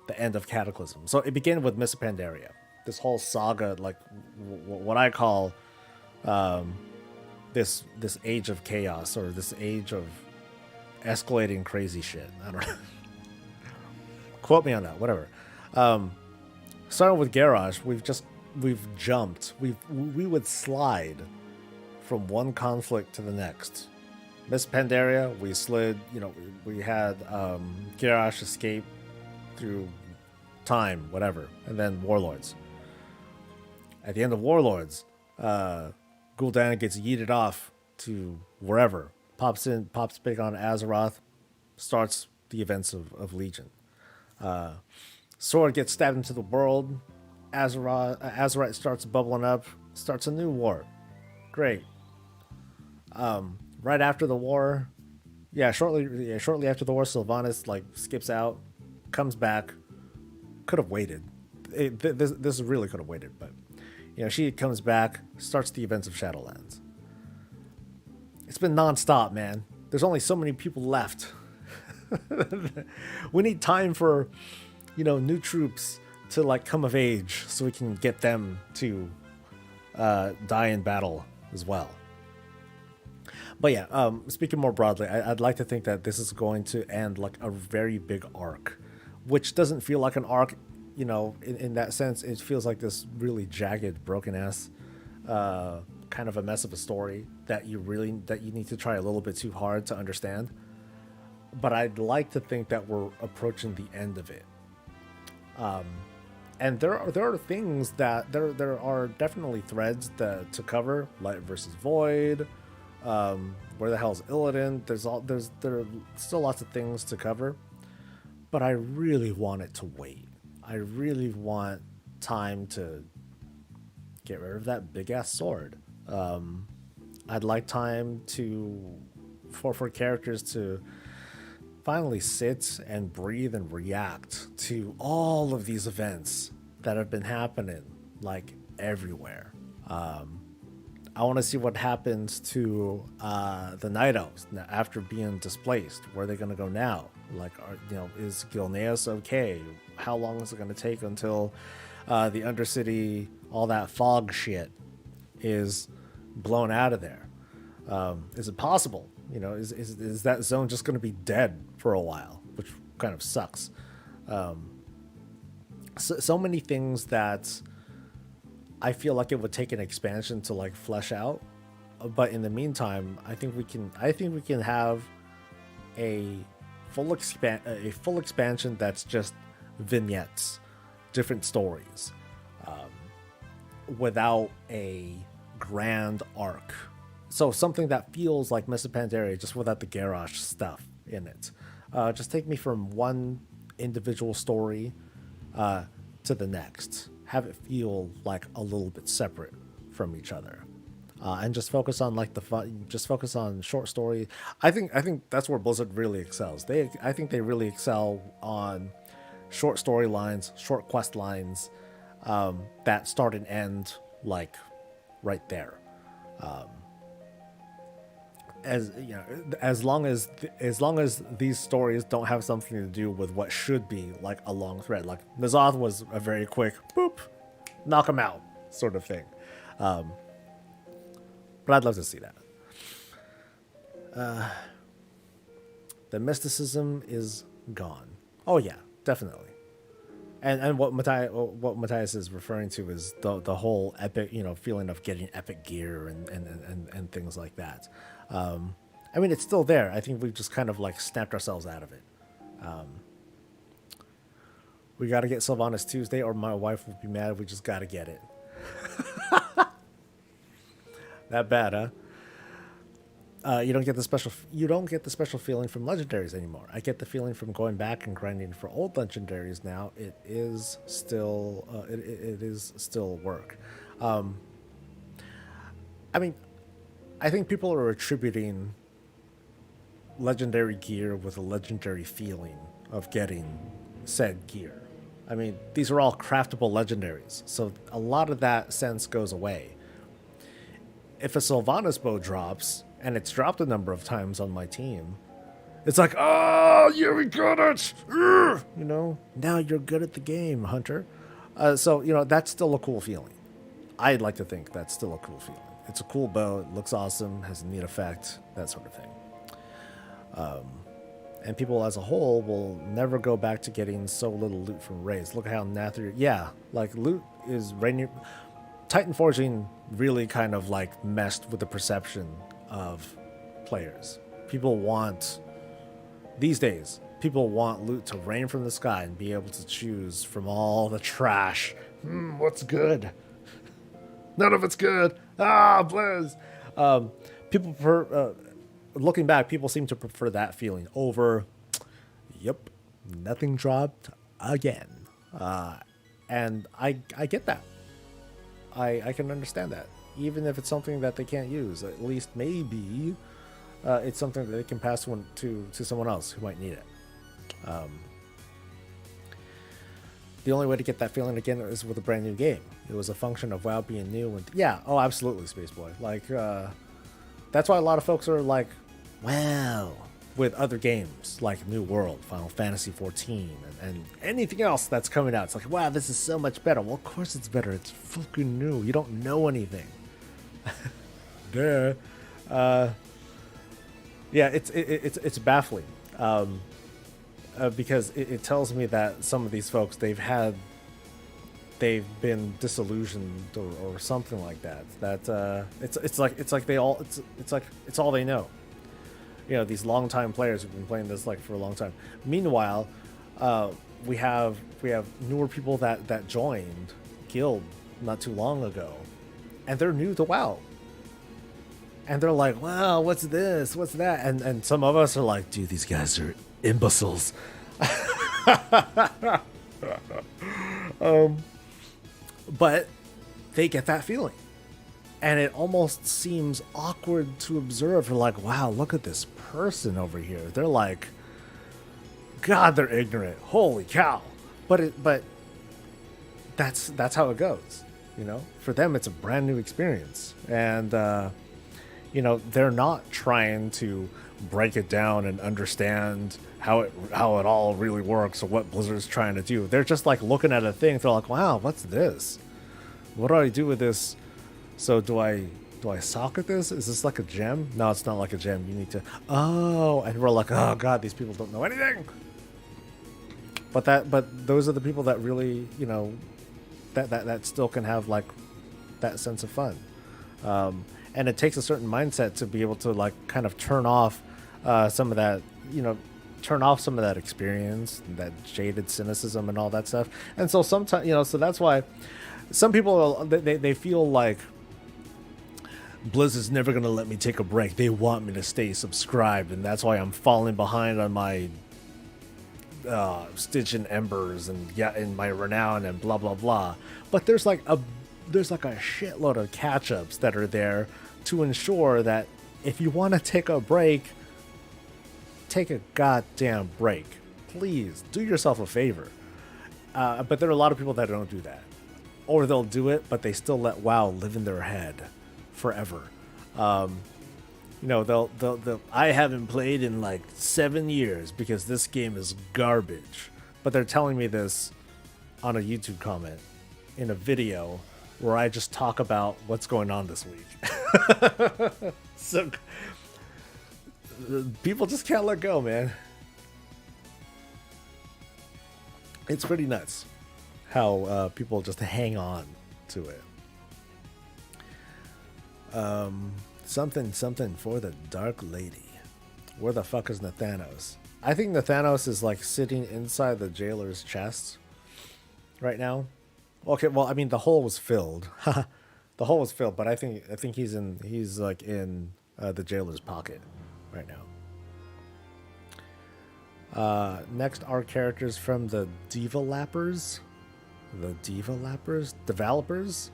the end of Cataclysm. So it began with Miss Pandaria. This whole saga, like what I call this age of chaos, or this age of escalating crazy shit. I don't know. Quote me on that, whatever. Starting with Garrosh, we've jumped. We would slide from one conflict to the next. Miss Pandaria, we slid, you know, we had Garrosh escape through time, whatever, and then Warlords. At the end of Warlords, Gul'dan gets yeeted off to wherever, pops big on Azeroth, starts the events of Legion. Sword gets stabbed into the world. Azeroth starts bubbling up, starts a new war. Great. Right after the war, shortly after the war, Sylvanas like skips out, comes back. Could have waited. This really could have waited, but you know, she comes back, starts the events of Shadowlands. It's been nonstop, man. There's only so many people left. We need time for, you know, new troops to like come of age so we can get them to die in battle as well. But yeah, speaking more broadly, I'd like to think that this is going to end like a very big arc, which doesn't feel like an arc, you know, in that sense. It feels like this really jagged, broken ass kind of a mess of a story that you need to try a little bit too hard to understand. But I'd like to think that we're approaching the end of it. And there are things that there are definitely threads to cover, Light versus Void. Where the hell's Illidan? There are still lots of things to cover, but I really want it to wait. I really want time to get rid of that big ass sword. I'd like time for characters to finally sit and breathe and react to all of these events that have been happening like everywhere. I want to see what happens to the Night Elves after being displaced. Where are they going to go now? Like, is Gilneas okay? How long is it going to take until the Undercity, all that fog shit, is blown out of there? Is it possible? You know, is that zone just going to be dead for a while, which kind of sucks. So many things that I feel like it would take an expansion to like flesh out, but in the meantime, I think we can have a full expansion that's just vignettes, different stories, without a grand arc. So something that feels like Miss Pandaria, just without the Garrosh stuff in it. Just take me from one individual story to the next. Have it feel like a little bit separate from each other, and just focus on like the fun. Just focus on short story. I think that's where Blizzard really excels. I think they really excel on short storylines, short quest lines that start and end like right there. As you know, as long as these stories don't have something to do with what should be like a long thread, like N'Zoth was a very quick boop, knock him out sort of thing. But I'd love to see that. The mysticism is gone. Oh yeah, definitely. And what Matthias is referring to is the whole epic, feeling of getting epic gear and things like that. I mean, it's still there. I think we've just kind of like snapped ourselves out of it. We got to get Sylvanas Tuesday, or my wife will be mad. We just got to get it. That bad, huh? You don't get the special feeling from legendaries anymore. I get the feeling from going back and grinding for old legendaries now. It is still it is still work. I mean, I think people are attributing legendary gear with a legendary feeling of getting said gear. I mean, these are all craftable legendaries, so a lot of that sense goes away. If a Sylvanas bow drops, and it's dropped a number of times on my team, it's like, oh, you got it! Now you're good at the game, Hunter. So, that's still a cool feeling. I'd like to think that's still a cool feeling. It's a cool bow, it looks awesome, has a neat effect, that sort of thing. And people as a whole will never go back to getting so little loot from raids. Look at how Nather, like loot is raining. Titan Forging really kind of like messed with the perception of players. These days, people want loot to rain from the sky and be able to choose from all the trash. What's good? None of it's good. Blizz. People prefer, looking back, people seem to prefer that feeling over, yep, nothing dropped again. And I get that. I can understand that. Even if it's something that they can't use, at least maybe it's something that they can pass to someone else who might need it. The only way to get that feeling again is with a brand new game. It was a function of WoW being new. And absolutely, Spaceboy. Like, that's why a lot of folks are like, wow, with other games like New World, Final Fantasy XIV, and anything else that's coming out. It's like, wow, this is so much better. Well, of course it's better. It's fucking new. You don't know anything. Duh. It's baffling. Because it tells me that some of these folks, they've been disillusioned or something like that. That it's all they know. These longtime players who've been playing this like for a long time. Meanwhile, we have newer people that joined Guild not too long ago, and they're new to WoW. And they're like, wow, what's this? What's that? And some of us are like, dude, these guys are imbeciles. But they get that feeling. And it almost seems awkward to observe. They're like, wow, look at this person over here. They're like, God, they're ignorant. Holy cow. But that's how it goes. For them, it's a brand new experience. And, they're not trying to break it down and understand how it all really works or what Blizzard's trying to do. They're just like looking at a thing. They're like, wow, what's this? What do I do with this? So do I socket this? Is this like a gem? No, it's not like a gem. You need to, and we're like, oh God, these people don't know anything. But those are the people that really, that still can have like that sense of fun. And it takes a certain mindset to be able to like kind of turn off some of that, turn off some of that experience, that jaded cynicism and all that stuff. And so sometimes, so that's why some people, they feel like Blizz is never going to let me take a break. They want me to stay subscribed, and that's why I'm falling behind on my Stitch and Embers and in my Renown and blah blah blah. But there's like a shitload of catch-ups that are there to ensure that if you want to take a break, take a goddamn break. Please do yourself a favor. But there are a lot of people that don't do that, or they'll do it, but they still let WoW live in their head forever. They'll I haven't played in like 7 years because this game is garbage. But they're telling me this on a YouTube comment in a video where I just talk about what's going on this week. So people just can't let go, man. It's pretty nuts how people just hang on to it. Something for the Dark Lady. Where the fuck is Nathanos? I think Nathanos is like sitting inside the jailer's chest right now. Okay, well, I mean the hole was filled. The hole was filled, but I think he's like in the jailer's pocket right now. Next are characters from the Developers. The Developers? Developers?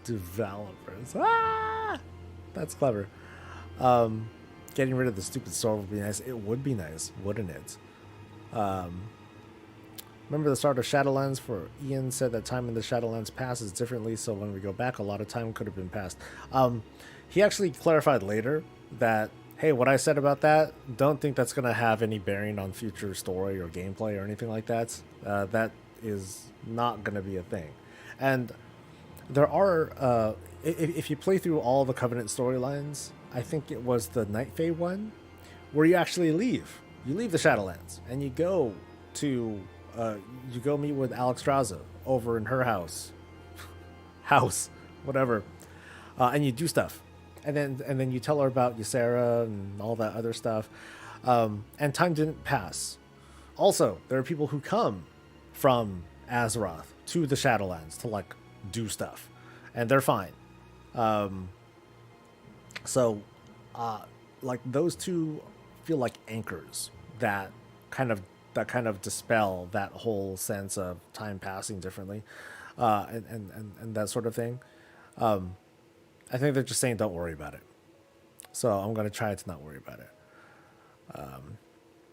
Developers. Ah! That's clever. Getting rid of the stupid sword would be nice. It would be nice, wouldn't it? Remember the start of Shadowlands, for Ian said that time in the Shadowlands passes differently, so when we go back, a lot of time could have been passed. He actually clarified later that, hey, what I said about that, don't think that's going to have any bearing on future story or gameplay or anything like that. That is not going to be a thing. And there are, if you play through all the Covenant storylines, I think it was the Night Fae one, where you actually leave. You leave the Shadowlands, and you go to, you go meet with Alexstrasza over in her house. Whatever. And you do stuff. And then you tell her about Ysera and all that other stuff. And time didn't pass. Also, there are people who come from Azeroth to the Shadowlands to like do stuff, and they're fine. So like those two feel like anchors that kind of dispel that whole sense of time passing differently, and that sort of thing. I think they're just saying don't worry about it. So I'm gonna try to not worry about it.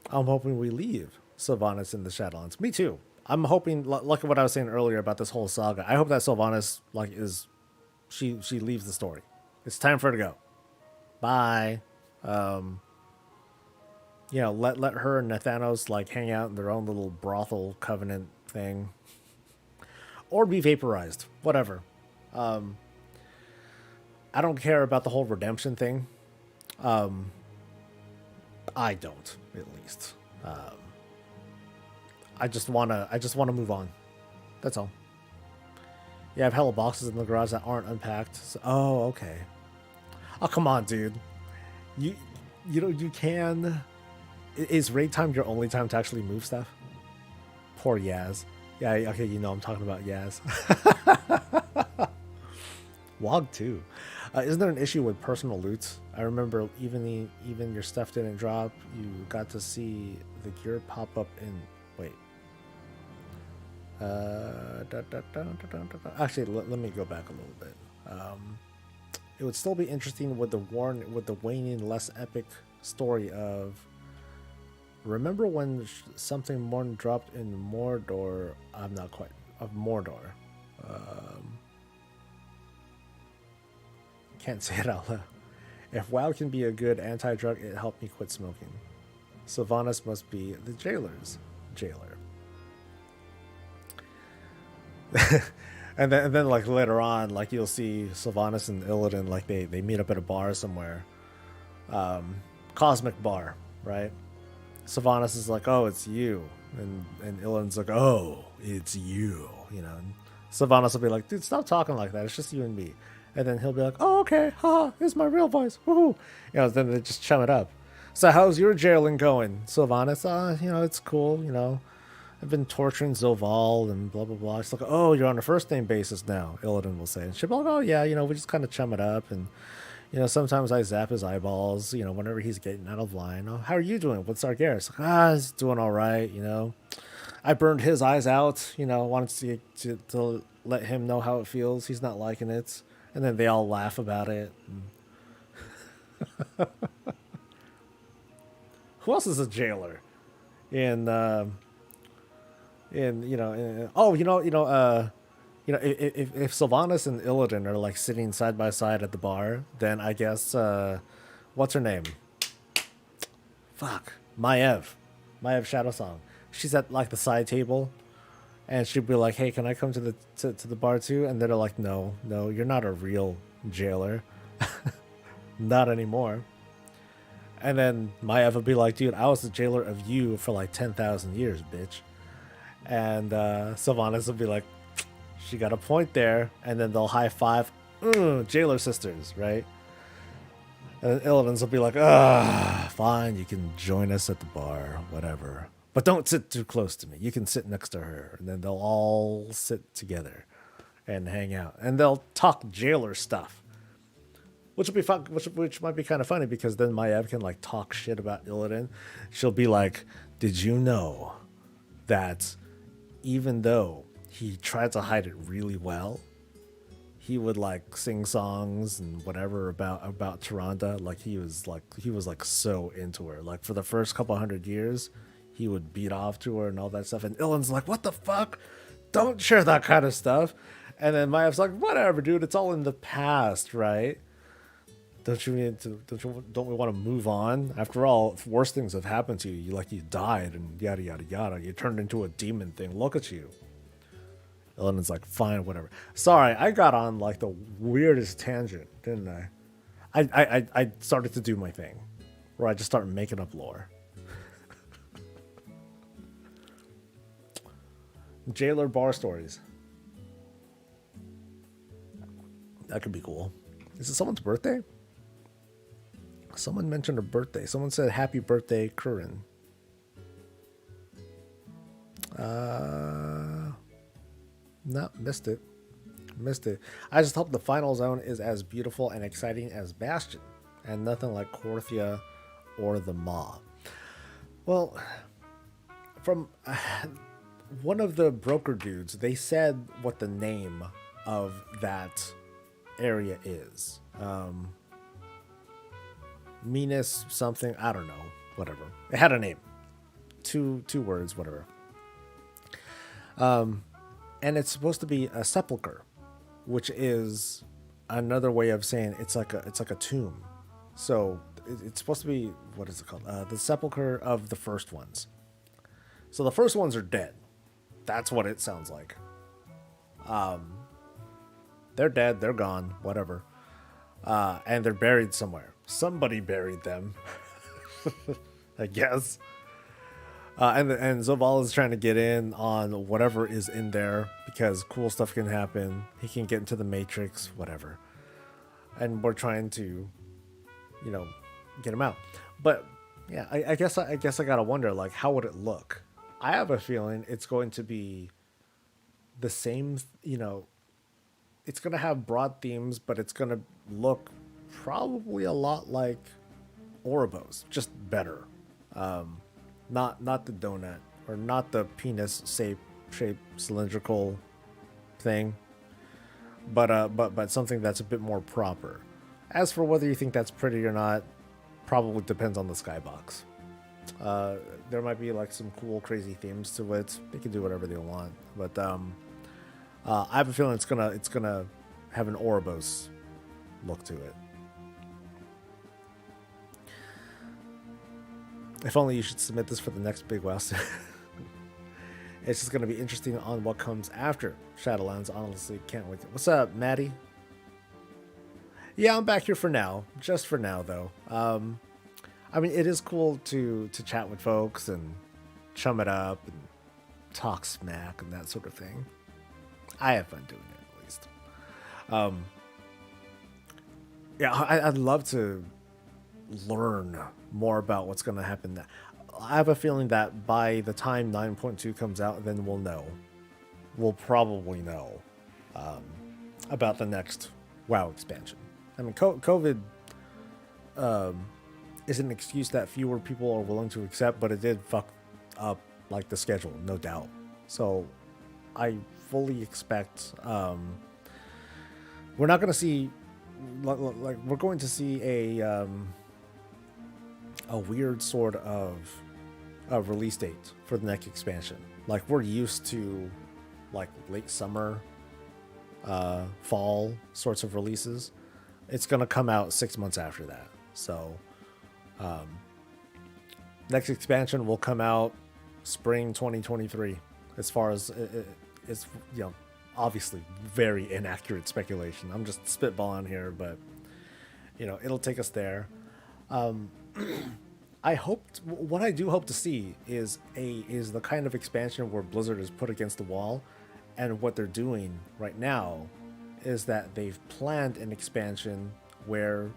I'm hoping we leave Sylvanas in the Shadowlands. Me too. I'm hoping, like what I was saying earlier about this whole saga. I hope that Sylvanas she leaves the story. It's time for her to go. Bye. Let her and Nathanos like hang out in their own little brothel covenant thing, or be vaporized. Whatever. I don't care about the whole redemption thing. I don't, at least. I just wanna move on. That's all. Yeah, I have hella boxes in the garage that aren't unpacked. So, oh, okay. Oh, come on, dude. You can. Is raid time your only time to actually move stuff? Poor Yaz. Yeah, okay, I'm talking about Yaz. Wog 2. Isn't there an issue with personal loot? I remember even your stuff didn't drop. You got to see the gear pop up in... Wait. Actually, let me go back a little bit. It would still be interesting with the waning, less epic story of... Remember when something more dropped in Mordor? I'm not quite... Of Mordor. Can't say it out loud. If WoW can be a good anti-drug, it helped me quit smoking. Sylvanas must be the jailer's jailer. and then like later on, like you'll see Sylvanas and Illidan, like they meet up at a bar somewhere. Cosmic bar, right? Sylvanas is like, oh, it's you. And Illidan's like, oh, it's you. And Sylvanas will be like, dude, stop talking like that. It's just you and me. And then he'll be like, oh, okay, here's my real voice. Woohoo. Then they just chum it up. So how's your jailing going, Sylvanas? It's cool, I've been torturing Zoval and blah, blah, blah. It's like, oh, you're on a first name basis now, Illidan will say. And she'll be like, oh, yeah, we just kind of chum it up. And, sometimes I zap his eyeballs, whenever he's getting out of line. Oh, how are you doing? What's Sargeras? Like, he's doing all right, I burned his eyes out, wanted to let him know how it feels. He's not liking it. And then they all laugh about it. Who else is a jailer in And if Sylvanas and Illidan are like sitting side by side at the bar, then I guess what's her name? Fuck, Maiev Shadow Song. She's at like the side table, and she'd be like, "Hey, can I come to the bar too?" And they're like, "No, no, you're not a real jailer, not anymore." And then Maiev would be like, "Dude, I was the jailer of you for like 10,000 years, bitch." And Sylvanas would be like, "She got a point there." And then they'll high five, jailer sisters, right? And Illidan's will be like, fine, you can join us at the bar, whatever. But don't sit too close to me. You can sit next to her. And then they'll all sit together and hang out. And they'll talk jailer stuff. Which will be fun, which might be kind of funny because then Maiev can like talk shit about Illidan. She'll be like, "Did you know that even though he tried to hide it really well, he would like sing songs and whatever about Tyrande. Like he was like so into her. Like for the first couple 100 years, he would beat off to her and all that stuff." And Illidan's like, "What the fuck? Don't share that kind of stuff." And then Maev's like, "Whatever, dude. It's all in the past, right? Don't we want to move on? After all, if worse things have happened to you, like you died and yada yada yada. You turned into a demon thing. Look at you." Ellen's like, "Fine, whatever." Sorry, I got on like the weirdest tangent, didn't I? I started to do my thing, where I just started making up lore. Jailer bar stories. That could be cool. Is it someone's birthday? Someone mentioned a birthday. Someone said, "Happy birthday, Curran." No, missed it. Missed it. I just hope the final zone is as beautiful and exciting as Bastion, and nothing like Korthia or the Maw. Well, from one of the broker dudes, they said what the name of that area is. Minas something, I don't know, whatever. It had a name. Two words, whatever. And it's supposed to be a sepulcher, which is another way of saying it's like a tomb. So it's supposed to be, what is it called? The sepulcher of the first ones. So the first ones are dead. That's what it sounds like. They're dead. They're gone. Whatever. And they're buried somewhere. Somebody buried them, I guess. And Zoval is trying to get in on whatever is in there because cool stuff can happen. He can get into the Matrix, whatever. And we're trying to, get him out. But yeah, I guess I gotta wonder, like, how would it look? I have a feeling it's going to be the same. It's gonna have broad themes, but it's gonna look probably a lot like Ouroboros, just better. Not the donut or not the penis shaped cylindrical thing, but something that's a bit more proper. As for whether you think that's pretty or not, probably depends on the skybox. There might be like some cool, crazy themes to it. They can do whatever they want, but I have a feeling it's gonna have an Ouroboros look to it. If only you should submit this for the next big WoW. It's just going to be interesting on what comes after Shadowlands. Honestly, can't wait. What's up, Maddie? Yeah, I'm back here for now. Just for now, though. I mean, it is cool to chat with folks and chum it up and talk smack and that sort of thing. I have fun doing it, at least. Yeah, I'd love to learn more about what's going to happen. I have a feeling that by the time 9.2 comes out, then we'll know. We'll probably know about the next WoW expansion. I mean, COVID is an excuse that fewer people are willing to accept, but it did fuck up like the schedule, no doubt. So I fully expect we're not going to see like we're going to see a weird sort of release date for the next expansion. Like we're used to like late summer, fall sorts of releases. It's gonna come out 6 months after that. So next expansion will come out spring 2023. As far as it's obviously very inaccurate speculation. I'm just spitballing here, but it'll take us there. What I do hope to see is the kind of expansion where Blizzard is put against the wall, and what they're doing right now is that they've planned an expansion where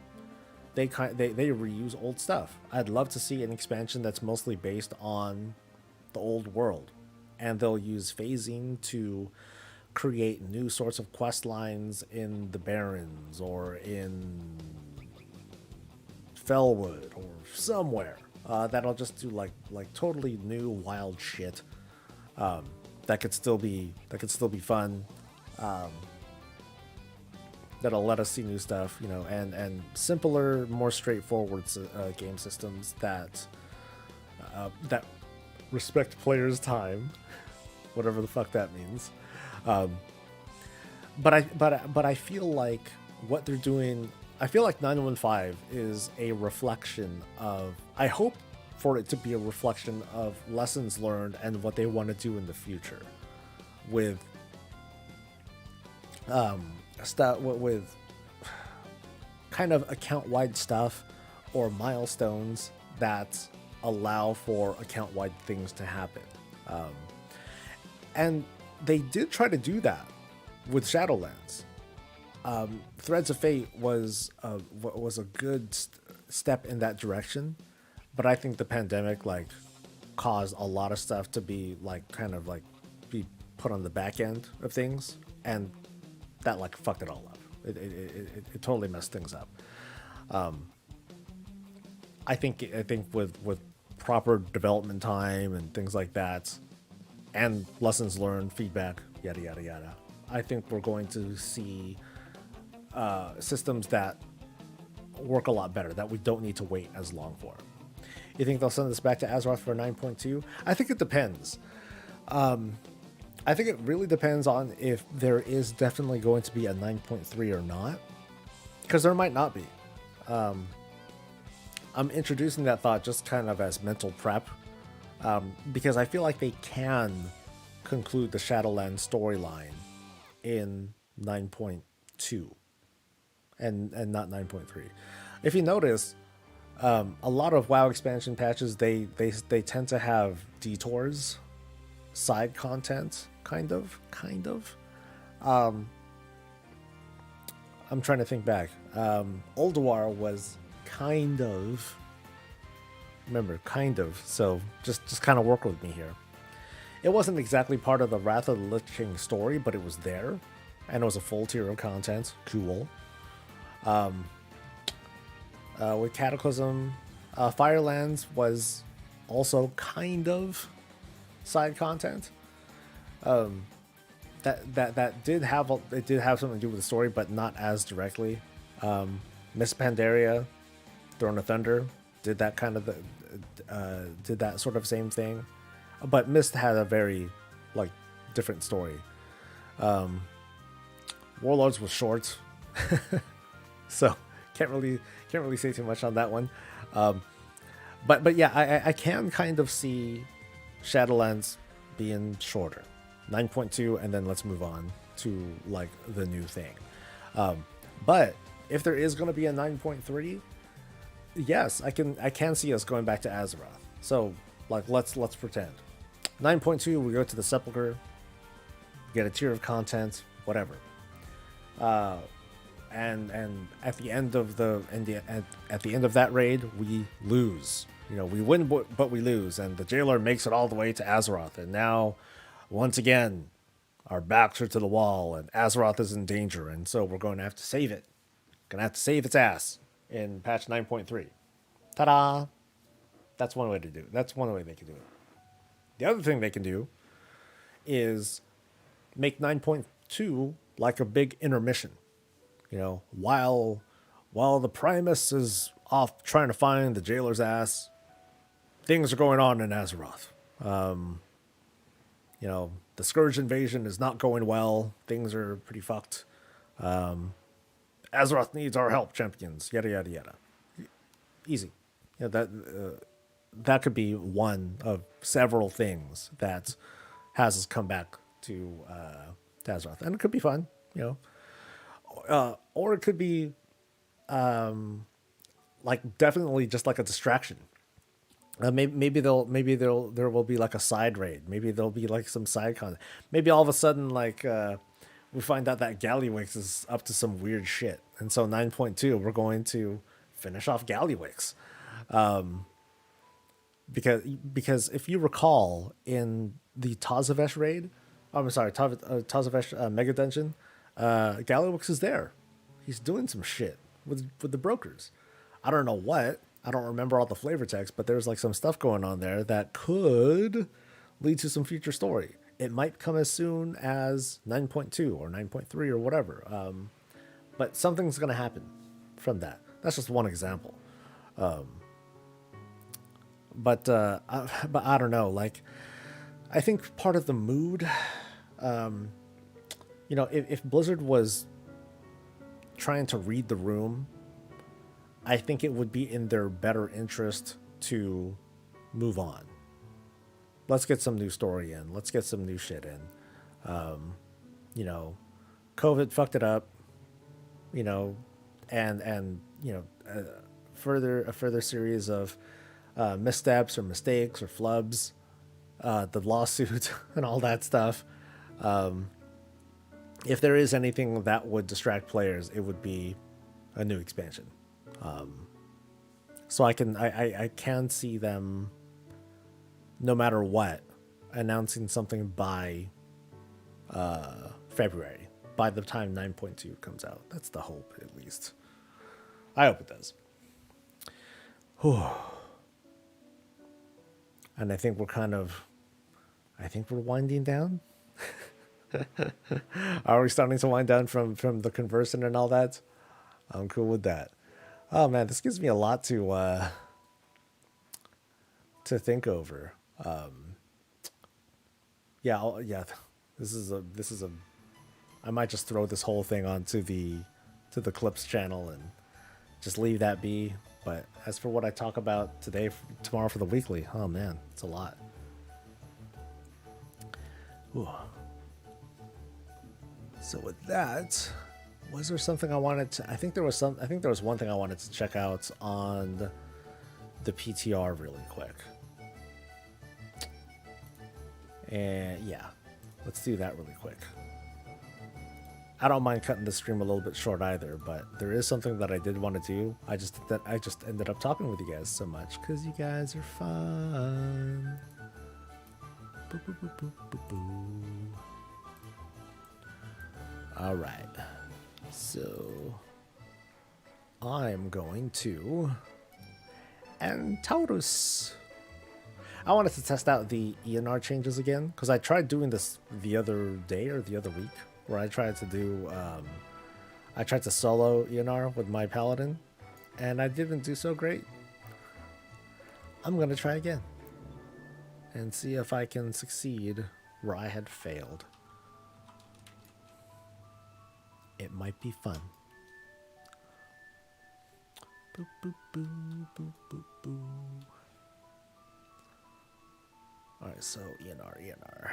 they reuse old stuff. I'd love to see an expansion that's mostly based on the old world, and they'll use phasing to create new sorts of quest lines in the Barrens or in Felwood or somewhere that'll just do like totally new wild shit that could still be fun. That'll let us see new stuff, and simpler, more straightforward game systems that respect players' time, whatever the fuck that means. But I feel like what they're doing. I feel like 915 is a reflection of. I hope for it to be a reflection of lessons learned and what they want to do in the future, with with kind of account-wide stuff or milestones that allow for account-wide things to happen. And they did try to do that with Shadowlands. Threads of Fate was a good step in that direction, but I think the pandemic caused a lot of stuff to be be put on the back end of things, and that fucked it all up. It totally messed things up. I think with proper development time and things like that, and lessons learned, feedback, yada yada yada, I think we're going to see systems that work a lot better, that we don't need to wait as long for. You think they'll send this back to Azeroth for 9.2? I think it depends. I think it really depends on if there is definitely going to be a 9.3 or not, because there might not be. I'm introducing that thought just kind of as mental prep, because I feel like they can conclude the Shadowlands storyline in 9.2 and not 9.3. If you notice, a lot of WoW expansion patches, they tend to have detours, side content, kind of. I'm trying to think back. Ulduar was kind of, so just kind of work with me here. It wasn't exactly part of the Wrath of the Lich King story, but it was there, and it was a full tier of content. Cool. With Cataclysm, Firelands was also kind of side content. That did have something to do with the story, but not as directly. Miss Pandaria, Throne of Thunder did that did that sort of same thing, but Mist had a very different story. Warlords was short, so can't really say too much on that one. But yeah, I can kind of see Shadowlands being shorter, 9.2, and then let's move on to the new thing. But if there is going to be a 9.3, yes, I can see us going back to Azeroth. So let's pretend 9.2, we go to the Sepulchre, get a tier of content, whatever. And at the end of that raid, we lose. We win, but we lose, and the jailer makes it all the way to Azeroth, and now, once again, our backs are to the wall, and Azeroth is in danger, and so we're going to have to save it. Gonna have to save its ass in patch 9.3. Ta-da! That's one way to do it. That's one way they can do it. The other thing they can do is make 9.2 like a big intermission. While the Primus is off trying to find the jailer's ass, things are going on in Azeroth. You know, the Scourge invasion is not going well. Things are pretty fucked. Azeroth needs our help, champions. Yada yada yada. Easy. You know, that could be one of several things that has us come back to Azeroth, and it could be fun. You know, or it could be like definitely just like a distraction. Maybe there will be like a side raid. Maybe there'll be like some side content. Maybe all of a sudden like we find out that Gallywix is up to some weird shit, and so 9.2 we're going to finish off Gallywix. Because if you recall in the Tazavesh raid, I'm sorry, Tazavesh Mega Dungeon, Gallywix is there. He's doing some shit with the brokers. I don't know what. I don't remember all the flavor text, but there's like some stuff going on there that could lead to some future story. It might come as soon as 9.2 or 9.3 or whatever. But something's going to happen from that. That's just one example. But I don't know. Like, I think part of the mood, you know, if Blizzard was trying to read the room, I think it would be in their better interest to move on. Let's get some new story in. Let's get some new shit in. You know, COVID fucked it up. You know, and you know, a further series of missteps or mistakes or flubs, the lawsuit and all that stuff. If there is anything that would distract players, it would be a new expansion. So I can see them, no matter what, announcing something by February, by the time 9.2 comes out. That's the hope, at least. I hope it does. Whew. And I think we're winding down. Are we starting to wind down from the conversing and all that? I'm cool with that. Oh man, this gives me a lot to think over. Yeah. This is a. I might just throw this whole thing onto the Clips channel and just leave that be. But as for what I talk about tomorrow for the weekly, oh man, it's a lot. Ooh. So with that, was there something I wanted to? I think there was one thing I wanted to check out on the PTR really quick. And yeah, let's do that really quick. I don't mind cutting the stream a little bit short either, but there is something that I did want to do. I just ended up talking with you guys so much because you guys are fun. Boo, boo, boo, boo, boo, boo. All right, so I'm going to Taurus. I wanted to test out the ENR changes again because I tried doing this the other day or the other week, where I tried to solo ENR with my paladin, and I didn't do so great. I'm gonna try again and see if I can succeed where I had failed. It might be fun. Boop, boop, boop, boop, boop, boop. Alright, so ENR.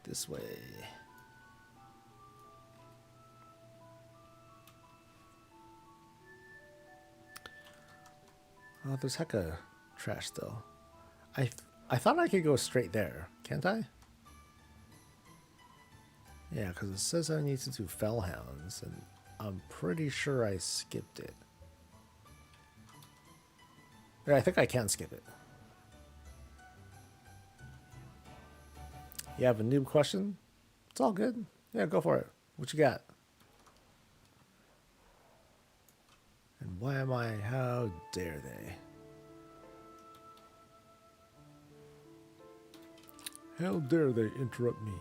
This way. Oh, there's hecka trash still. I thought I could go straight there. Can't I? Yeah, because it says I need to do Fellhounds, and I'm pretty sure I skipped it. Yeah, I think I can skip it. You have a noob question? It's all good. Yeah, go for it. What you got? And why am I? How dare they? How dare they interrupt me?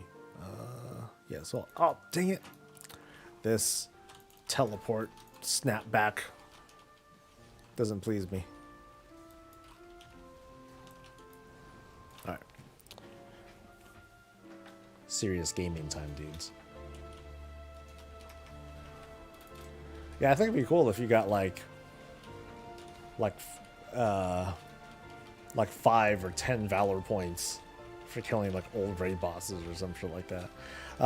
Yeah, so, oh, dang it. This teleport snapback doesn't please me. Alright. serious gaming time, dudes. Yeah, I think it'd be cool if you got like uh, like 5 or 10 valor points for killing like old raid bosses or some shit like that.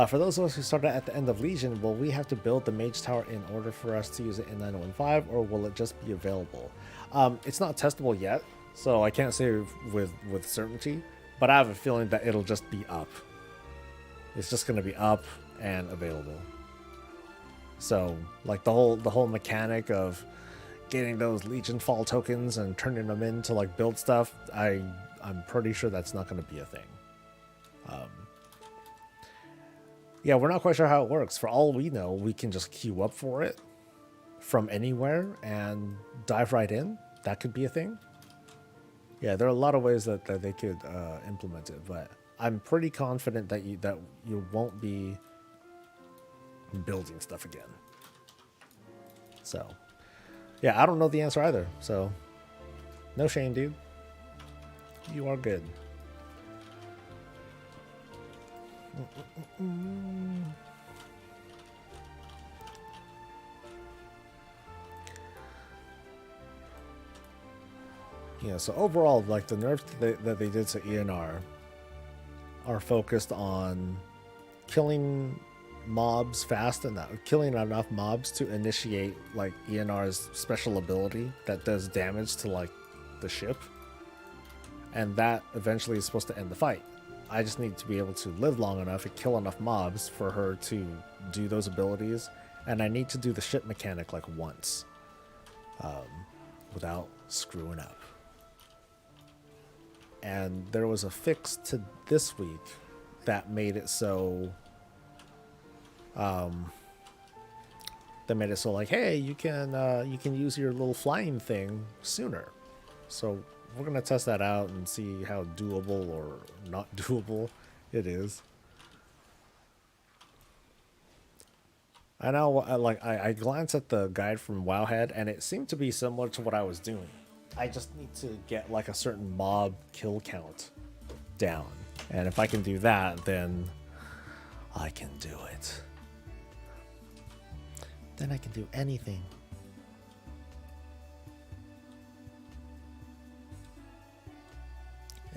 For those of us who started at the end of Legion, will we have to build the mage tower in order for us to use it in 915, or will it just be available? It's not testable yet, so I can't say with certainty, but I have a feeling that it'll just be up. It's just going to be up and available. So like the whole mechanic of getting those Legion Fall tokens and turning them in to like build stuff, I'm pretty sure that's not going to be a thing. Yeah, we're not quite sure how it works. For all we know, we can just queue up for it from anywhere and dive right in. That could be a thing. Yeah, there are a lot of ways that they could implement it, but I'm pretty confident that you won't be building stuff again. So, yeah, I don't know the answer either. So, no shame, dude. You are good. Yeah, so overall, like the nerfs that they did to ENR are focused on killing mobs fast enough, killing enough mobs to initiate like ENR's special ability that does damage to like the ship, and that eventually is supposed to end the fight. I just need to be able to live long enough and kill enough mobs for her to do those abilities, and I need to do the ship mechanic like once without screwing up. And there was a fix to this week that made it so like, hey, you can use your little flying thing sooner. So we're gonna test that out and see how doable or not doable it is. I know, I glanced at the guide from Wowhead, and it seemed to be similar to what I was doing. I just need to get like a certain mob kill count down, and if I can do that, then I can do it. Then I can do anything.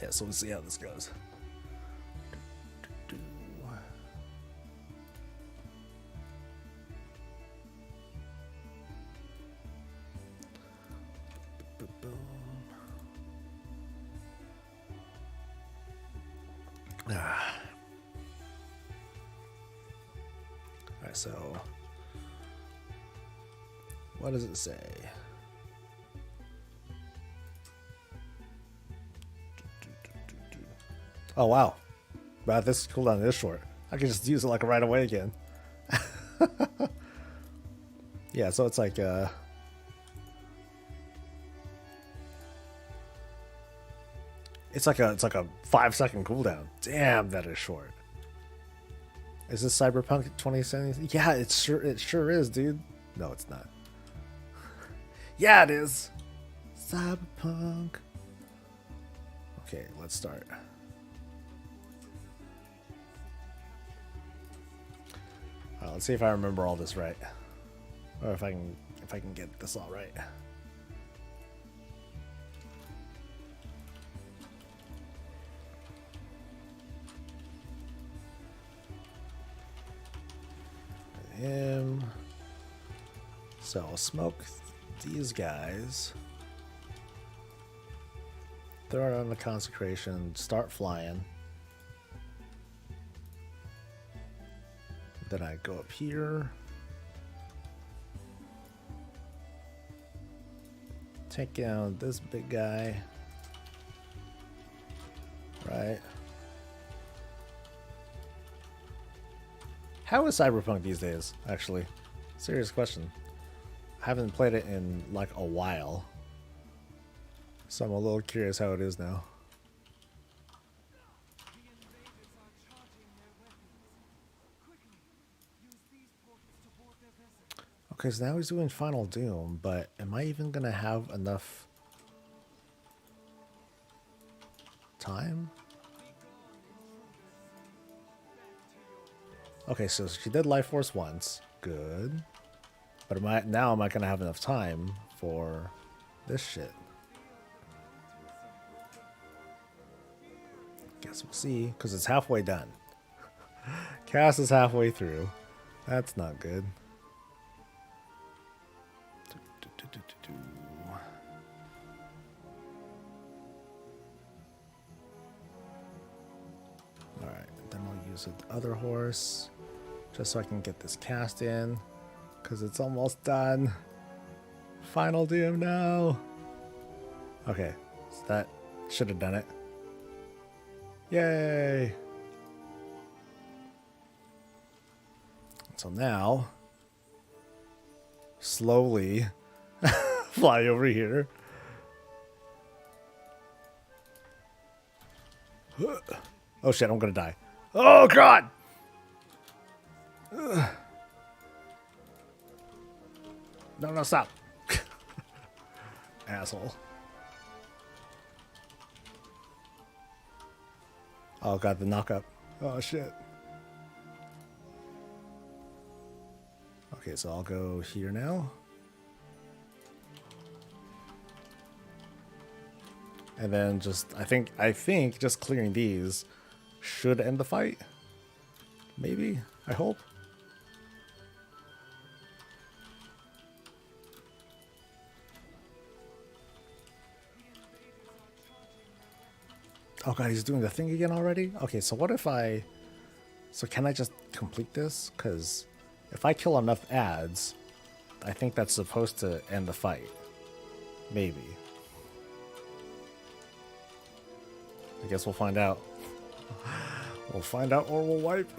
Yeah, so we'll see how this goes. Alright, so what does it say? Oh wow. Wow, this cooldown is short. I can just use it like right away again. Yeah, so it's like it's like a 5-second cooldown. Damn, that is short. Is this Cyberpunk 2070? Yeah, it sure is, dude. No, it's not. Yeah, it is. Cyberpunk. Okay, let's start. Let's see if I remember all this right, or if I can get this all right. Him. So I'll smoke these guys. Throw it on the consecration. Start flying. Then I go up here. Take down this big guy. Right. How is Cyberpunk these days, actually? Serious question. I haven't played it in like a while, so I'm a little curious how it is now. Okay, so now he's doing Final Doom, but am I even gonna have enough time? Okay, so she did Life Force once. Good. But am I gonna have enough time for this shit? Guess we'll see, because it's halfway done. Cast is halfway through. That's not good. Alright, then I'll use the other horse just so I can get this cast in, because it's almost done. Final doom now. Okay, so that should have done it. Yay! So now, slowly fly over here. Oh shit, I'm gonna die. Oh god! No, stop. Asshole. Oh god, the knockup. Oh shit. Okay, so I'll go here now. And then just I think just clearing these should end the fight. Maybe. I hope. Oh god, he's doing the thing again already? Okay, so what if so can I just complete this? Because if I kill enough ads, I think that's supposed to end the fight. Maybe. I guess we'll find out. We'll find out or we'll wipe.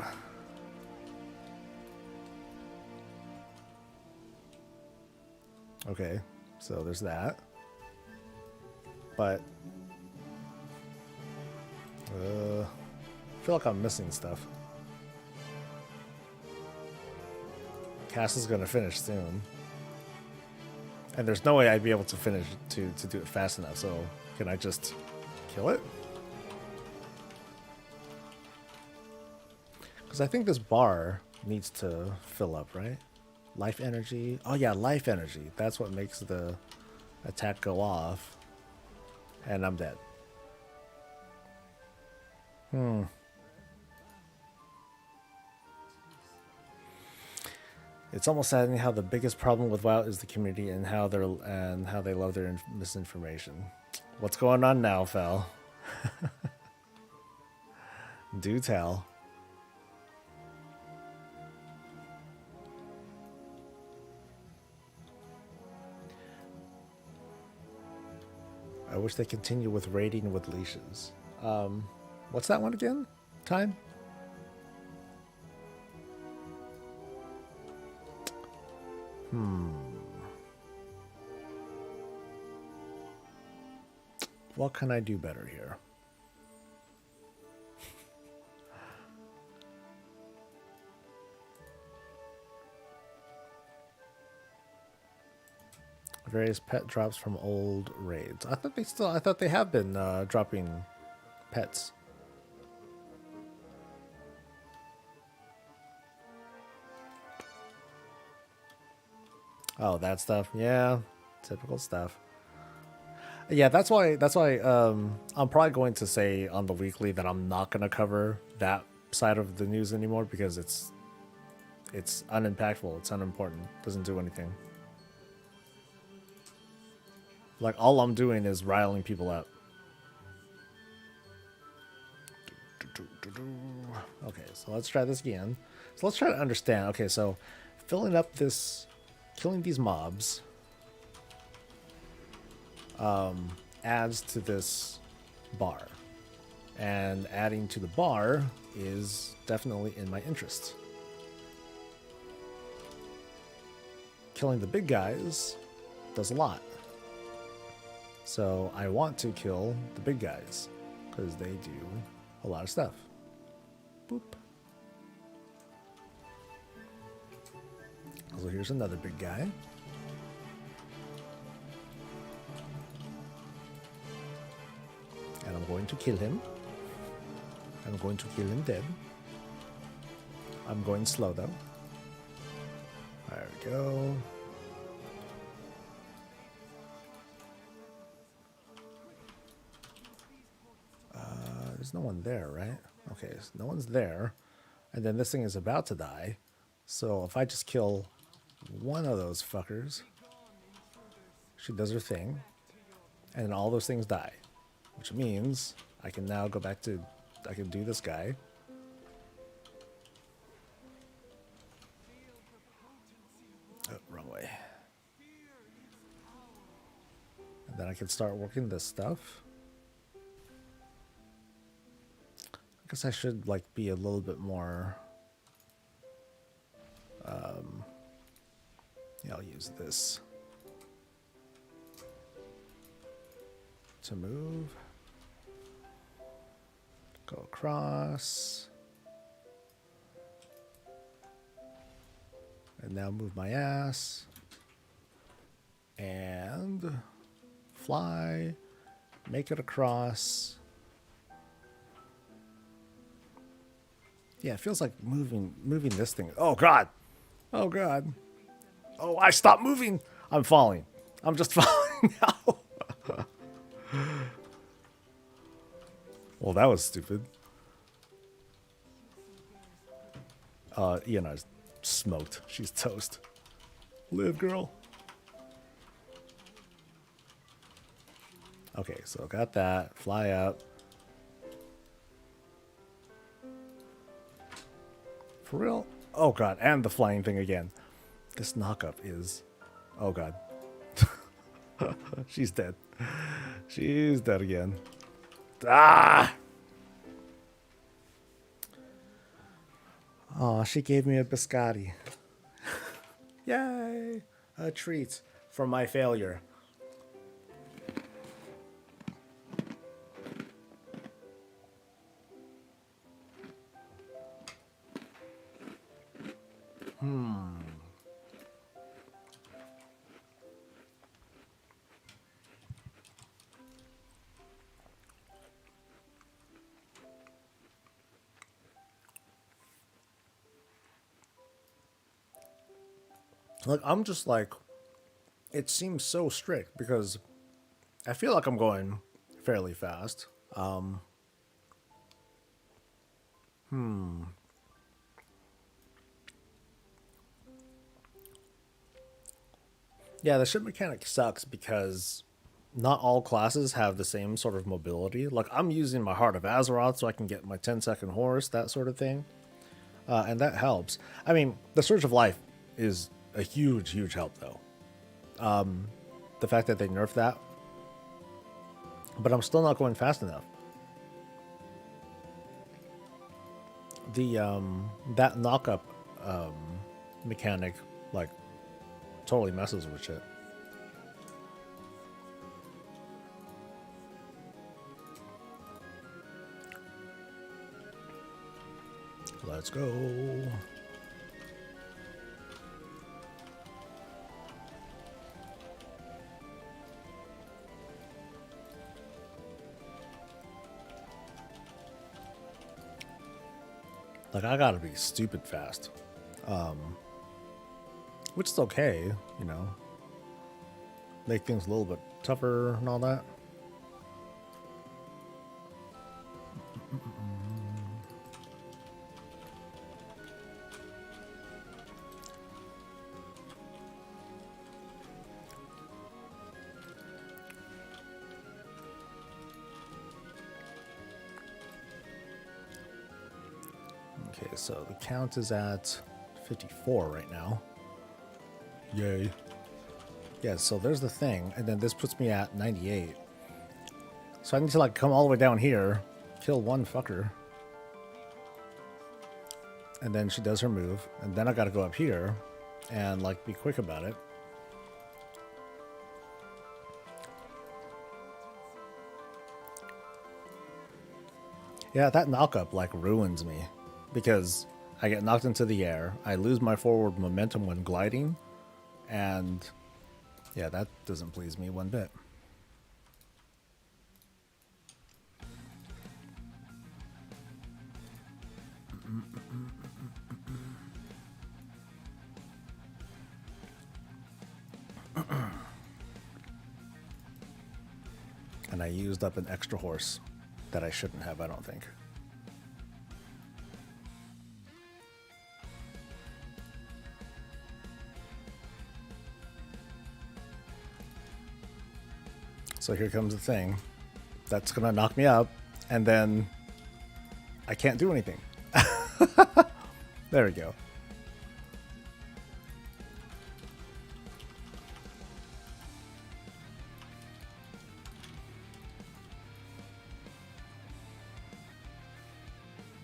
Okay, so there's that. But I feel like I'm missing stuff. Cass is gonna finish soon. And there's no way I'd be able to finish to do it fast enough, so can I just kill it? Because I think this bar needs to fill up, right? Life energy. Oh yeah, life energy. That's what makes the attack go off. And I'm dead. It's almost saddening how the biggest problem with WoW is the community and how they love their misinformation. What's going on now, Fel? Do tell. I wish they continue with raiding with leashes. What's that one again? Time? What can I do better here? Various pet drops from old raids. I thought they have been dropping pets. Oh, that stuff. Yeah, typical stuff. Yeah, that's why I'm probably going to say on the weekly that I'm not going to cover that side of the news anymore because it's unimpactful, it's unimportant, doesn't do anything. Like all I'm doing is riling people up. Okay, so let's try this again. So let's try to understand. Okay, so filling up this, killing these mobs adds to this bar, and adding to the bar is definitely in my interest. Killing the big guys does a lot, so I want to kill the big guys because they do a lot of stuff. Boop. So here's another big guy. And I'm going to kill him. I'm going to kill him dead. I'm going slow though. There we go. There's no one there, right? Okay, so no one's there. And then this thing is about to die. So if I just kill one of those fuckers, she does her thing. And then all those things die. Which means I can now go back to... I can do this guy. Oh, wrong way. And then I can start working this stuff. I guess I should like be a little bit more... yeah, I'll use this to move. Go across. And now move my ass. And fly. Make it across. Yeah, it feels like moving this thing. Oh god. Oh god. Oh, I stopped moving. I'm falling. I'm just falling now. Well, that was stupid. Iana's smoked. She's toast. Live, girl. Okay, so got that. Fly up. For real? Oh god, and the flying thing again. This knockup is... Oh god. She's dead. She's dead again. Ah! Oh, she gave me a biscotti. Yay! A treat for my failure. Like, I'm just like, it seems so strict because I feel like I'm going fairly fast. Yeah, the ship mechanic sucks because not all classes have the same sort of mobility. Like, I'm using my Heart of Azeroth so I can get my 10-second horse, that sort of thing. And that helps. I mean, the Surge of Life is a huge, huge help, though. The fact that they nerfed that. But I'm still not going fast enough. The, that knockup, mechanic, like, totally messes with shit. Let's go. Like, I gotta be stupid fast. Which is okay, you know. Make things a little bit tougher and all that. Okay, so the count is at 54 right now. Yay. Yeah, so there's the thing, and then this puts me at 98. So I need to like come all the way down here, kill one fucker. And then she does her move, and then I gotta go up here and like be quick about it. Yeah, that knockup like ruins me because I get knocked into the air, I lose my forward momentum when gliding, and yeah, that doesn't please me one bit. And I used up an extra horse that I shouldn't have, I don't think. So here comes the thing. That's gonna knock me up, and then I can't do anything. There we go.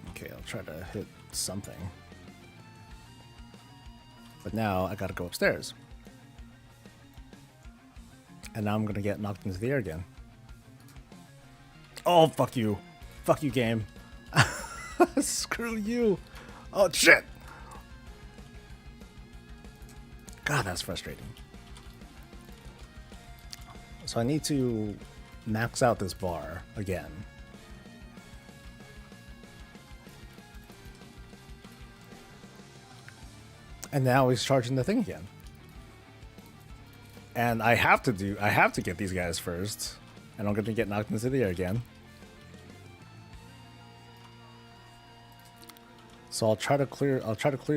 Okay, I'll try to hit something. But now I gotta go upstairs. And now I'm gonna get knocked into the air again. Oh, fuck you. Fuck you, game. Screw you. Oh, shit. God, that's frustrating. So I need to max out this bar again. And now he's charging the thing again. And I have to get these guys first. And I'm gonna get knocked into the air again. So I'll try to clear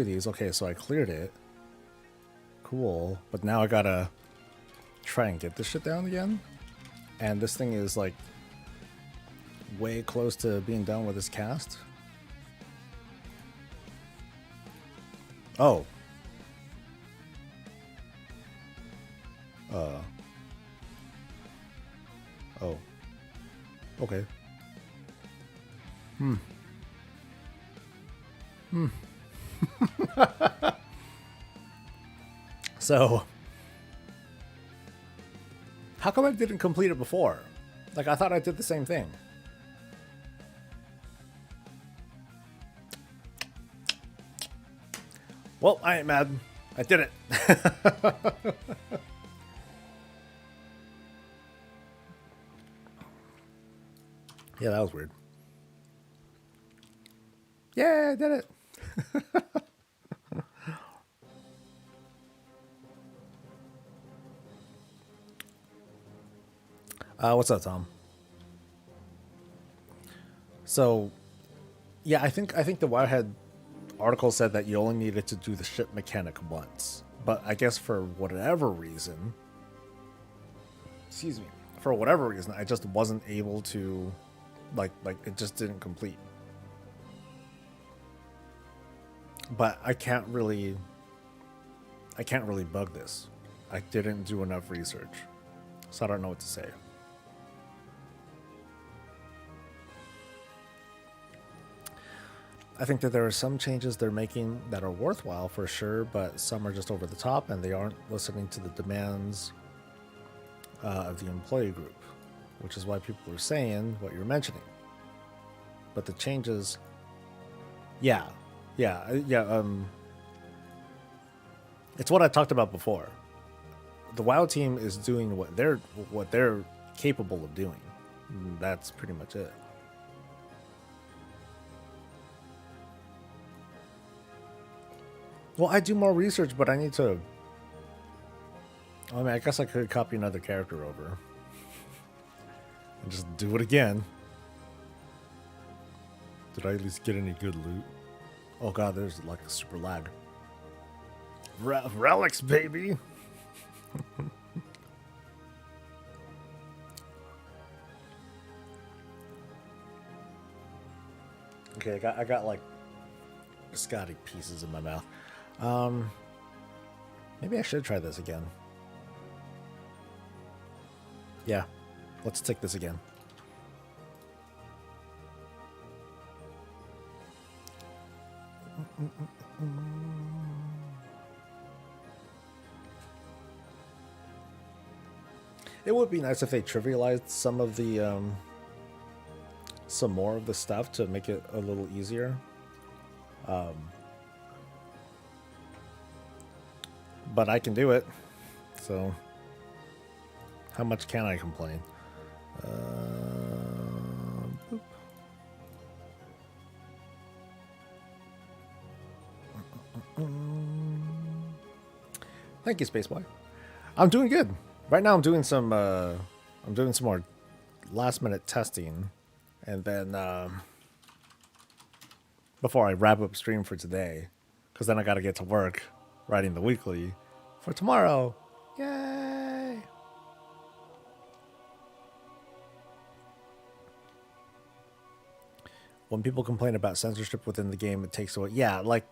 these. Okay, so I cleared it. Cool. But now I gotta try and get this shit down again. And this thing is like way close to being done with this cast. Oh. Oh. Okay. So, how come I didn't complete it before? Like, I thought I did the same thing. Well, I ain't mad. I did it. Yeah, that was weird. Yeah, I did it. What's up, Tom? So, yeah, I think the Wirehead article said that you only needed to do the ship mechanic once, but I guess for whatever reason, I just wasn't able to, like it just didn't complete. But I can't really bug this. I didn't do enough research, so I don't know what to say. I think that there are some changes they're making that are worthwhile for sure, but some are just over the top and they aren't listening to the demands of the employee group, which is why people are saying what you're mentioning. But the changes, yeah. It's what I talked about before. The WoW team is doing what they're capable of doing. That's pretty much it. Well, I do more research, but I need to. I mean, I guess I could copy another character over and just do it again. Did I at least get any good loot? Oh god, there's like a super lag. Relics, baby! Okay, I got like biscotti pieces in my mouth. Maybe I should try this again. Yeah, let's take this again. It would be nice if they trivialized some of the some more of the stuff to make it a little easier. But I can do it, so how much can I complain? Boop. Thank you, Spaceboy. I'm doing good. Right now I'm doing some more last minute testing, and then before I wrap up stream for today, because then I got to get to work writing the weekly for tomorrow. Yay! When people complain about censorship within the game, it takes away. Yeah, like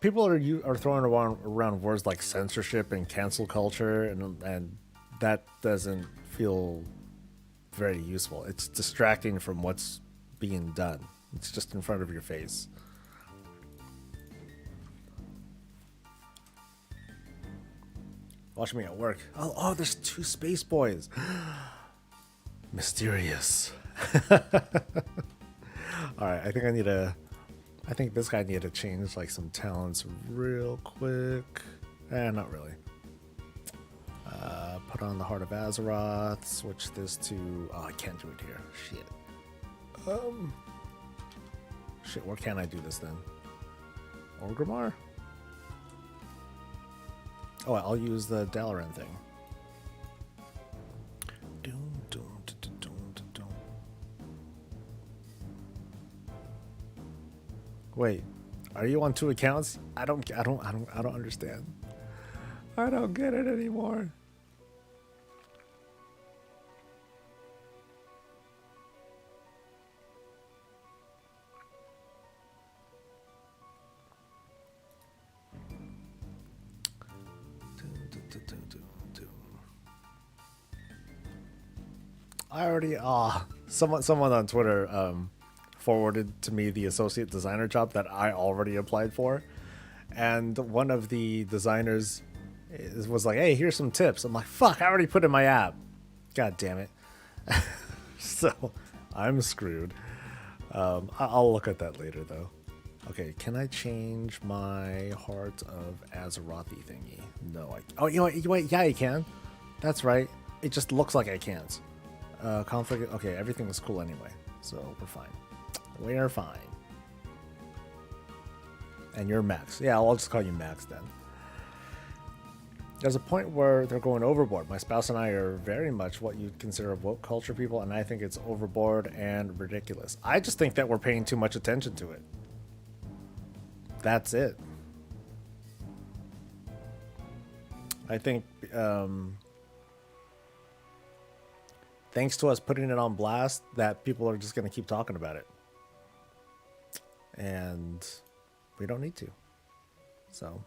people are throwing around words like censorship and cancel culture, and that doesn't feel very useful. It's distracting from what's being done. It's just in front of your face. Watch me at work. Oh, there's 2 space boys. Mysterious. All right, I think this guy needed to change like some talents real quick. Not really. Put on the Heart of Azeroth. Switch this to. Oh, I can't do it here. Shit. Shit. Where can I do this then? Orgrimmar. Oh, I'll use the Dalaran thing. Wait, are you on 2 accounts? I don't understand. I don't get it anymore. I already someone on Twitter forwarded to me the associate designer job that I already applied for, and one of the designers was like, "Hey, here's some tips." I'm like, "Fuck, I already put in my app." God damn it. So I'm screwed. I'll look at that later though. Okay, can I change my Heart of Azerothi thingy? No, oh, you know what? Yeah, you can. That's right. It just looks like I can't. Conflict. Okay, everything is cool anyway, so we're fine. We're fine. And you're Max. Yeah, I'll just call you Max then. There's a point where they're going overboard. My spouse and I are very much what you'd consider woke culture people, and I think it's overboard and ridiculous. I just think that we're paying too much attention to it. That's it. I think thanks to us putting it on blast, that people are just going to keep talking about it. And we don't need to. So.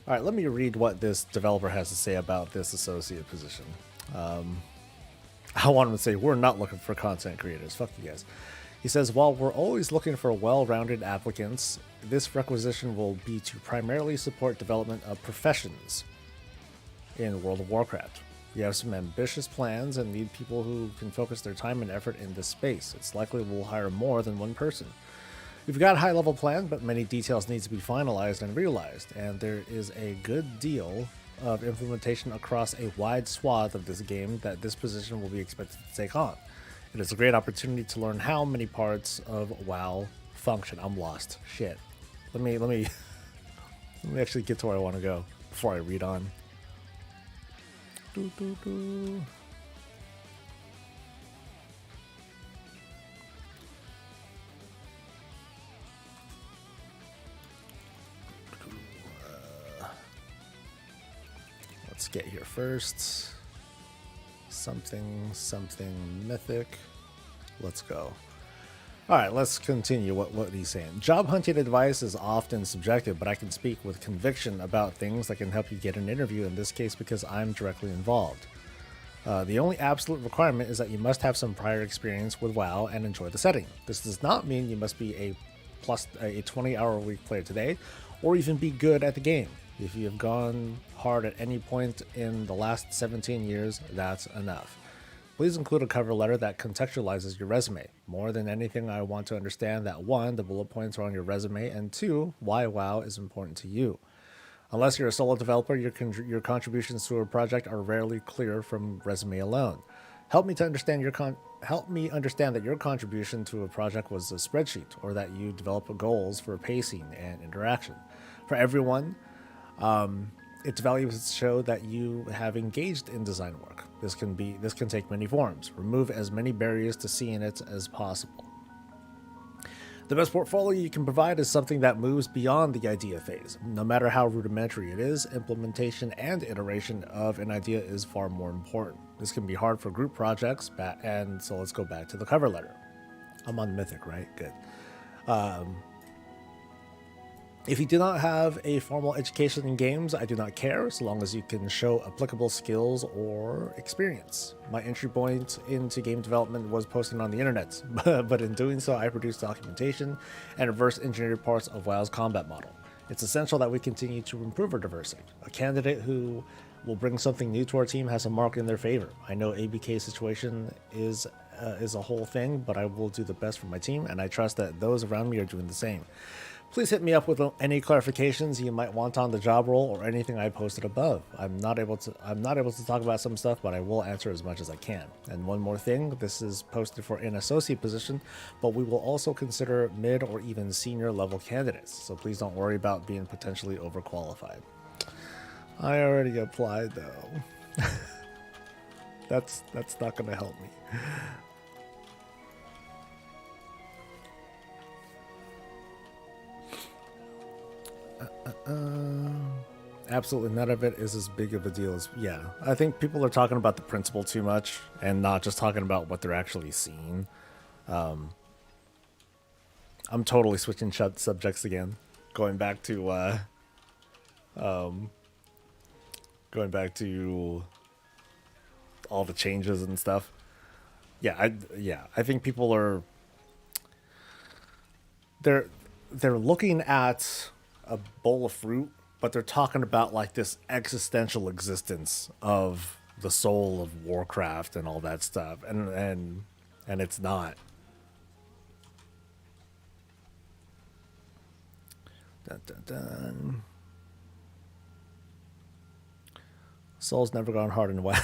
All right, let me read what this developer has to say about this associate position. I want him to say, we're not looking for content creators. Fuck you guys. He says, while we're always looking for well-rounded applicants, this requisition will be to primarily support development of professions in World of Warcraft. We have some ambitious plans and need people who can focus their time and effort in this space. It's likely we'll hire more than one person. We've got a high-level plan, but many details need to be finalized and realized, and there is a good deal of implementation across a wide swath of this game that this position will be expected to take on. It is a great opportunity to learn how many parts of WoW function. I'm lost. Shit. Let me actually get to where I want to go before I read on. Let's get here first. Something mythic. Let's go. All right, let's continue what he's saying. Job hunting advice is often subjective, but I can speak with conviction about things that can help you get an interview, in this case because I'm directly involved. The only absolute requirement is that you must have some prior experience with WoW and enjoy the setting. This does not mean you must be a 20-hour-a-week player today, or even be good at the game. If you have gone hard at any point in the last 17 years, that's enough. Please include a cover letter that contextualizes your resume. More than anything, I want to understand that 1, the bullet points are on your resume, and 2, why WoW is important to you. Unless you're a solo developer, your contributions to a project are rarely clear from resume alone. Help me to understand your help me understand that your contribution to a project was a spreadsheet, or that you develop goals for pacing and interaction. For everyone, its values show that you have engaged in design work. This can take many forms. Remove as many barriers to seeing it as possible. The best portfolio you can provide is something that moves beyond the idea phase. No matter how rudimentary it is, implementation and iteration of an idea is far more important. This can be hard for group projects, and so let's go back to the cover letter. I'm on Mythic, right? Good. If you do not have a formal education in games, I do not care, so long as you can show applicable skills or experience. My entry point into game development was posting on the internet, but in doing so, I produced documentation and reverse engineered parts of WoW's combat model. It's essential that we continue to improve our diversity. A candidate who will bring something new to our team has a mark in their favor. I know ABK's situation is a whole thing, but I will do the best for my team, and I trust that those around me are doing the same. Please hit me up with any clarifications you might want on the job role or anything I posted above. I'm not able to talk about some stuff, but I will answer as much as I can. And one more thing, this is posted for an associate position, but we will also consider mid or even senior level candidates. So please don't worry about being potentially overqualified. I already applied though. That's not going to help me. Absolutely none of it is as big of a deal as, yeah. I think people are talking about the principle too much and not just talking about what they're actually seeing. I'm totally switching subjects again, going back to all the changes and stuff. I think people are they're looking at a bowl of fruit, but they're talking about like this existential existence of the soul of Warcraft and all that stuff, and it's not. Dun, dun, dun. Soul's never gone hard and wide.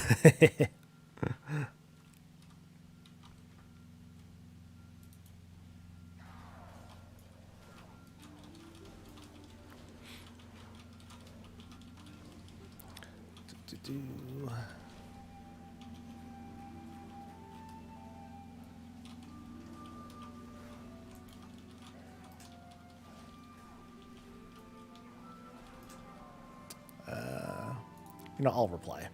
I'll reply.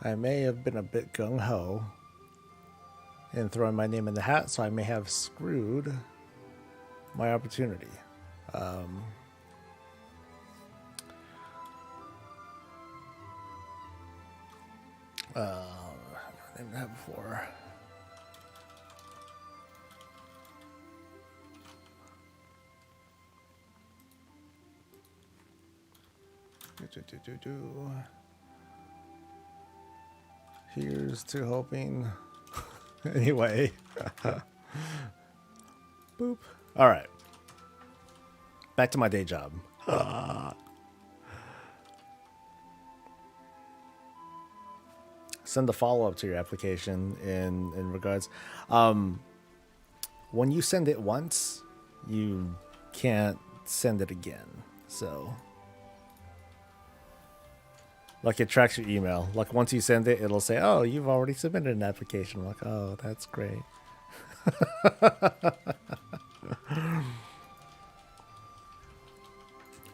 I may have been a bit gung-ho in throwing my name in the hat, so I may have screwed my opportunity. I didn't have before. Here's to hoping. Anyway. Boop. All right. Back to my day job. Send a follow-up to your application in regards. When you send it once, you can't send it again. So, like, it tracks your email. Like, once you send it, it'll say, "Oh, you've already submitted an application." I'm like, "Oh, that's great."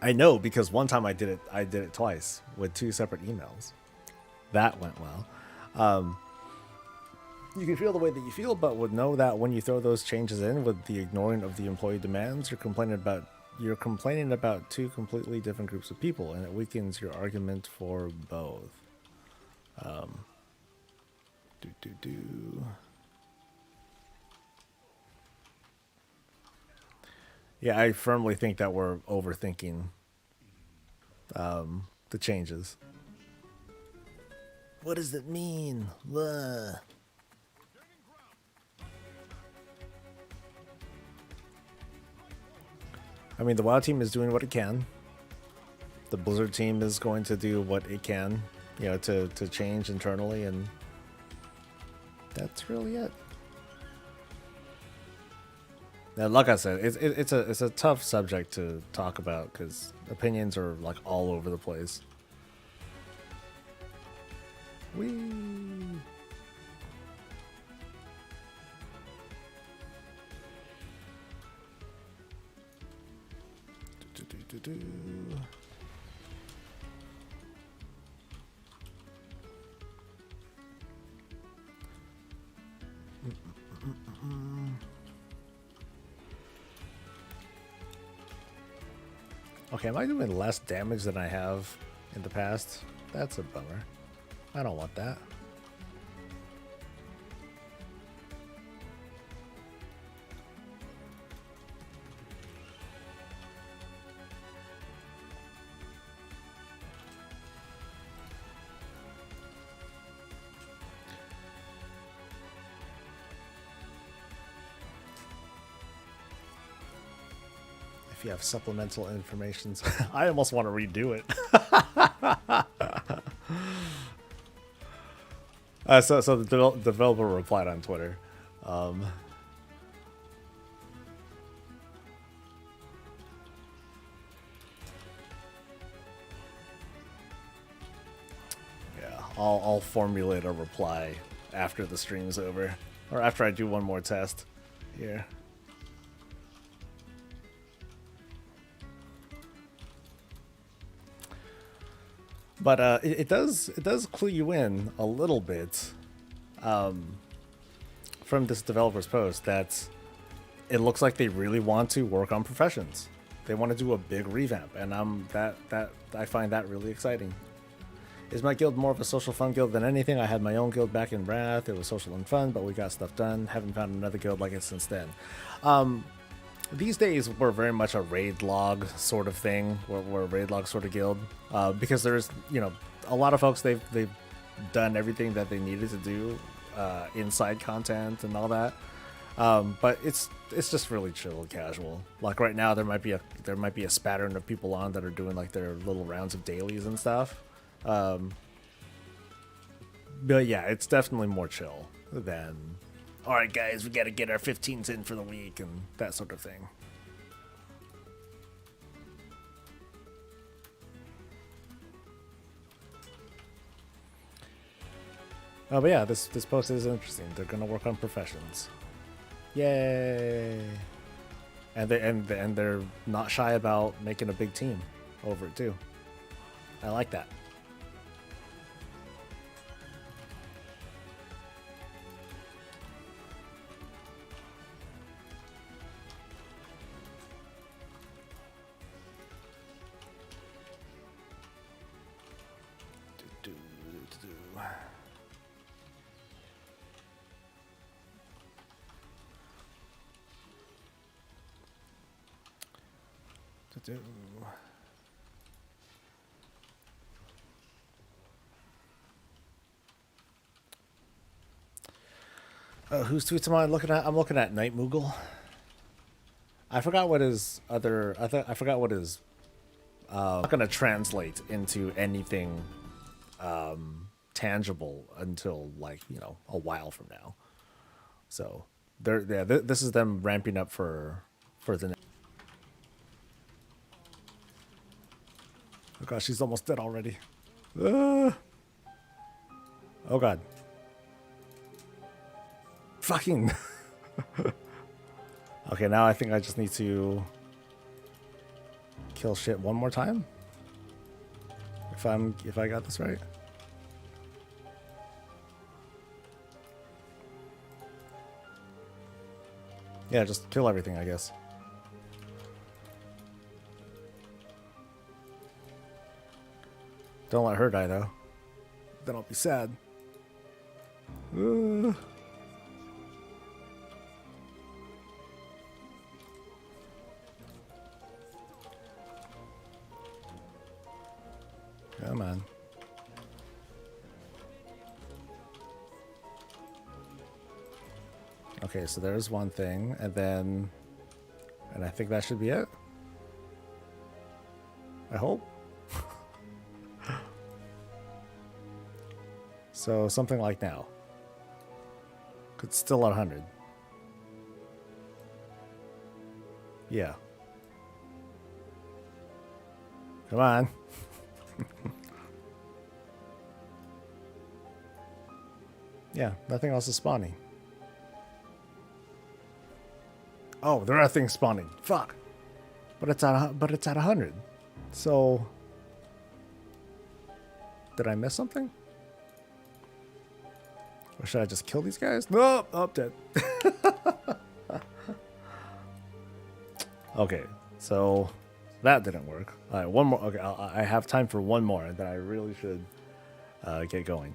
I know, because one time I did it twice with two separate emails. That went well. You can feel the way that you feel, but would know that when you throw those changes in with the ignoring of the employee demands, you're complaining about two completely different groups of people, and it weakens your argument for both. Yeah, I firmly think that we're overthinking the changes. What does it mean? Blah. I mean, the WoW team is doing what it can. The Blizzard team is going to do what it can, you know, to change internally, and that's really it. Now, like I said, it's a tough subject to talk about because opinions are like all over the place. Whee! Do. Okay, am I doing less damage than I have in the past? That's a bummer. I don't want that. If you have supplemental information, I almost want to redo it. So the developer replied on Twitter. Yeah, I'll formulate a reply after the stream's over, or after I do one more test here. But it does clue you in a little bit from this developer's post that it looks like they really want to work on professions. They want to do a big revamp, and I find that really exciting. Is my guild more of a social fun guild than anything? I had my own guild back in Wrath. It was social and fun, but we got stuff done. Haven't found another guild like it since then. These days, we're very much a raid log sort of thing. We're a raid log sort of guild because there's, you know, a lot of folks they've done everything that they needed to do inside content and all that. But it's just really chill and casual. Like right now, there might be a spattern of people on that are doing like their little rounds of dailies and stuff. But yeah, it's definitely more chill than, all right, guys, we got to get our 15s in for the week and that sort of thing. Oh, but yeah, this post is interesting. They're gonna work on professions. Yay! And they're not shy about making a big team over it too. I like that. Whose tweets am I looking at? I'm looking at Night Moogle. I forgot what his other. I forgot what his. Not gonna translate into anything tangible until, like, you know, a while from now. So this is them ramping up for the. Oh gosh, she's almost dead already. Oh god. Fucking. Okay, now I think I just need to kill shit one more time. If I got this right. Yeah, just kill everything, I guess. Don't let her die, though. Then I'll be sad. Come on. Okay, so there's one thing, and I think that should be it. I hope. So something like now. It's still at 100. Yeah. Come on. Yeah, nothing else is spawning. Oh, there are things spawning. Fuck. But it's at 100. So did I miss something? Or should I just kill these guys? No, oh, dead. Okay, so that didn't work. All right, one more. Okay, I have time for one more, and then I really should get going.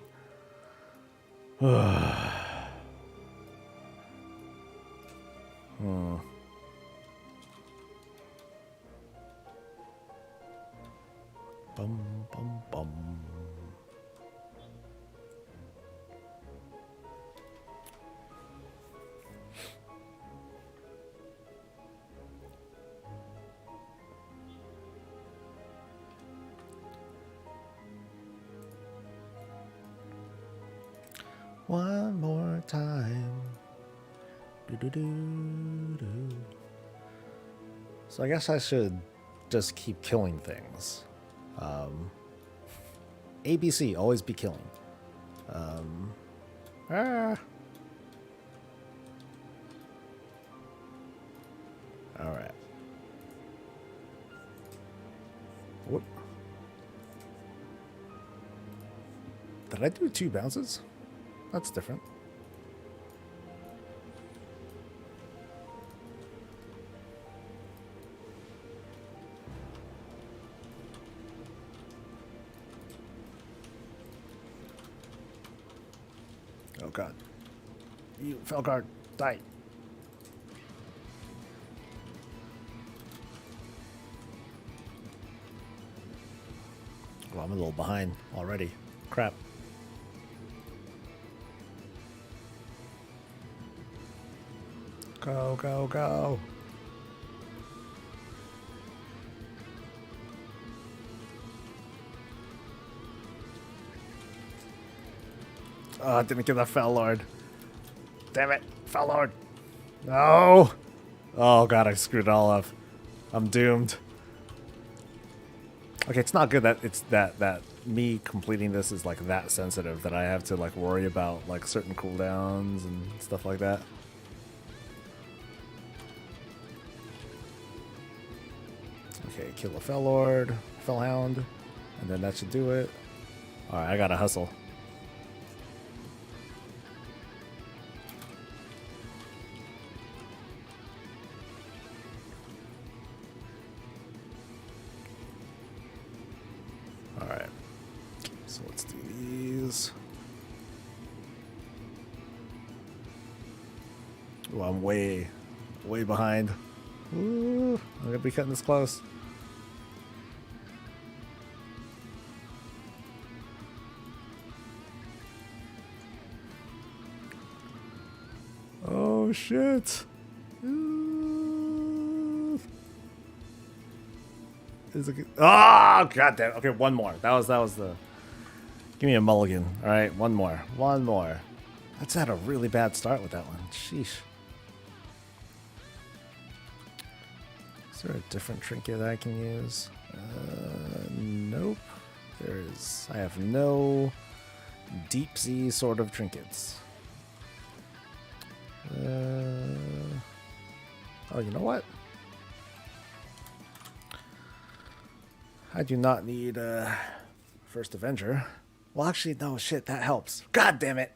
Bum, bum, bum. One more time. Do. So I guess I should just keep killing things. ABC, always be killing. Alright. Whoop. Did I do 2 bounces? That's different. Oh god. You, Felguard, die. Well, I'm a little behind already. Crap. Go, go, go. Oh, I didn't get that Fel Lord. Damn it. Fel Lord. No. Oh, God, I screwed it all up. I'm doomed. Okay, it's not good that it's that me completing this is like that sensitive that I have to like worry about like certain cooldowns and stuff like that. Okay, kill a Fel Lord, Felhound, and then that should do it. Alright, I gotta hustle. Alright, so let's do these. Oh, I'm way behind. Ooh, I'm gonna be cutting this close. Oh shit! Is it? Oh god damn! Okay, one more. That was the. Give me a mulligan. All right, one more. That's had a really bad start with that one. Sheesh. Is there a different trinket I can use? Nope. There is. I have no deep sea sort of trinkets. Oh, you know what? I do not need First Avenger. Well, actually, no, shit, that helps. God damn it.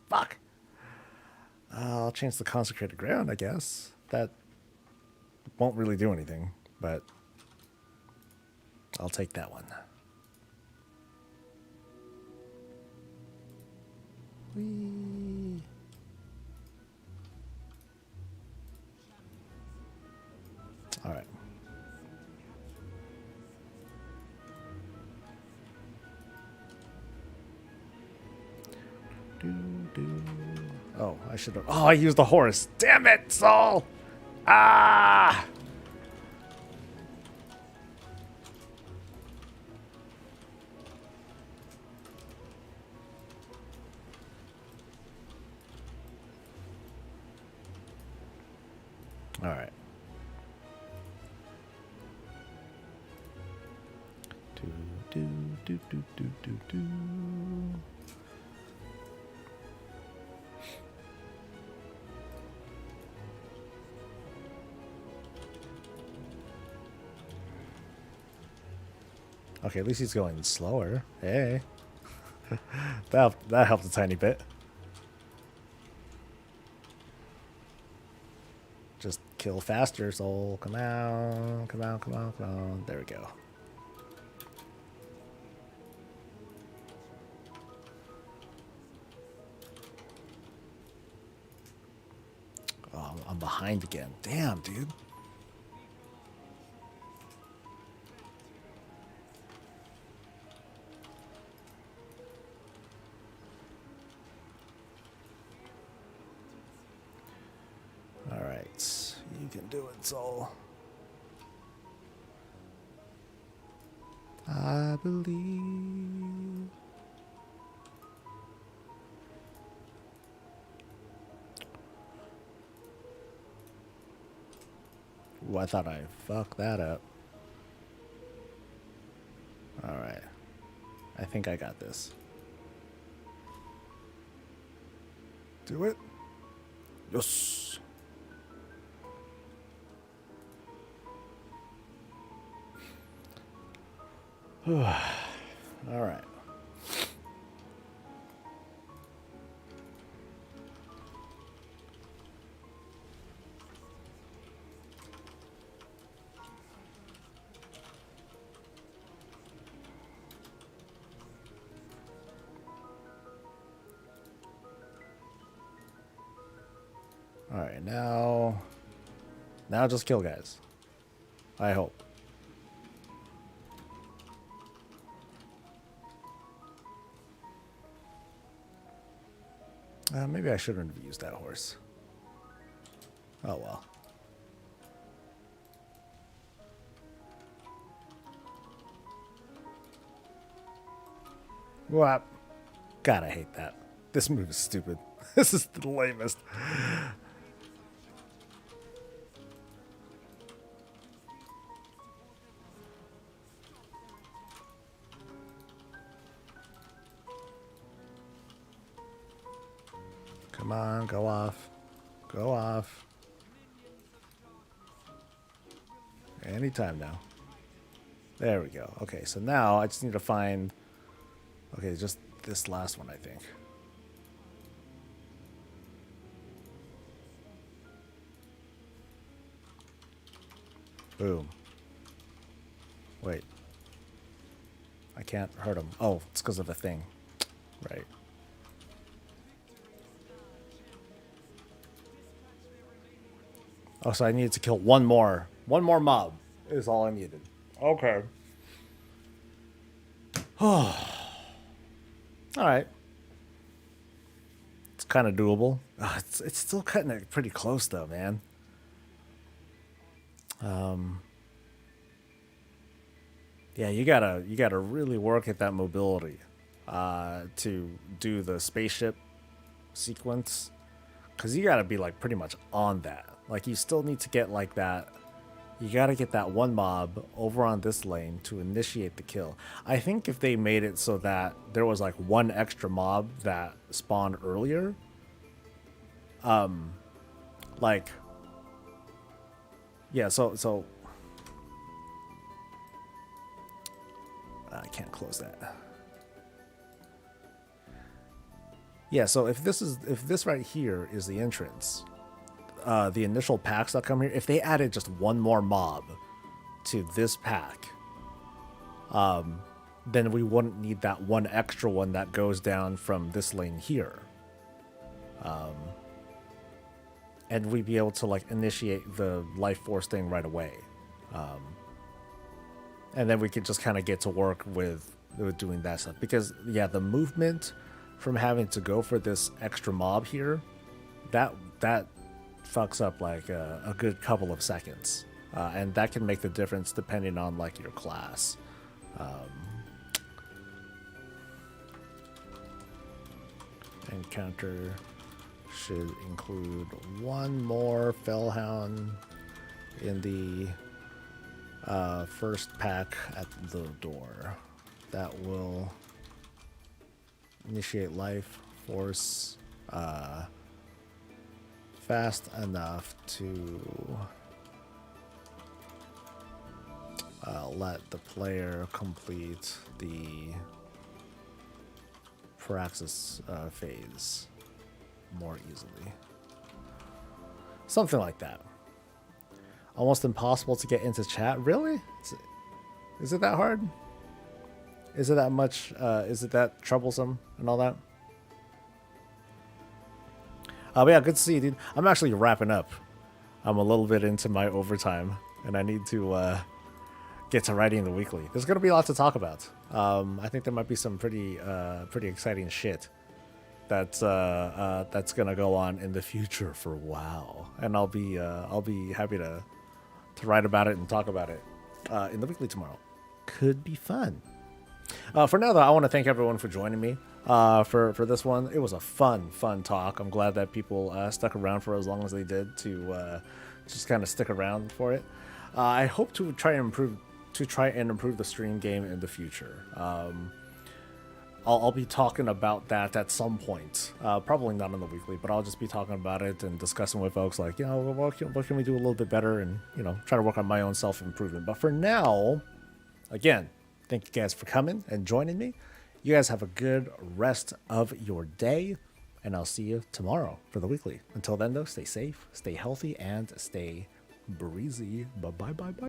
Fuck. I'll change the Consecrated Ground, I guess. That won't really do anything, but I'll take that one. Whee. All right. do. Oh, I should have. Oh, I used the horse. Damn it, Saul! Ah! All right. Do do do do do do. Okay, at least he's going slower. Hey. that helped a tiny bit. Just kill faster, Soul. Come on, come on, come on, come on. There we go. Oh, I'm behind again. Damn, dude. All right, you can do it, Soul. I believe. Ooh, I thought I fucked that up. All right. I think I got this. Do it. Yes. All right. All right, now just kill guys. I hope. Maybe I shouldn't have used that horse. Oh well. What? God, I hate that. This move is stupid. This is the lamest. Come on, go off. Go off. Anytime now. There we go. Okay, so now I just need to find... Okay, just this last one, I think. Boom. Wait. I can't hurt him. Oh, it's because of the thing. Right. Oh, so I needed to kill one more. One more mob is all I needed. Okay. All right. It's kind of doable. It's still cutting it pretty close though, man. Yeah, you gotta really work at that mobility to do the spaceship sequence, because you gotta be like pretty much on that. Like you still need to get like that. You gotta get that one mob over on this lane to initiate the kill. I think if they made it so that there was like one extra mob that spawned earlier, like, yeah, so I can't close that. Yeah, so if this right here is the entrance, the initial packs that come here, if they added just one more mob to this pack, then we wouldn't need that one extra one that goes down from this lane here. And we'd be able to like initiate the life force thing right away. And then we could just kind of get to work with doing that stuff. Because yeah, the movement from having to go for this extra mob here, that fucks up like a good couple of seconds, and that can make the difference depending on like your class. Encounter should include one more Fellhound in the first pack at the door. That will initiate life force fast enough to let the player complete the Praxis phase more easily. Something like that. Almost impossible to get into chat. Really? Is it that hard? Is it that much? Is it that troublesome and all that? But yeah, good to see you, dude. I'm actually wrapping up. I'm a little bit into my overtime, and I need to get to writing the weekly. There's gonna be a lot to talk about. I think there might be some pretty exciting shit that's gonna go on in the future for WoW, and I'll be happy to write about it and talk about it in the weekly tomorrow. Could be fun. For now, though, I want to thank everyone for joining me for this one. It was a fun talk. I'm glad that people stuck around for as long as they did to just kind of stick around for it. I hope to try and improve the stream game in the future. I'll be talking about that at some point. Probably not on the weekly, but I'll just be talking about it and discussing with folks like, you know, what can we do a little bit better, and, you know, try to work on my own self-improvement. But for now, again, thank you guys for coming and joining me. You guys have a good rest of your day, and I'll see you tomorrow for the weekly. Until then, though, stay safe, stay healthy, and stay breezy. Bye-bye.